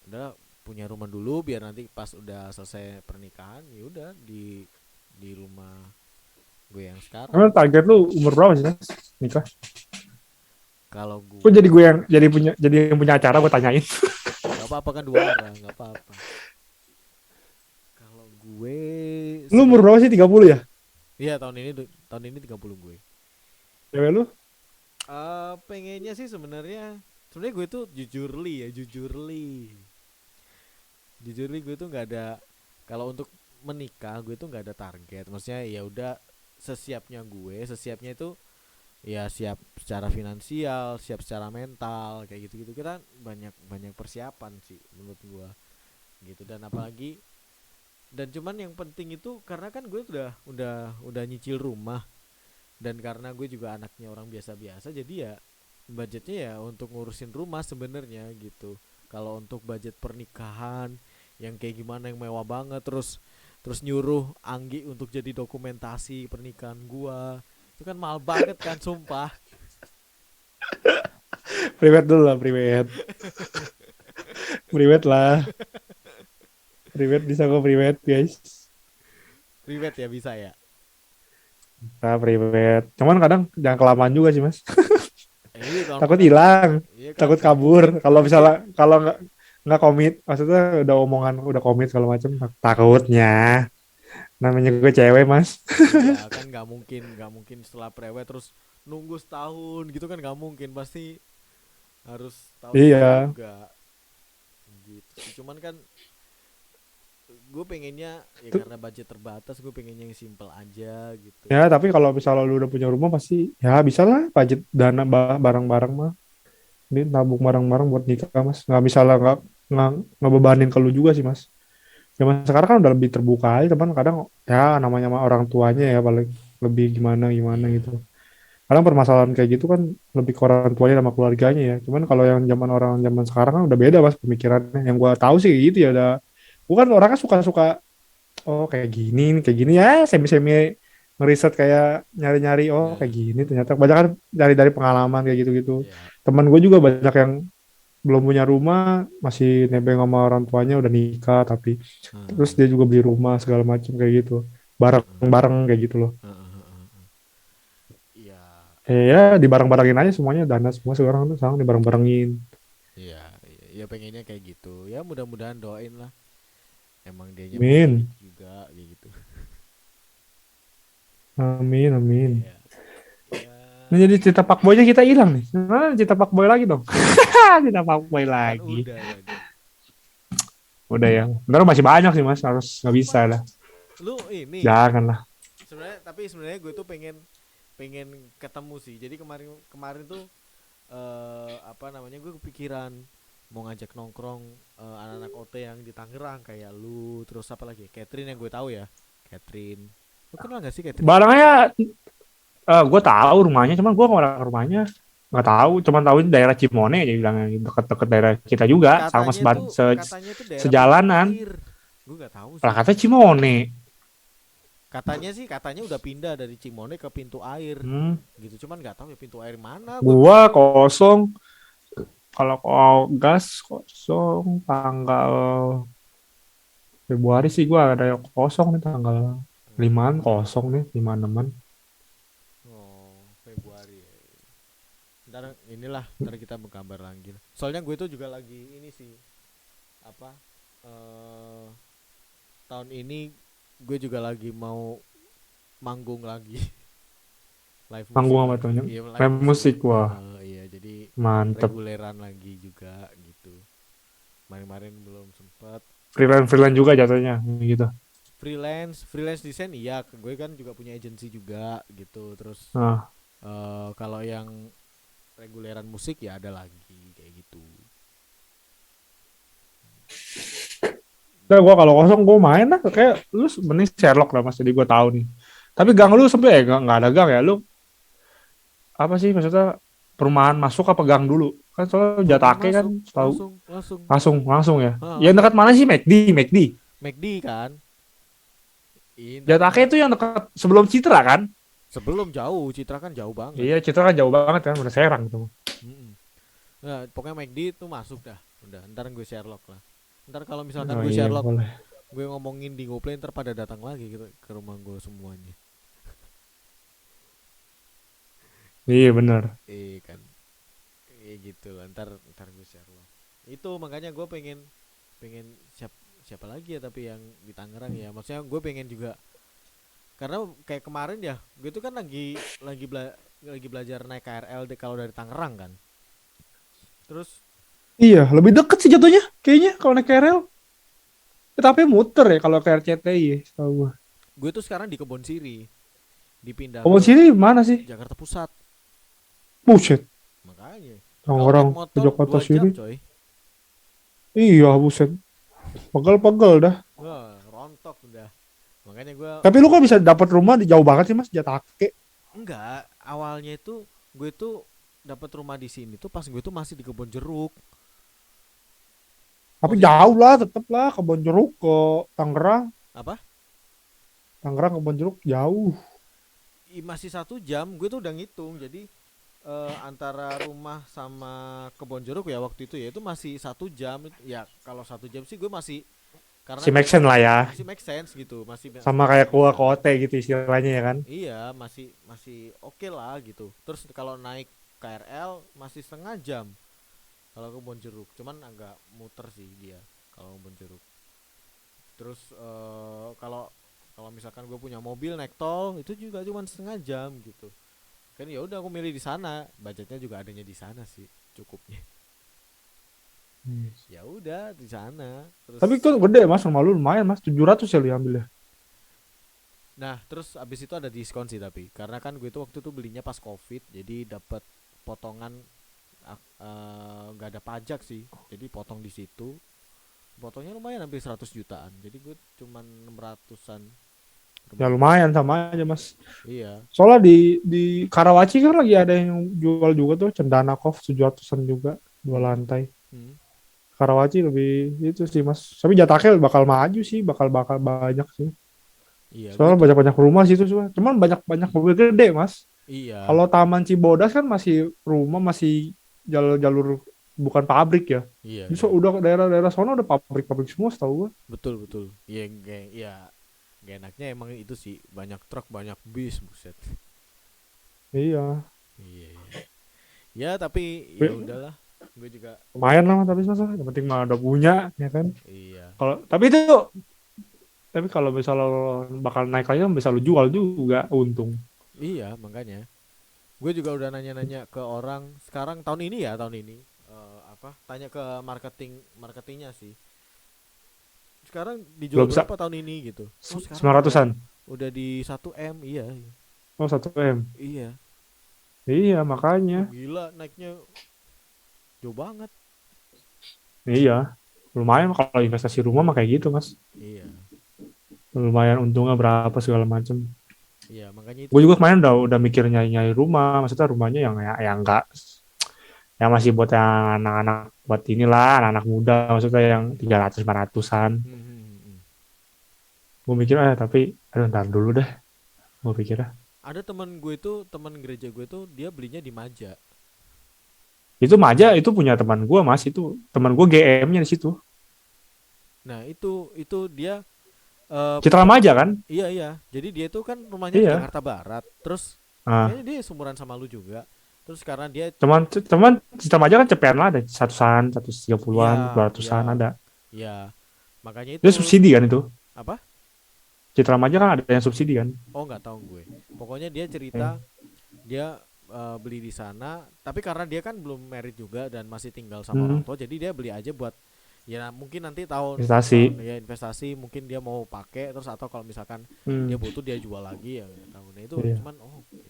udah punya rumah dulu, biar nanti pas udah selesai pernikahan ya udah di rumah gue yang sekarang. Emang target lu umur berapa sih Mas nikah? Kalau Kok jadi gue gue yang jadi yang punya acara gue tanyain. nggak apa-apa kan, dua orang nggak apa-apa. Kalau gue Lu umur sebenarnya berapa sih? 30 ya? iya tahun ini 30 gue. Cewek lu? Pengennya sih sebenarnya gue tuh jujurly gue tuh nggak ada, kalau untuk menikah gue tuh nggak ada target, maksudnya ya udah sesiapnya itu ya siap secara finansial, siap secara mental, kayak gitu-gitu. Kita banyak banyak persiapan sih menurut gue gitu. Dan apalagi, dan cuman yang penting itu karena kan gue udah nyicil rumah, dan karena gue juga anaknya orang biasa-biasa, jadi ya budgetnya ya untuk ngurusin rumah sebenarnya gitu. Kalau untuk budget pernikahan yang kayak gimana, yang mewah banget, terus terus nyuruh Anggi untuk jadi dokumentasi pernikahan gua, itu kan mahal banget kan, sumpah. Priwet dulu lah, priwet. Priwet lah. Priwet bisa kok priwet, guys. Ribet ya, bisa ya. Nah, priwet. Cuman kadang jangan kelamaan juga sih, Mas. Iya kalau Takut makan, hilang, iya kan takut nggak kabur. mungkin Kalau nggak mungkin misalnya kalau nggak komit, maksudnya udah omongan, udah komit segala macam, takutnya. Namanya gue cewek, Mas. iya kan nggak mungkin setelah prewed terus nunggu setahun gitu kan, nggak mungkin, pasti harus tahun itu Iya. juga gitu sih. Cuman kan gue pengennya ya karena budget terbatas, gue pengennya yang simple aja gitu. Ya, tapi kalau misalnya lu udah punya rumah pasti ya bisa lah budget dana bareng-bareng mah. Ini tabung bareng-bareng buat nikah, Mas. Nggak misalnya nggak ngebebanin ke lu juga sih, Mas. Zaman sekarang kan udah lebih terbuka aja, teman. Kadang ya namanya sama orang tuanya ya paling lebih gimana gimana Iya. gitu. Kadang permasalahan kayak gitu kan lebih ke orang tuanya sama keluarganya ya. Cuman kalau yang orang zaman sekarang kan udah beda, Mas, pemikirannya. Yang gua tahu sih kayak gitu ya, udah. Gua kan orangnya suka-suka oh kayak gini ya, semi-semi ngeriset kayak nyari-nyari oh kayak Ya. gini, ternyata banyak kan dari pengalaman kayak gitu-gitu. Ya. Teman gue juga banyak yang belum punya rumah, masih nebeng sama orang tuanya udah nikah, tapi terus Heeh. dia juga beli rumah segala macam kayak gitu, Heeh. bareng-bareng kayak gitu loh. Heeh. Heeh. Iya. Ya dibareng-barengin aja semuanya, dana semua sekarang tuh sekarang dibareng-barengin. Iya, iya, ya pengennya kayak gitu. Ya mudah-mudahan, doain lah. Emang dianya punya Amin, duit juga kayak gitu. amin, amin. Iya. Ya. Ini jadi cerita Pak Boynya kita hilang nih. Nah, cerita Pak Boy lagi dong. Cerita Pak Boy Kan lagi. udah tadi. Udah ya. Bener masih banyak sih Mas, harus nggak bisa lah. Lu ini Jangan. sebenarnya gue tuh pengen pengen ketemu sih. Jadi kemarin kemarin tuh apa namanya, gue kepikiran mau ngajak nongkrong anak-anak OT yang di Tangerang kayak lu, terus apa lagi, Catherine yang gue tahu ya, Catherine. Lu kenal gak sih Catherine? Barangnya gue tahu rumahnya, cuman gue nggak ke rumahnya. Nggak tahu, cuman tahu ini daerah Cimone aja bilangnya deket-deket daerah kita juga, sama Katanya tuh daerah pintu sejalanan. air. Gue nggak tahu Lah sih. kata Cimone. Katanya udah pindah dari Cimone ke pintu air Hmm, gitu. Cuman nggak tahu ya pintu air mana. Gue gua kosong. Kalau gas kosong tanggal Februari sih gua ada yang kosong nih tanggal 5-an kosong nih 5-6-an. oh, Februari ya. Ntar kita berkabar lagi. Soalnya gue tuh juga lagi ini sih, apa, eh tahun ini gue juga lagi mau manggung lagi. Live musik Panggung apa tuh? lagi, iya live Main musik. musik wah Iya, jadi mantep. reguleran lagi juga gitu. Kemarin-kemarin belum sempet. Freelance freelance juga jatuhnya gitu. Freelance desain, iya, gue kan juga punya agensi juga gitu. Terus Nah, kalau yang reguleran musik ya ada lagi kayak gitu. udah gua kalau kosong gua main lah kayak lu sebenarnya Sherlock lah Mas, jadi gua tahu nih. Tapi gang lu sampai ya nggak ada gang ya lu, apa sih maksudnya, perumahan masuk apa gang dulu? Kan soalnya Perumahan Jatake kan masuk, tahu langsung. langsung ya. Hah, Yang dekat mana sih McD. McD kan. Ntar Jatake ntar itu yang dekat sebelum Citra kan? Sebelum jauh, Citra kan jauh banget. Iya, Citra kan jauh banget kan, udah Serang gitu. Mm-mm. Nah, pokoknya McD itu masuk dah. Udah, ntar gue Sherlock lah. Ntar kalau misalkan Oh gue iya, Sherlock, boleh. gue ngomongin di GoPlay ntar pada datang lagi gitu ke rumah gue semuanya. Iya benar. Kan, gitu lah. Ntar gue Sherlock. Itu makanya gue pengen pengen siapa lagi ya tapi yang di Tangerang ya. Maksudnya gue pengen juga karena kayak kemarin ya, gue tuh kan lagi belajar naik KRL kalau dari Tangerang kan. Terus Iya, lebih deket sih jatuhnya kayaknya kalau naik KRL. Tapi muter ya kalau ke RCTI ya, setahu gua. gue tuh sekarang di Kebon Siri, dipindah Kamu ke sini mana sih? Jakarta Pusat. Buset, Makanya kalau orang-orang naik ke motor Jakarta 2 jam sini. coy. Iya, buset. Pegel-pegel dah. Wah, rontok udah. Makanya gue Tapi lu kok bisa dapat rumah di jauh banget sih Mas, Jatake. enggak, awalnya itu gue tuh dapat rumah di sini tuh pas gue tuh masih di Kebon Jeruk. Tapi Posisi jauh lah, tetep lah ke Bonjeruk ke Tangerang. apa? Tangerang ke Bonjeruk jauh. Masih 1 jam, gue tuh udah ngitung. Jadi antara rumah sama Kebon Jeruk ya waktu itu ya itu masih 1 jam. Ya kalau 1 jam sih gue masih karena Si make sense lah ya. masih make sense gitu, masih Sama kayak masih gua bisa. ke OT gitu istilahnya ya kan. Iya, masih masih oke lah gitu. Terus kalau naik KRL masih 1/2 jam kalau ke Bonjeruk. Cuman agak muter sih dia kalau ke Bonjeruk. Terus kalau kalau misalkan gue punya mobil naik tol itu juga cuma 1/2 jam gitu. Kan ya udah aku milih di sana. Budgetnya juga adanya di sana sih cukupnya. Ya udah di sana. Terus Tapi kan gede Mas, rumah lu lumayan Mas, 700 ya lu ambil ya. nah, terus abis itu ada diskon sih tapi karena kan gue itu waktu itu belinya pas Covid, jadi dapat potongan nggak ada pajak sih. Jadi potong di situ. Potongnya lumayan hampir 100 jutaan. Jadi gue cuman 600-an Ya rumah gue. lumayan sama aja Mas. Iya. Soalnya di Karawaci kan lagi ada yang jual juga tuh Cendana Kov 700-an juga, dua Hmm. lantai. Hmm. Karawaci lebih itu sih Mas. Tapi Jatake bakal maju sih, bakal bakal banyak sih. Iya, gue Soalnya tuh banyak-banyak rumah situ semua. Cuman banyak-banyak mobil gede Mas. iya, Kalau Taman Cibodas kan masih rumah, masih jalur-jalur bukan pabrik ya. iya, Bisa iya. udah daerah-daerah sono udah pabrik-pabrik semua setahu gua. Betul, betul. Iya, iya, gak enaknya emang itu sih, banyak truk, banyak bis, buset. Iya. Iya, iya. Ya, tapi ya udahlah. Gue juga Lumayan lah tapi masa yang penting mah udah punya ya kan. iya. Kalau tapi kalau misalnya lo bakal naik lagi kan bisa lo jual juga untung. Iya, makanya. Gue juga udah nanya-nanya ke orang sekarang tahun ini ya, tahun ini. Apa? Tanya ke marketingnya sih. Sekarang dijual Belum bisa berapa tahun ini gitu. Oh, sekarang 900-an. udah di 1 M, iya, iya. Oh 1 M. Iya. Iya makanya. Oh, gila naiknya jauh banget. Iya. Lumayan kalau investasi rumah mah kayak gitu mas. Iya. Lumayan untungnya berapa segala macam. Iya, makanya itu Gue juga tuh. kemarin udah mikir nyari rumah. Maksudnya rumahnya yang enggak, yang masih buat yang anak-anak, buat inilah anak-anak muda. Maksudnya yang 300-400-an. Hmm, hmm, hmm, hmm. Gue mikir tapi aduh ntar dulu deh. Gue pikir Ada temen gue itu, temen gereja gue tuh dia belinya di Maja. itu Maja itu punya teman gue mas, itu teman gue GM-nya di situ. Nah, itu dia Citra Maja kan. iya, iya. Jadi dia tuh kan rumahnya di Iya. Jakarta Barat. Terus Nah, kayaknya dia sumuran sama lu juga. Terus karena dia teman Citra Maja kan cepean lah, ada 100-an, 130-an, iya, 200-an iya, ada. iya. Makanya Itu itu subsidi kan itu. apa? Citra Maja kan ada yang subsidi kan. Oh, nggak tahu gue. Pokoknya dia Eh, cerita dia beli di sana, tapi karena dia kan belum married juga dan masih tinggal sama orang hmm, tua, jadi dia beli aja buat ya mungkin nanti tahun investasi. ya investasi mungkin dia mau pakai terus atau kalau misalkan dia Hmm, butuh dia jual lagi ya nggak tahu. Nah itu iya. cuman oh oke.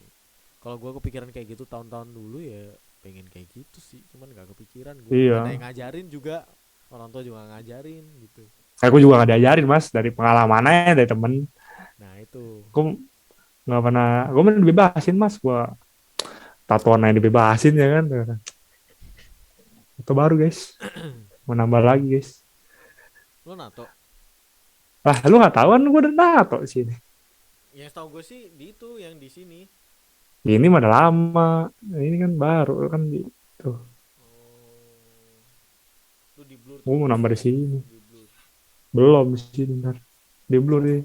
Kalau gue kepikiran kayak gitu tahun-tahun dulu ya pengen kayak gitu sih, cuman nggak kepikiran gue, nggak ada Iya. yang ngajarin juga, orang tua juga nggak ngajarin gitu. Aku juga gak diajarin mas, dari pengalamannya dari temen. Nah itu Gue nggak pernah, gue main dibebasin mas. Gue tatoan yang dibebasin ya kan. Itu baru guys. Mau nambah lagi guys. lo nato Lah lu nggak tahu kan gue udah nato di sini. Yang tahu gue sih di itu yang di sini. Ini mah udah lama. Ini kan baru kan tuh. Oh, lu di blur Gue tuh, mau nambah di sini. di blur. Belum di sini ntar. Di blur nih.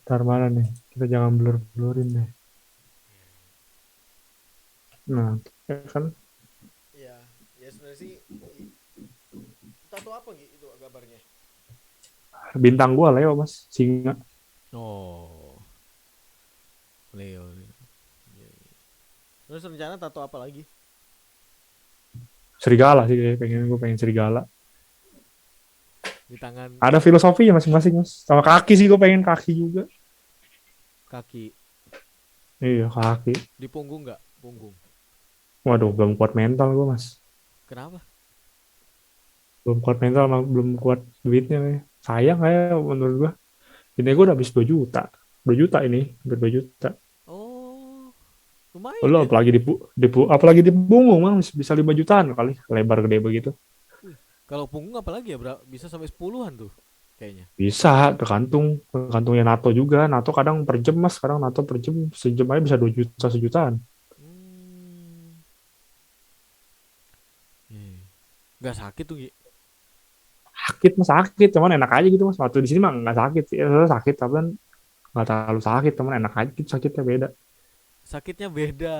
Ntar mana nih? Kita jangan blur-blurin deh. Nah, ya kan Iya, ya sebenarnya sih tato apa gitu itu gambarnya? bintang gua Leo mas, singa. Oh, Leo. Leo. Iya, iya. Terus rencana tato apa lagi? Serigala sih kayak pengen gue pengen serigala. Di tangan, Ada filosofinya masing-masing mas. Sama kaki sih gue pengen kaki juga. kaki, Iya kaki. di punggung nggak? Punggung. Waduh belum kuat mental gue mas. Kenapa? Belum kuat mental, belum kuat duitnya. Kayak. Sayang kayak menurut gue. Ini gue udah habis 2 juta. 2 juta ini, hampir 2 juta. Oh, lumayan Lo ya. apalagi di punggung mang bisa 5 jutaan kali lebar gede begitu. Wih, kalau punggung apalagi ya, bisa sampai 10-an tuh kayaknya. Bisa tergantungnya NATO juga. NATO kadang per jam mas, kadang NATO per jam sejam aja bisa 2 juta sejutaan. Hmm. Iya. Nggak sakit tuh, Gi? Sakit mas sakit, cuman enak aja gitu mas. Waktu di sini mah nggak sakit sih, sakit tapi kan nggak terlalu sakit, teman enak aja gitu sakitnya beda. Sakitnya beda.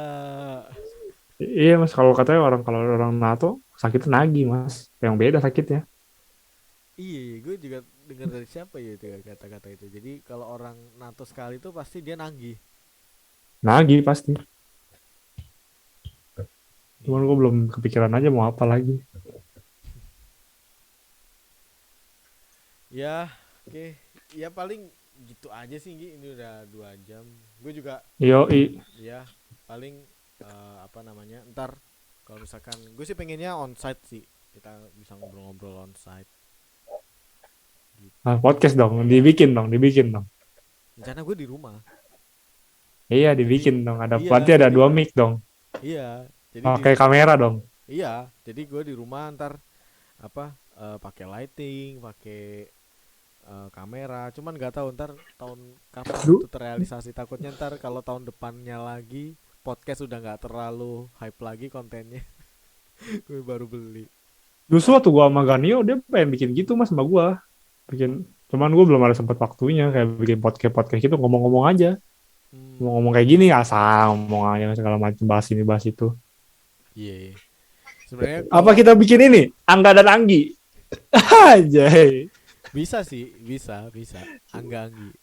Iya mas, kalau orang NATO sakitnya nagih mas, yang beda sakitnya. Iya, gue juga dengar dari siapa ya itu ya, kata-kata itu. Jadi kalau orang NATO sekali itu pasti dia nagih. Nagih pasti. Cuman Iya. gue belum kepikiran aja mau apa lagi. Ya, oke. Ya paling gitu aja sih, Gi. Ini udah 2 jam. Gue juga, Yo ya paling apa namanya? Ntar kalau misalkan gue sih pengennya onsite sih. Kita bisa ngobrol-ngobrol onsite gitu. podcast dong, dibikin dong. Rencana gue di rumah. Iya Jadi dibikin dong, ada iya, berarti ada jadi 2 mic dong, iya, jadi di pakai kamera dong. iya, jadi gue di rumah ntar apa pakai lighting, pakai kamera. Cuman nggak tahu ntar tahun kapan Du- itu terrealisasi. Takutnya ntar kalau tahun depannya lagi podcast udah nggak terlalu hype lagi kontennya. Gue baru beli. Justru waktu gua sama Ganio dia pengen bikin gitu mas sama gua, bikin. Cuman gua belum ada sempat waktunya kayak bikin podcast podcast gitu ngomong-ngomong aja, Hmm, ngomong-ngomong kayak gini asal ngomong aja segala macam bahas ini bahas itu. iya. Yeah. Sebenarnya Apa kalau kita bikin ini Angga dan Anggi aja. bisa sih, bisa. Angga-anggi.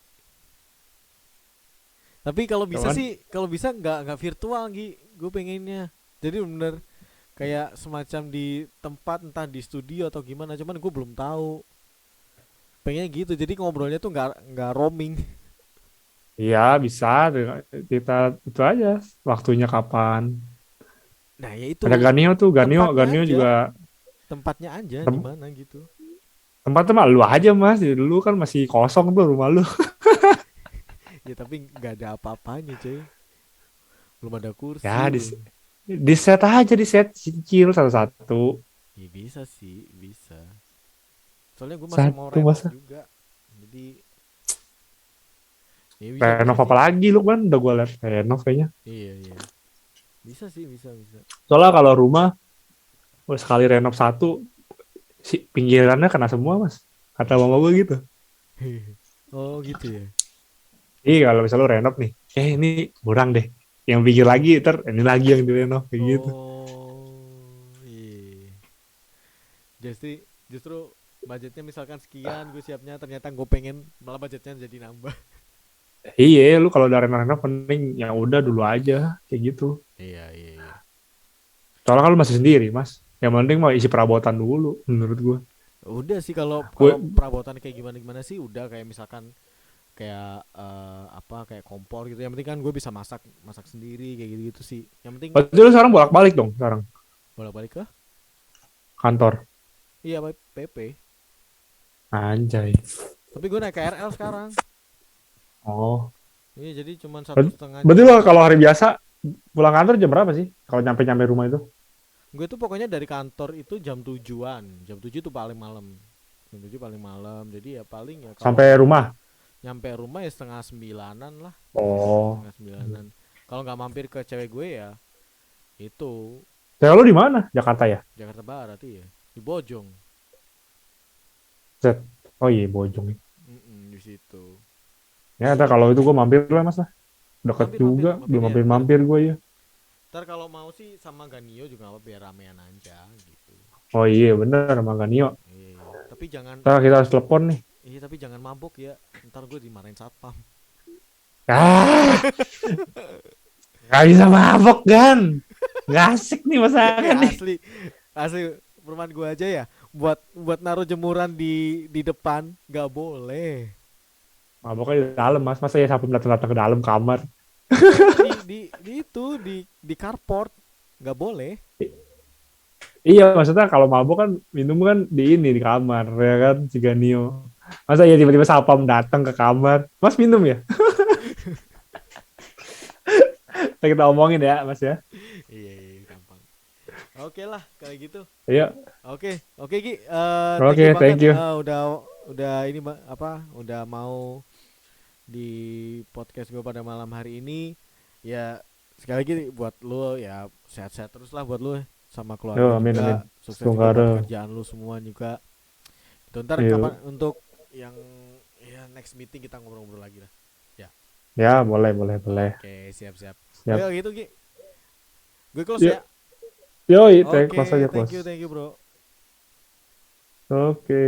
Tapi kalau bisa Cuman sih, kalau bisa nggak virtual, Gi. Gue pengennya. Jadi bener kayak semacam di tempat, entah di studio atau gimana. Cuman gue belum tahu. Pengennya gitu. Jadi ngobrolnya tuh nggak roaming. ya bisa kita itu aja waktunya kapan. Nah ya Ada itu Ganio tuh, Ganio tempatnya Ganio aja, juga tempatnya aja di tem- mana gitu. tempatnya mah lu aja mas, dulu kan masih kosong tuh rumah lu. Ya tapi nggak ada apa-apanya, coy. Belum ada kursi, Ya belum. di set aja, di set cicil satu-satu. Ya bisa sih, bisa. Soalnya gue masih mau Satu renov masa. juga. Jadi ya bisa Renov apa sih. lagi lu kan udah gue liat renov kayaknya. Iya, iya. Bisa sih, bisa. Soalnya kalau rumah sekali renov satu si pinggirannya kena semua mas. Kata mama gue gitu. Oh gitu ya. Iya kalau misalnya lu renov nih, ini kurang deh. Yang pinggir lagi ntar ini lagi yang direnov kayak gitu. Oh iya. Justru budgetnya misalkan sekian, gue siapnya ternyata gue pengen malah budgetnya jadi nambah. Iya lu kalau udah renov-renov mending yang udah dulu aja kayak gitu. Iya. Soalnya kan lu masih sendiri mas. Yang penting mau isi perabotan dulu menurut gue. Udah sih kalau Gue kalau perabotan kayak gimana sih udah kayak misalkan kayak apa kayak kompor gitu. Yang penting kan gue bisa masak masak sendiri kayak gitu sih. Yang penting berarti lu sekarang bolak-balik dong sekarang bolak-balik ke kantor. iya PP. Anjay. Tapi gue naik KRL sekarang. Oh. Iya jadi cuma satu Ber- setengah Berarti jam. lo kalau hari biasa pulang kantor jam berapa sih? Kalau nyampe-nyampe rumah itu? Gue tuh pokoknya dari kantor itu jam 7-an. Jam 7 tuh paling malam. Jam 7 paling malam. Jadi ya paling ya kalau Sampai rumah? Nyampe rumah ya setengah sembilanan lah. Oh. Setengah sembilanan. Kalau nggak mampir ke cewek gue ya itu Cewek lu di mana? Jakarta ya? Jakarta Barat iya. Di Bojong. Set. Oh iya, Bojong. Di situ. Ya, ntar kalau itu gue mampir lah mas lah. Deket Mampir mampir juga, mampir belum ya. mampir-mampir gue ya. Ntar kalau mau sih sama Ganio juga apa biar ramean aja gitu. Oh iya bener sama Ganio. Iya. Tapi jangan Ntar kita harus telepon nih. iya tapi jangan mabuk ya. Ntar gue dimarahin satpam. Ah, gak bisa mabok kan? Gak asik nih masakan nih. asli asli perumahan gue aja ya. Buat naruh jemuran di depan nggak boleh. Maboknya di dalam mas, masa ya sampai datang-datang ke dalam kamar. Iya di itu di carport nggak boleh. Iya maksudnya kalau mabok kan minum kan di ini di kamar ya kan si Ganio. Masa ya tiba-tiba sapam datang ke kamar, mas minum ya? Kita omongin ya mas ya. Iya gampang. Oke lah kayak gitu. Iya. Oke Gi. Thank you Oke, banget. thank you. Udah ini apa? Udah mau di podcast gue pada malam hari ini. Ya sekali lagi buat lu ya sehat-sehat terus lah buat lu sama keluarga Yo, amin juga. amin. Sukses juga buat Semoga. kerjaan lu semua juga. Itu ntar kapan Yuk. untuk yang ya next meeting kita ngobrol-ngobrol lagi lah. Ya. Ya, boleh, boleh, boleh. Oke, siap-siap. Siap. Oke gitu Gi. Gue close Yuk. ya. Yoi, Oke, close aja, thank close. you bro. Oke.